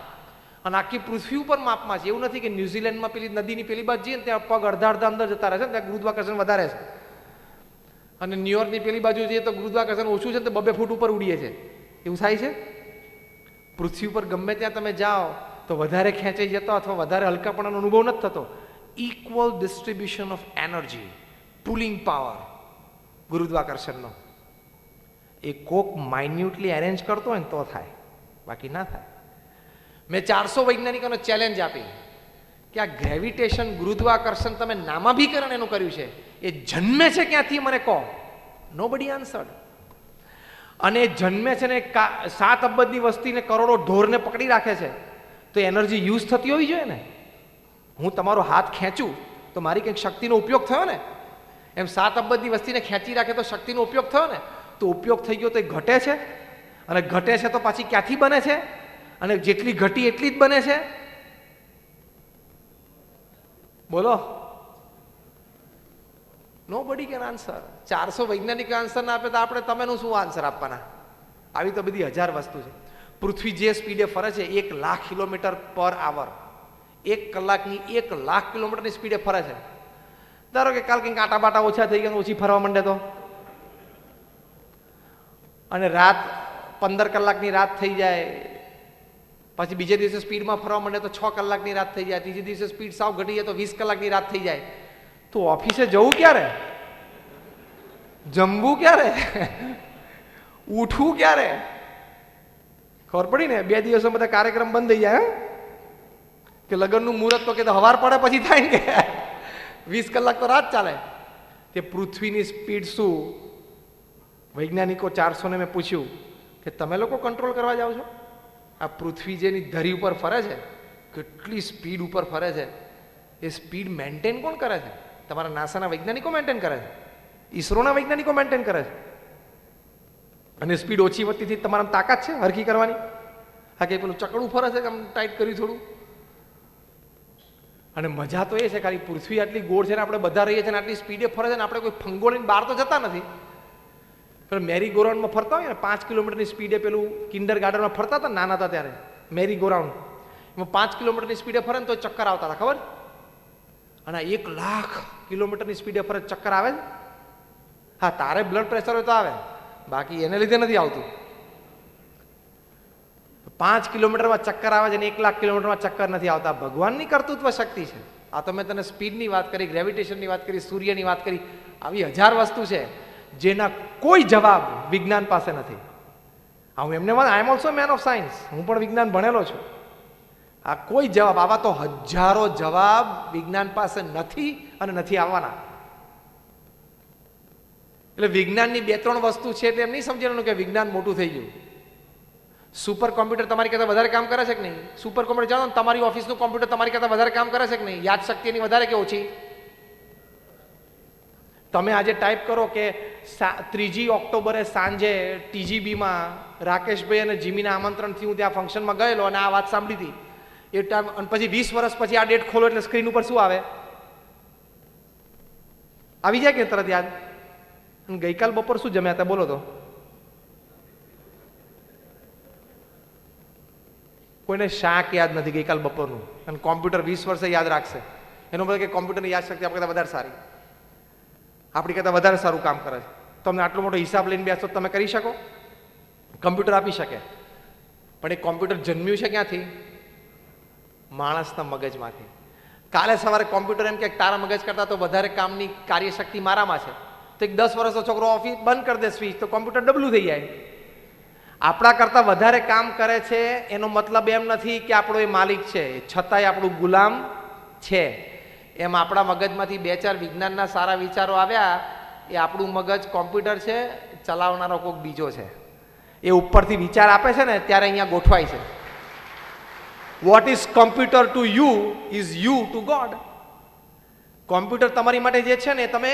અને આખી પૃથ્વી ઉપર માપમાં છે. એવું નથી કે ન્યુઝીલેન્ડમાં પેલી નદીની પેલી બાજુ જઈએ ને ત્યાં પગ અડધા અંદર જતા રહે છે, ત્યાં ગુરુત્વાકર્ષણ વધારે છે, અને ન્યુયોર્કની પેલી બાજુ જઈએ તો ગુરુત્વાકર્ષણ ઓછું છે, તો 2 ફૂટ ઉપર ઉડીએ છે. એવું થાય છે? પૃથ્વી ઉપર ગમે ત્યાં તમે જાઓ તો વધારે ખેંચાઈ જતો અથવા વધારે હલકાપણાનો અનુભવ નથી થતો. Equal distribution of energy, pulling power ગુરુત્વાકર્ષણનો. એ કોક માઇન્યુટલી અરેન્જ કરતો હોય ને તો થાય, બાકી ના થાય. મેં 400 વૈજ્ઞાનિકોને ચેલેન્જ આપી કે આ ગ્રેવિટેશન, ગુરુત્વાકર્ષણ તમે નામાભીકરણ એનું કર્યું છે, એ જન્મે છે ક્યાંથી મને કહો. Nobody answered. અને જન્મે છે ને 7 અબજની વસ્તીને, કરોડો ઢોરને પકડી રાખે છે, તો એનર્જી યુઝ થતી હોવી જોઈએ ને. હું તમારો હાથ ખેંચું તો મારી કંઈક શક્તિનો ઉપયોગ થયો ને. એમ 7 અબજની વસ્તીને ખેંચી રાખે તો શક્તિનો ઉપયોગ થયો ને. તો ઉપયોગ થઈ ગયો તો એ ઘટે છે, અને ઘટે છે તો પાછી ક્યાંથી બને છે? અને જેટલી ઘટી એટલી જ બને છે. બોલો. Nobody can answer. 400 વૈજ્ઞાનિક આન્સર ના આપે તો આપણે તમેનું શું આન્સર આપવાના? આવી તો બધી હજાર વસ્તુ છે. પૃથ્વી જે સ્પીડે ફરે છે 1,00,000 કિલોમીટર/અવર, 1 કલાકની 1,00,000 કિલોમીટરની સ્પીડે ફરે છે. ધારો કે કાલ કંઈક આટા બાટા ઓછા થઈ ગયા, ઓછી ફરવા માંડે તો, અને રાત 15 કલાકની રાત થઈ જાય, પછી બીજે દિવસે સ્પીડમાં ફરવા માંડે તો 6 કલાકની રાત થઈ જાય, ત્રીજે દિવસે સ્પીડ સાવ ઘટી જાય તો 20 કલાકની રાત થઈ જાય. તો ઓફિસે જવું ક્યારે, જમવું ક્યારે, ઉઠવું ક્યારે? ખબર પડી ને? 2 દિવસમાં બધા કાર્યક્રમ બંધ થઈ જાય. કે લગ્નનું મુહૂર્ત તો કે હવાર પડે પછી થાય ને, કે 20 કલાક તો રાત ચાલે. તે પૃથ્વીની સ્પીડ શું? વૈજ્ઞાનિકો 400 ને મેં પૂછ્યું કે તમે લોકો કંટ્રોલ કરવા જાઓ છો? આ પૃથ્વી જેની ધરી ઉપર ફરે છે, કેટલી સ્પીડ ઉપર ફરે છે, એ સ્પીડ મેન્ટેન કોણ કરે છે? તમારા નાસાના વૈજ્ઞાનિકો મેન્ટેન કરે છે, ઈસરોના વૈજ્ઞાનિકો મેન્ટેન કરે છે. અને સ્પીડ ઓછી વધતી તમારા તાકાત છે હરખી કરવાની? હા, કે પેલું ચકડું ફરે છે કે આમ ટાઈટ કર્યું થોડું. અને મજા તો એ છે ખાલી પૃથ્વી આટલી ગોળ છે ને આપણે બધા રહીએ છીએ ને આટલી સ્પીડે ફરે છે ને આપણે કોઈ ફંગો લઈને બહાર તો જતા નથી. પેલું મેરી ગો રાઉન્ડમાં ફરતા હોય ને 5 કિલોમીટરની સ્પીડે, પેલું કિન્ડર ગાર્ડનમાં ફરતા હતા નાના હતા ત્યારે, મેરી ગો રાઉન્ડ, એમાં 5 કિલોમીટરની સ્પીડે ફરે ને તો ચક્કર આવતા હતા, ખબર? અને 1,00,000 કિલોમીટરની સ્પીડે ફરે ચક્કર આવે છે. હા, તારે બ્લડ પ્રેશર હોય તો આવે, બાકી એને લીધે નથી આવતું. 5 કિલોમીટરમાં ચક્કર આવે છે ને 1,00,000 કિલોમીટરમાં ચક્કર નથી આવતા. ભગવાનની કર્તૃત્વ શક્તિ છે. આ તો મેં તને સ્પીડની વાત કરી, ગ્રેવિટેશનની વાત કરી, સૂર્યની વાત કરી, આવી હજાર વસ્તુ છે જેના કોઈ જવાબ વિજ્ઞાન પાસે નથી. હું એમને I am also man of science, હું પણ વિજ્ઞાન ભણેલો છું. આ કોઈ જવાબ, આવા તો હજારો જવાબ વિજ્ઞાન પાસે નથી અને નથી આવવાના. એટલે વિજ્ઞાનની 2-3 વસ્તુ છે એટલે એમ નહીં સમજવાનું કે વિજ્ઞાન મોટું થઈ ગયું. સુપર કોમ્પ્યુટર તમારી કરતાં વધારે કામ કરે છે કે નહીં? સુપર કોમ્પ્યુટર જાણો ને, તમારી ઓફિસનું કોમ્પ્યુટર તમારી કરતાં વધારે કામ કરે છે કે નહીં? યાદ શક્તિ એની વધારે કે ઓછી? તમે આજે ટાઈપ કરો કે 3 ઓક્ટોબરે સાંજે TGBમાં રાકેશભાઈ અને જીમીના આમંત્રણથી હું ત્યાં ફંક્શનમાં ગયેલો અને આ વાત સાંભળી હતી એ ટાઈમ, અને પછી 20 વર્ષ પછી આ ડેટ ખોલો એટલે સ્ક્રીન ઉપર શું આવે? આવી જાય કે તરત યાદ? અને ગઈકાલ બપોર શું જમ્યા હતા બોલો તો? કોઈને શાક યાદ નથી ગઈકાલ બપોરનું, અને કોમ્પ્યુટર 20 વર્ષે યાદ રાખશે. એનો મતલબ કે કોમ્પ્યુટરની યાદશક્તિ આપણી કરતાં વધારે સારી, આપણી કરતાં વધારે સારું કામ કરે છે. તમને આટલો મોટો હિસાબ લઈને બેસો તમે કરી શકો? કમ્પ્યુટર આપી શકે, પણ એ કોમ્પ્યુટર જન્મ્યું છે ક્યાંથી? માણસના મગજમાંથી. કાલે સવારે કોમ્પ્યુટર એમ કે તારા મગજ કરતાં તો વધારે કામની કાર્યશક્તિ મારામાં છે, તો એક 10 વર્ષનો છોકરો ઓફિસ બંધ કરી દે સ્વિચ, તો કોમ્પ્યુટર ડબલું થઈ જાય. આપણા કરતાં વધારે કામ કરે છે એનો મતલબ એમ નથી કે આપણો એ માલિક છે, છતાંય આપણું ગુલામ છે. એમ આપણા મગજમાંથી 2-4 વિજ્ઞાનના સારા વિચારો આવ્યા, એ આપણું મગજ કોમ્પ્યુટર છે, ચલાવનારો કોઈક બીજો છે. એ ઉપરથી વિચાર આપે છે ને ત્યારે અહીંયા ગોઠવાય છે. What is computer to you is you two God. Computer તમારી માટે જે છે ને એ તમે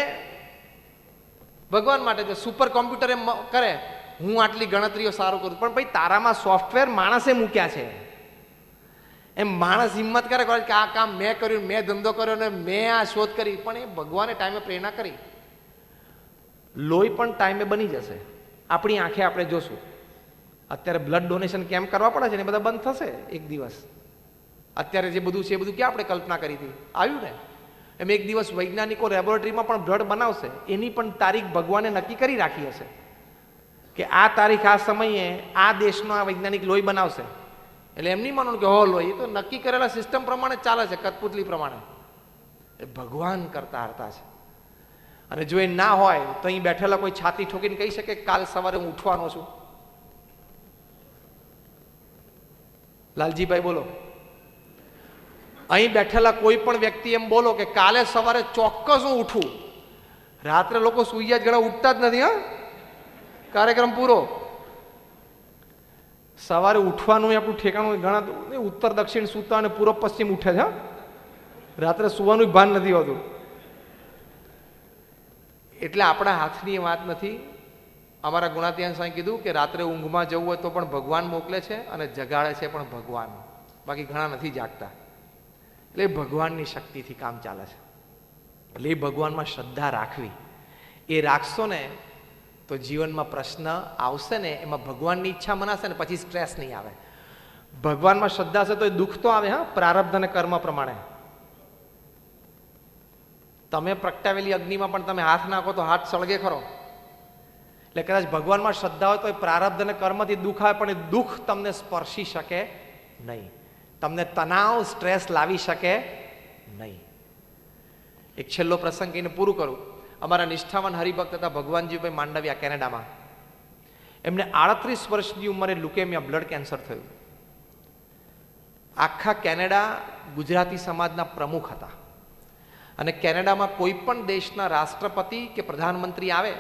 ભગવાન માટે છે. સુપર કોમ્પ્યુટર એમ કરે હું આટલી ગણતરીઓ સારું કરું, પણ ભાઈ તારામાં સોફ્ટવેર માણસે મૂક્યા છે. એમ માણસ હિંમત કરે કે આ કામ મેં કર્યું, મેં ધંધો કર્યો ને મેં આ શોધ કરી, પણ એ ભગવાને ટાઈમે પ્રેરણા કરી. લોહી પણ ટાઈમે બની જશે, આપણી આંખે આપણે જોશું. અત્યારે બ્લડ ડોનેશન કેમ્પ કરવા પડે છે ને, એ બધા બંધ થશે એક દિવસ. અત્યારે જે બધું છે એ બધું ક્યાં આપણે કલ્પના કરી હતી, આવ્યું ને? એમ એક દિવસ વૈજ્ઞાનિકો લેબોરેટરીમાં પણ બ્લડ બનાવશે, એની પણ તારીખ ભગવાને નક્કી કરી રાખી હશે કે આ તારીખ આ સમયે આ દેશનો આ વૈજ્ઞાનિક લોહી બનાવશે. એટલે એમ નહીં માનવાનું કે હો લોહી, એ તો નક્કી કરેલા સિસ્ટમ પ્રમાણે ચાલે છે, કઠપુતલી પ્રમાણે. એ ભગવાન કરતા હરતા છે. અને જો એ ના હોય તો અહીં બેઠેલા કોઈ છાતી ઠોકીને કહી શકે કાલ સવારે હું ઉઠવાનો છું? લાલજીભાઈ બોલો. અહીં બેઠેલા કોઈ પણ વ્યક્તિ એમ બોલો કે કાલે સવારે ચોક્કસ હું ઉઠું. રાત્રે લોકો સુઈ જ ઘણા ઉઠતા જ નથી. હા, કાર્યક્રમ પૂરો. સવારે ઉઠવાનું આપણું ઠેકાણું ઘણા ઉત્તર દક્ષિણ સૂતા અને પૂર્વ પશ્ચિમ ઉઠે છે. રાત્રે સુવાનું ભાન નથી હોતું. એટલે આપણા હાથની વાત નથી. અમારા ગુણાતીયન સાંઈ કીધું કે રાત્રે ઊંઘમાં જવું હોય તો પણ ભગવાન મોકલે છે અને જગાડે છે પણ ભગવાન, બાકી ઘણા નથી જાગતા. એટલે ભગવાનની શક્તિથી કામ ચાલે છે. એટલે એ ભગવાનમાં શ્રદ્ધા રાખવી. એ રાખશો ને તો જીવનમાં પ્રશ્ન આવશે ને, એમાં ભગવાનની ઈચ્છા મનાશે ને પછી સ્ટ્રેસ નહીં આવે. ભગવાનમાં શ્રદ્ધા છે તો એ દુઃખ તો આવે, હા, પ્રારબ્ધ અને કર્મ પ્રમાણે. તમે પ્રગટાવેલી અગ્નિમાં પણ તમે હાથ નાખો તો હાથ સળગે ખરો. એટલે કદાચ ભગવાનમાં શ્રદ્ધા હોય તો એ પ્રારબ્ધ અને કર્મથી દુઃખ આવે, પણ એ દુઃખ તમને સ્પર્શી શકે નહીં, તમને તણાવ, સ્ટ્રેસ લાવી શકે નહીં. એક છેલ્લો પ્રસંગ કહીને પૂરું કરું. અમારા નિષ્ઠાવાન હરિભક્ત હતા ભગવાનજીભાઈ માંડવિયા, કેનેડામાં. એમને 38 વર્ષની ઉંમરે લ્યુકેમિયા, બ્લડ કેન્સર થયું. આખા કેનેડા ગુજરાતી સમાજના પ્રમુખ હતા, અને કેનેડામાં કોઈ પણ દેશના રાષ્ટ્રપતિ કે પ્રધાનમંત્રી આવે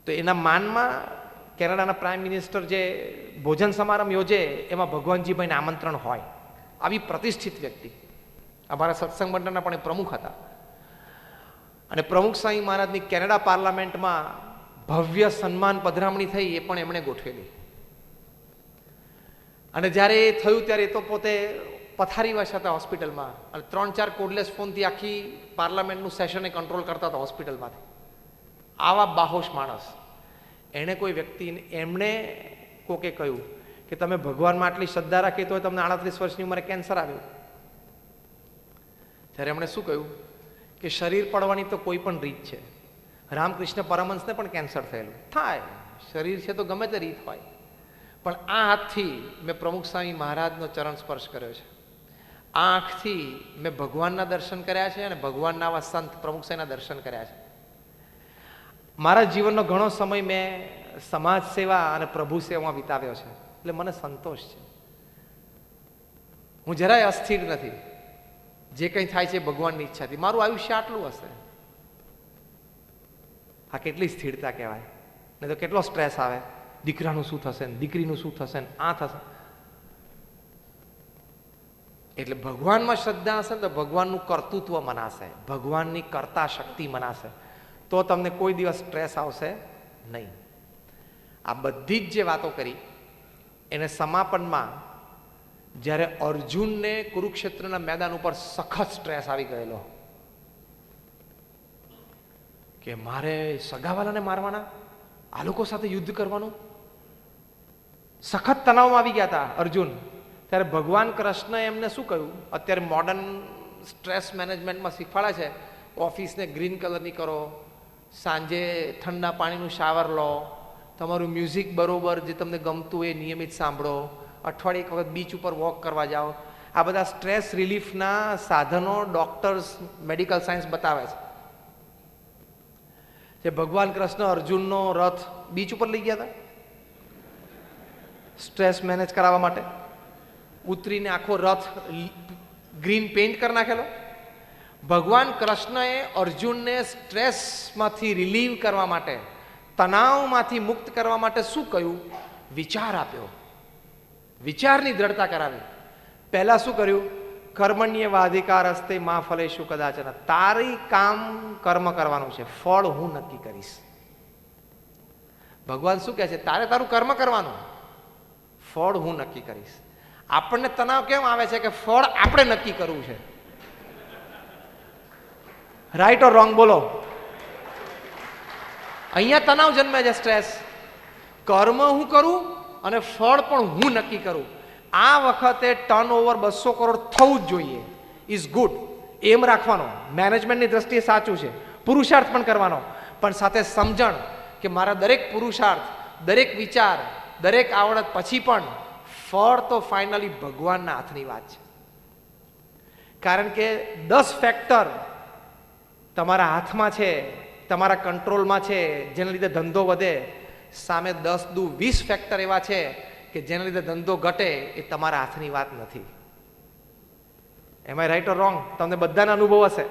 તો એના માનમાં કેનેડાના પ્રાઇમ મિનિસ્ટર જે ભોજન સમારંભ યોજે એમાં ભગવાનજીભાઈને આમંત્રણ હોય. આવી પ્રતિષ્ઠિત વ્યક્તિ અમારા સત્સંગ મંડળના પણ એ પ્રમુખ હતા. અને પ્રમુખ સ્વામી મહારાજની કેનેડા પાર્લામેન્ટમાં ભવ્ય સન્માન પધરામણી થઈ, એ પણ એમણે ગોઠવેલી. અને જ્યારે એ થયું ત્યારે એ તો પોતે પથારીવશ હતા હોસ્પિટલમાં, અને 3-4 કોર્ડલેસ ફોનથી આખી પાર્લામેન્ટનું સેશને કંટ્રોલ કરતા હતા હોસ્પિટલમાંથી. આવા બાહોશ માણસ. એણે કોઈ વ્યક્તિ, એમણે કોકે કહ્યું કે તમે ભગવાનમાં આટલી શ્રદ્ધા રાખી તો તમને 38 વર્ષની ઉંમરે કેન્સર આવ્યું. ત્યારે એમણે શું કહ્યું કે શરીર પડવાની તો કોઈ પણ રીત છે. રામકૃષ્ણ પરમહંસને પણ કેન્સર થયેલું થાય, શરીર છે તો ગમે તે રીત હોય, પણ આ હાથથી મેં પ્રમુખ સ્વામી મહારાજનો ચરણ સ્પર્શ કર્યો છે, આ આંખથી મેં ભગવાનના દર્શન કર્યા છે, અને ભગવાનના આવા સંત પ્રમુખ સ્વામીના દર્શન કર્યા છે. મારા જીવનનો ઘણો સમય મેં સમાજ સેવા અને પ્રભુ સેવામાં વિતાવ્યો છે, એટલે મને સંતોષ છે. હું જરાય અસ્થિર નથી. જે કંઈ થાય છે ભગવાનની ઈચ્છાથી. મારું આયુષ્ય આટલું હશે. આ કેટલી સ્થિરતા કહેવાય. નહીં તો કેટલો સ્ટ્રેસ આવે, દીકરાનું શું થશે ને, દીકરીનું શું થશે ને, આ થશે. એટલે ભગવાનમાં શ્રદ્ધા હશે ને તો ભગવાનનું કર્તૃત્વ મનાશે, ભગવાનની કર્તા શક્તિ મનાશે, તો તમને કોઈ દિવસ સ્ટ્રેસ આવશે નહીં. આ બધી જ જે વાતો કરી એને સમાપનમાં જ્યારે અર્જુનને કુરુક્ષેત્રના મેદાન ઉપર સખત સ્ટ્રેસ આવી ગયેલો કે મારે સગાવાલાને મારવાના, આ લોકો સાથે યુદ્ધ કરવાનું, સખત તણાવમાં આવી ગયા હતા અર્જુન. ત્યારે ભગવાન કૃષ્ણએ એમને શું કહ્યું, અત્યારે મોડર્ન સ્ટ્રેસ મેનેજમેન્ટમાં શીખવાડે છે, ઓફિસને ગ્રીન કલરની કરો, સાંજે ઠંડા પાણીનું શાવર લો, તમારું મ્યુઝિક બરોબર જે તમને ગમતું એ નિયમિત સાંભળો, અઠવાડિયે એક વખત બીચ ઉપર વોક કરવા જાઓ. આ બધા સ્ટ્રેસ રિલીફના સાધનો ડોક્ટર્સ, મેડિકલ સાયન્સ બતાવે છે. જે ભગવાન કૃષ્ણ અર્જુનનો રથ બીચ ઉપર લઈ ગયા હતા સ્ટ્રેસ મેનેજ કરાવવા માટે, ઉતરીને આખો રથ ગ્રીન પેઇન્ટ કરી નાખેલો. ભગવાન કૃષ્ણએ અર્જુનને સ્ટ્રેસમાંથી રિલીવ કરવા માટે, તણાવમાંથી મુક્ત કરવા માટે શું કહ્યું, વિચાર આપ્યો, વિચારની દ્રઢતા કરાવી. પહેલા શું કર્યું, કર્મણ્યવાધિકાર હસ્તે મા ફલેષુ કદાચન, તારી કામ કર્મ કરવાનું છે, ફળ હું નક્કી કરીશ. ભગવાન શું કહે છે, તારે તારું કર્મ કરવાનું, ફળ હું નક્કી કરીશ. આપણને તણાવ કેમ આવે છે કે ફળ આપણે નક્કી કરવું છે. રાઈટ ઓર રોંગ બોલો? અહીંયા તણાવ જન્મે છે, સ્ટ્રેસ. કર્મ હું કરું અને ફળ પણ હું નક્કી કરું. આ વખતે ટર્નઓવર 200 કરોડ થવું જ જોઈએ, ઇઝ ગુડ. એમ રાખવાનો, મેનેજમેન્ટની દ્રષ્ટિએ સાચું છે. પુરુષાર્થ પણ કરવાનો, પણ સાથે સમજણ કે મારા દરેક પુરુષાર્થ, દરેક વિચાર, દરેક આવડત પછી પણ ફળ તો ફાઇનલી ભગવાનના હાથની વાત છે. કારણ કે 10 ફેક્ટર તમારા હાથમાં છે, તમારા કંટ્રોલમાં છે, જેના લીધે ધંધો વધે. સામે 10 દુ 20 ફેક્ટર એવા છે કે જેના લીધે ધંધો ઘટે. એ તમારા હાથની વાત નથી. એમ આઈ રાઈટ ઓર રોંગ? તમને બધાને અનુભવ હશે.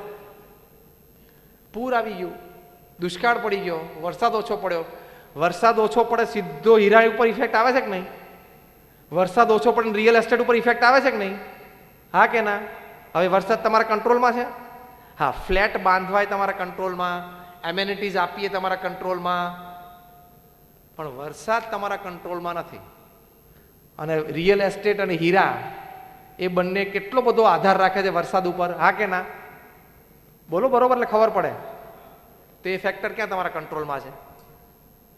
પૂર આવી ગયું, દુષ્કાળ પડી ગયો, વરસાદ ઓછો પડ્યો. વરસાદ ઓછો પડે સીધો હીરા ઉપર ઇફેક્ટ આવે છે કે નહીં? વરસાદ ઓછો પડે રિયલ એસ્ટેટ ઉપર ઇફેક્ટ આવે છે કે નહીં? હા કે ના? હવે વરસાદ તમારા કંટ્રોલમાં છે? હા. ફ્લેટ બાંધવાય તમારા કંટ્રોલમાં, એમેનિટીઝ આપીએ તમારા કંટ્રોલમાં, પણ વરસાદ તમારા કંટ્રોલમાં નથી. અને રિયલ એસ્ટેટ અને હીરા એ બંને કેટલો બધો આધાર રાખે છે વરસાદ ઉપર. હા કે ના? બોલો બરોબર, એટલે ખબર પડે. તો એ ફેક્ટર ક્યાં તમારા કંટ્રોલમાં છે?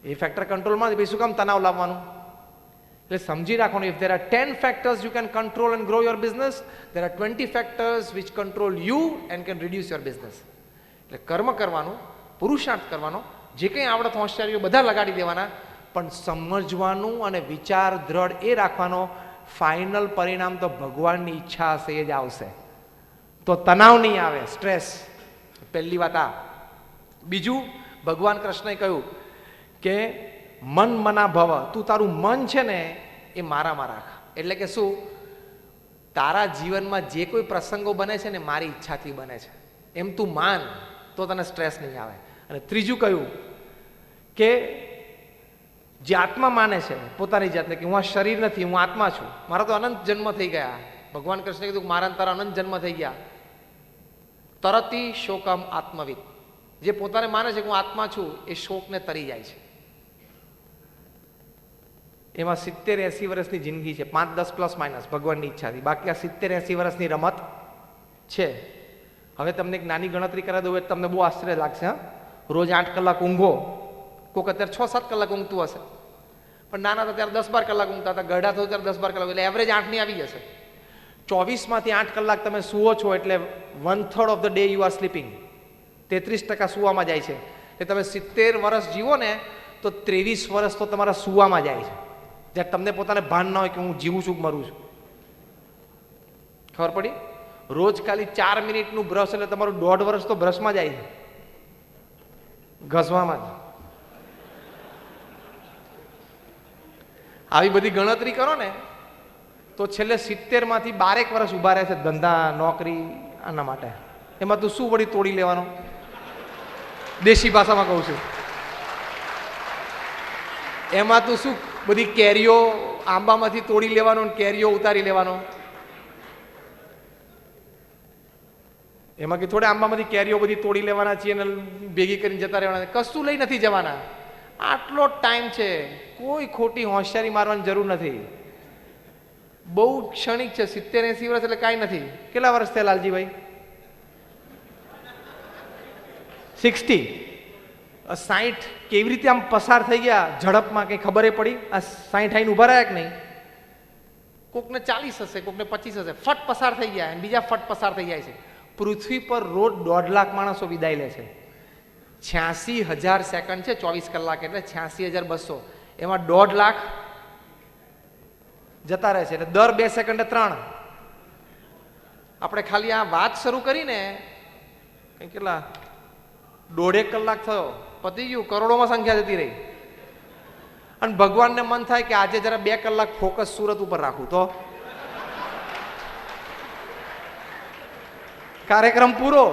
એ ફેક્ટર કંટ્રોલમાં પછી શું કામ તણાવ લાવવાનું? એટલે સમજી રાખવાનું, if there are 10 factors you can control and grow your business, there are 20 factors which control you and can reduce your business. એટલે કર્મ કરવાનું, પુરુષાર્થ કરવાનો, જે કંઈ આવડત હોશિયારીઓ બધા લગાડી દેવાના, પણ સમજવાનું અને વિચાર દ્રઢ એ રાખવાનો, ફાઇનલ પરિણામ તો ભગવાનની ઈચ્છા હશે એ જ આવશે, તો તણાવ નહીં આવે, સ્ટ્રેસ. પહેલી વાત આ. બીજું, ભગવાન કૃષ્ણએ કહ્યું કે મન મના ભવ, તું તારું મન છે ને એ મારામાં રાખ. એટલે કે શું? તારા જીવનમાં જે કોઈ પ્રસંગો બને છે ને મારી ઈચ્છાથી બને છે, એમ તું માન, તો તને સ્ટ્રેસ નહીં આવે. અને ત્રીજું કહ્યું કે જે આત્મા માને છે પોતાની જાતને કે હું આ શરીર નથી, હું આત્મા છું, મારા તો અનંત જન્મ થઈ ગયા. ભગવાન કૃષ્ણે કીધું કે મારા તારા અનંત જન્મ થઈ ગયા. તરતી શોકમ આત્મવિદ, જે પોતાને માને છે કે હું આત્મા છું એ શોકને તરી જાય છે. એમાં 70-80 વર્ષની જિંદગી છે, 5-10 પ્લસ માઇનસ ભગવાનની ઈચ્છાથી, બાકી આ 70-80 વર્ષની રમત છે. હવે તમને એક નાની ગણતરી કરાવી દઉં એટલે તમને બહુ આશ્ચર્ય લાગશે. હા, રોજ 8 કલાક ઊંઘો, કોઈક અત્યારે 6-7 કલાક ઊંઘતું હશે, પણ નાના હતા ત્યારે 10-12 કલાક ઊંઘતા હતા, ગરડા થયું ત્યારે 10-12 કલાક, એટલે એવરેજ 8ની આવી જશે. 24માંથી 8 કલાક તમે સૂવો છો, એટલે 1/3 of the day you are sleeping. 33% સૂવામાં જાય છે. એટલે તમે 70 વર્ષ જીવો ને તો 23 વર્ષ તો તમારા સૂવામાં જાય છે, જ્યારે તમને પોતાને ભાન ના હોય કે હું જીવું છું કે મરું છું. ખબર પડી? રોજ ખાલી 4 મિનિટનું બ્રશ એટલે તમારું 1.5 વર્ષ તો બ્રશમાં જાય છે, ઘસવામાં જ. આવી બધી ગણતરી કરો ને તો છેલ્લે 70માંથી 12 વર્ષ ઉભા રહે છે ધંધા નોકરી આના માટે. એમાં તું શું વળી તોડી લેવાનો? દેશી ભાષામાં કહું છું, એમાં તું શું બધી કેરીઓ આંબામાંથી તોડી લેવાનો, કેરીઓ ઉતારી લેવાનો? એમાં કે થોડે આંબામાંથી કેરીઓ બધી તોડી લેવાના છીએ અને ભેગી કરીને જતા રહેવાના? કશું લઈ નથી જવાના. આટલો ટાઈમ છે, કોઈ ખોટી હોશિયારી મારવાની જરૂર નથી. બહુ ક્ષણિક છે. 70-80 વર્ષ એટલે કાંઈ નથી. કેટલા વર્ષ થયા લાલજીભાઈ? 60. 60 કેવી રીતે આમ પસાર થઈ ગયા ઝડપમાં, કંઈ ખબર પડી? આ 60 આવીને ઉભા રહ્યા કે નહીં? કોકને 40 હશે, કોકને 25 હશે, ફટ પસાર થઈ ગયા, અને બીજા ફટ પસાર થઈ જાય છે. પૃથ્વી પર રોજ 1.5 લાખ માણસો વિદાય લે છે. 86,000 સેકન્ડ છે, 24 કલાક એટલે 86,200. એમાં 1.5 લાખ જતા રહે છે, એટલે દર 2 સેકન્ડે 3. આપણે ખાલી આ વાત શરૂ કરીને કંઈ કેટલા 1.5 કલાક થયો, પતી ગયું, કરોડોમાં સંખ્યા જતી રહી. અને ભગવાનને મન થાય કે આજે જરા 2 કલાક ફોકસ સુરત ઉપર રાખું, તો કાર્યક્રમ પૂરો,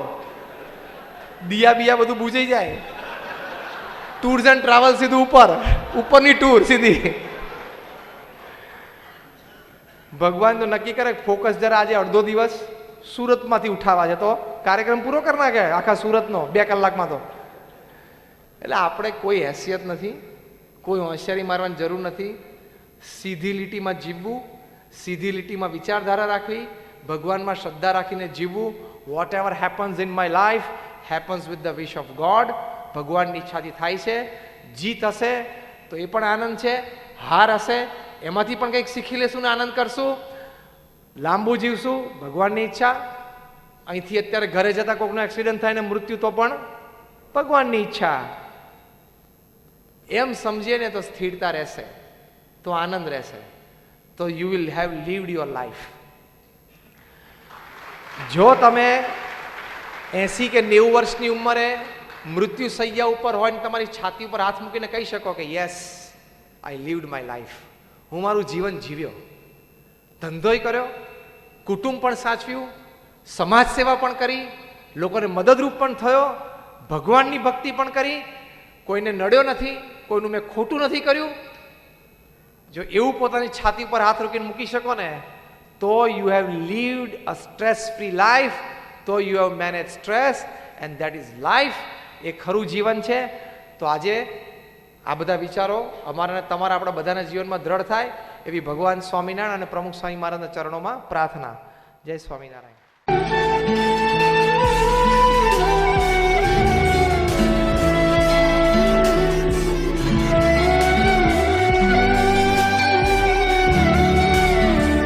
દિયા બિયા બધું બુજાઈ જાય, ટૂર્સ એન્ડ ટ્રાવેલ સીધું ઉપરની ટૂર સીધી. ભગવાન તો નક્કી કરે ફોકસ જરા આજે અડધો દિવસ સુરતમાંથી ઉઠાવવા છે, તો કાર્યક્રમ પૂરો કરી નાખે આખા સુરતનો 2 કલાકમાં. તો એટલે આપણે કોઈ હેસિયત નથી, કોઈ હોશિયારી મારવાની જરૂર નથી. સીધી લીટીમાં જીવવું, સીધી લીટીમાં વિચારધારા રાખવી, ભગવાનમાં શ્રદ્ધા રાખીને જીવવું. Whatever happens in my life happens with the wish of God. ભગવાનની ઈચ્છાથી થાય છે. જીત હશે તો એ પણ આનંદ છે, હાર હશે એમાંથી પણ કંઈક શીખી લેશું ને આનંદ કરશું. લાંબુ જીવશું, ભગવાનની ઈચ્છા. અહીંથી અત્યારે ઘરે જતા કોઈકનો એક્સિડન્ટ થાય ને મૃત્યુ, તો પણ ભગવાનની ઈચ્છા. એમ સમજીએ ને તો સ્થિરતા રહેશે, તો આનંદ રહેશે, તો you will have lived your life. જો તમે 80 કે 90 વર્ષની ઉંમરે મૃત્યુ સૈયા ઉપર હોય ને તમારી છાતી ઉપર હાથ મૂકીને કહી શકો કે yes, I lived my life, હું મારું જીવન જીવ્યો, ધંધોય કર્યો, કુટુંબ પણ સાચવ્યું, સમાજ સેવા પણ કરી, લોકોને મદદરૂપ પણ થયો, ભગવાનની ભક્તિ પણ કરી, કોઈને નડ્યો નથી, કોઈનું મેં ખોટું નથી કર્યું. જો એવું પોતાની છાતી પર હાથ રોકીને મૂકી શકો ને, તો you have lived a stress free life, તો you have manage stress and that is life. એ ખરું જીવન છે. તો આજે આ બધા વિચારો અમારા તમારા આપણા બધાના જીવનમાં દ્રઢ થાય એવી ભગવાન સ્વામિનારાયણ અને પ્રમુખ સ્વામી મહારાજના ચરણોમાં પ્રાર્થના. જય સ્વામિનારાયણ.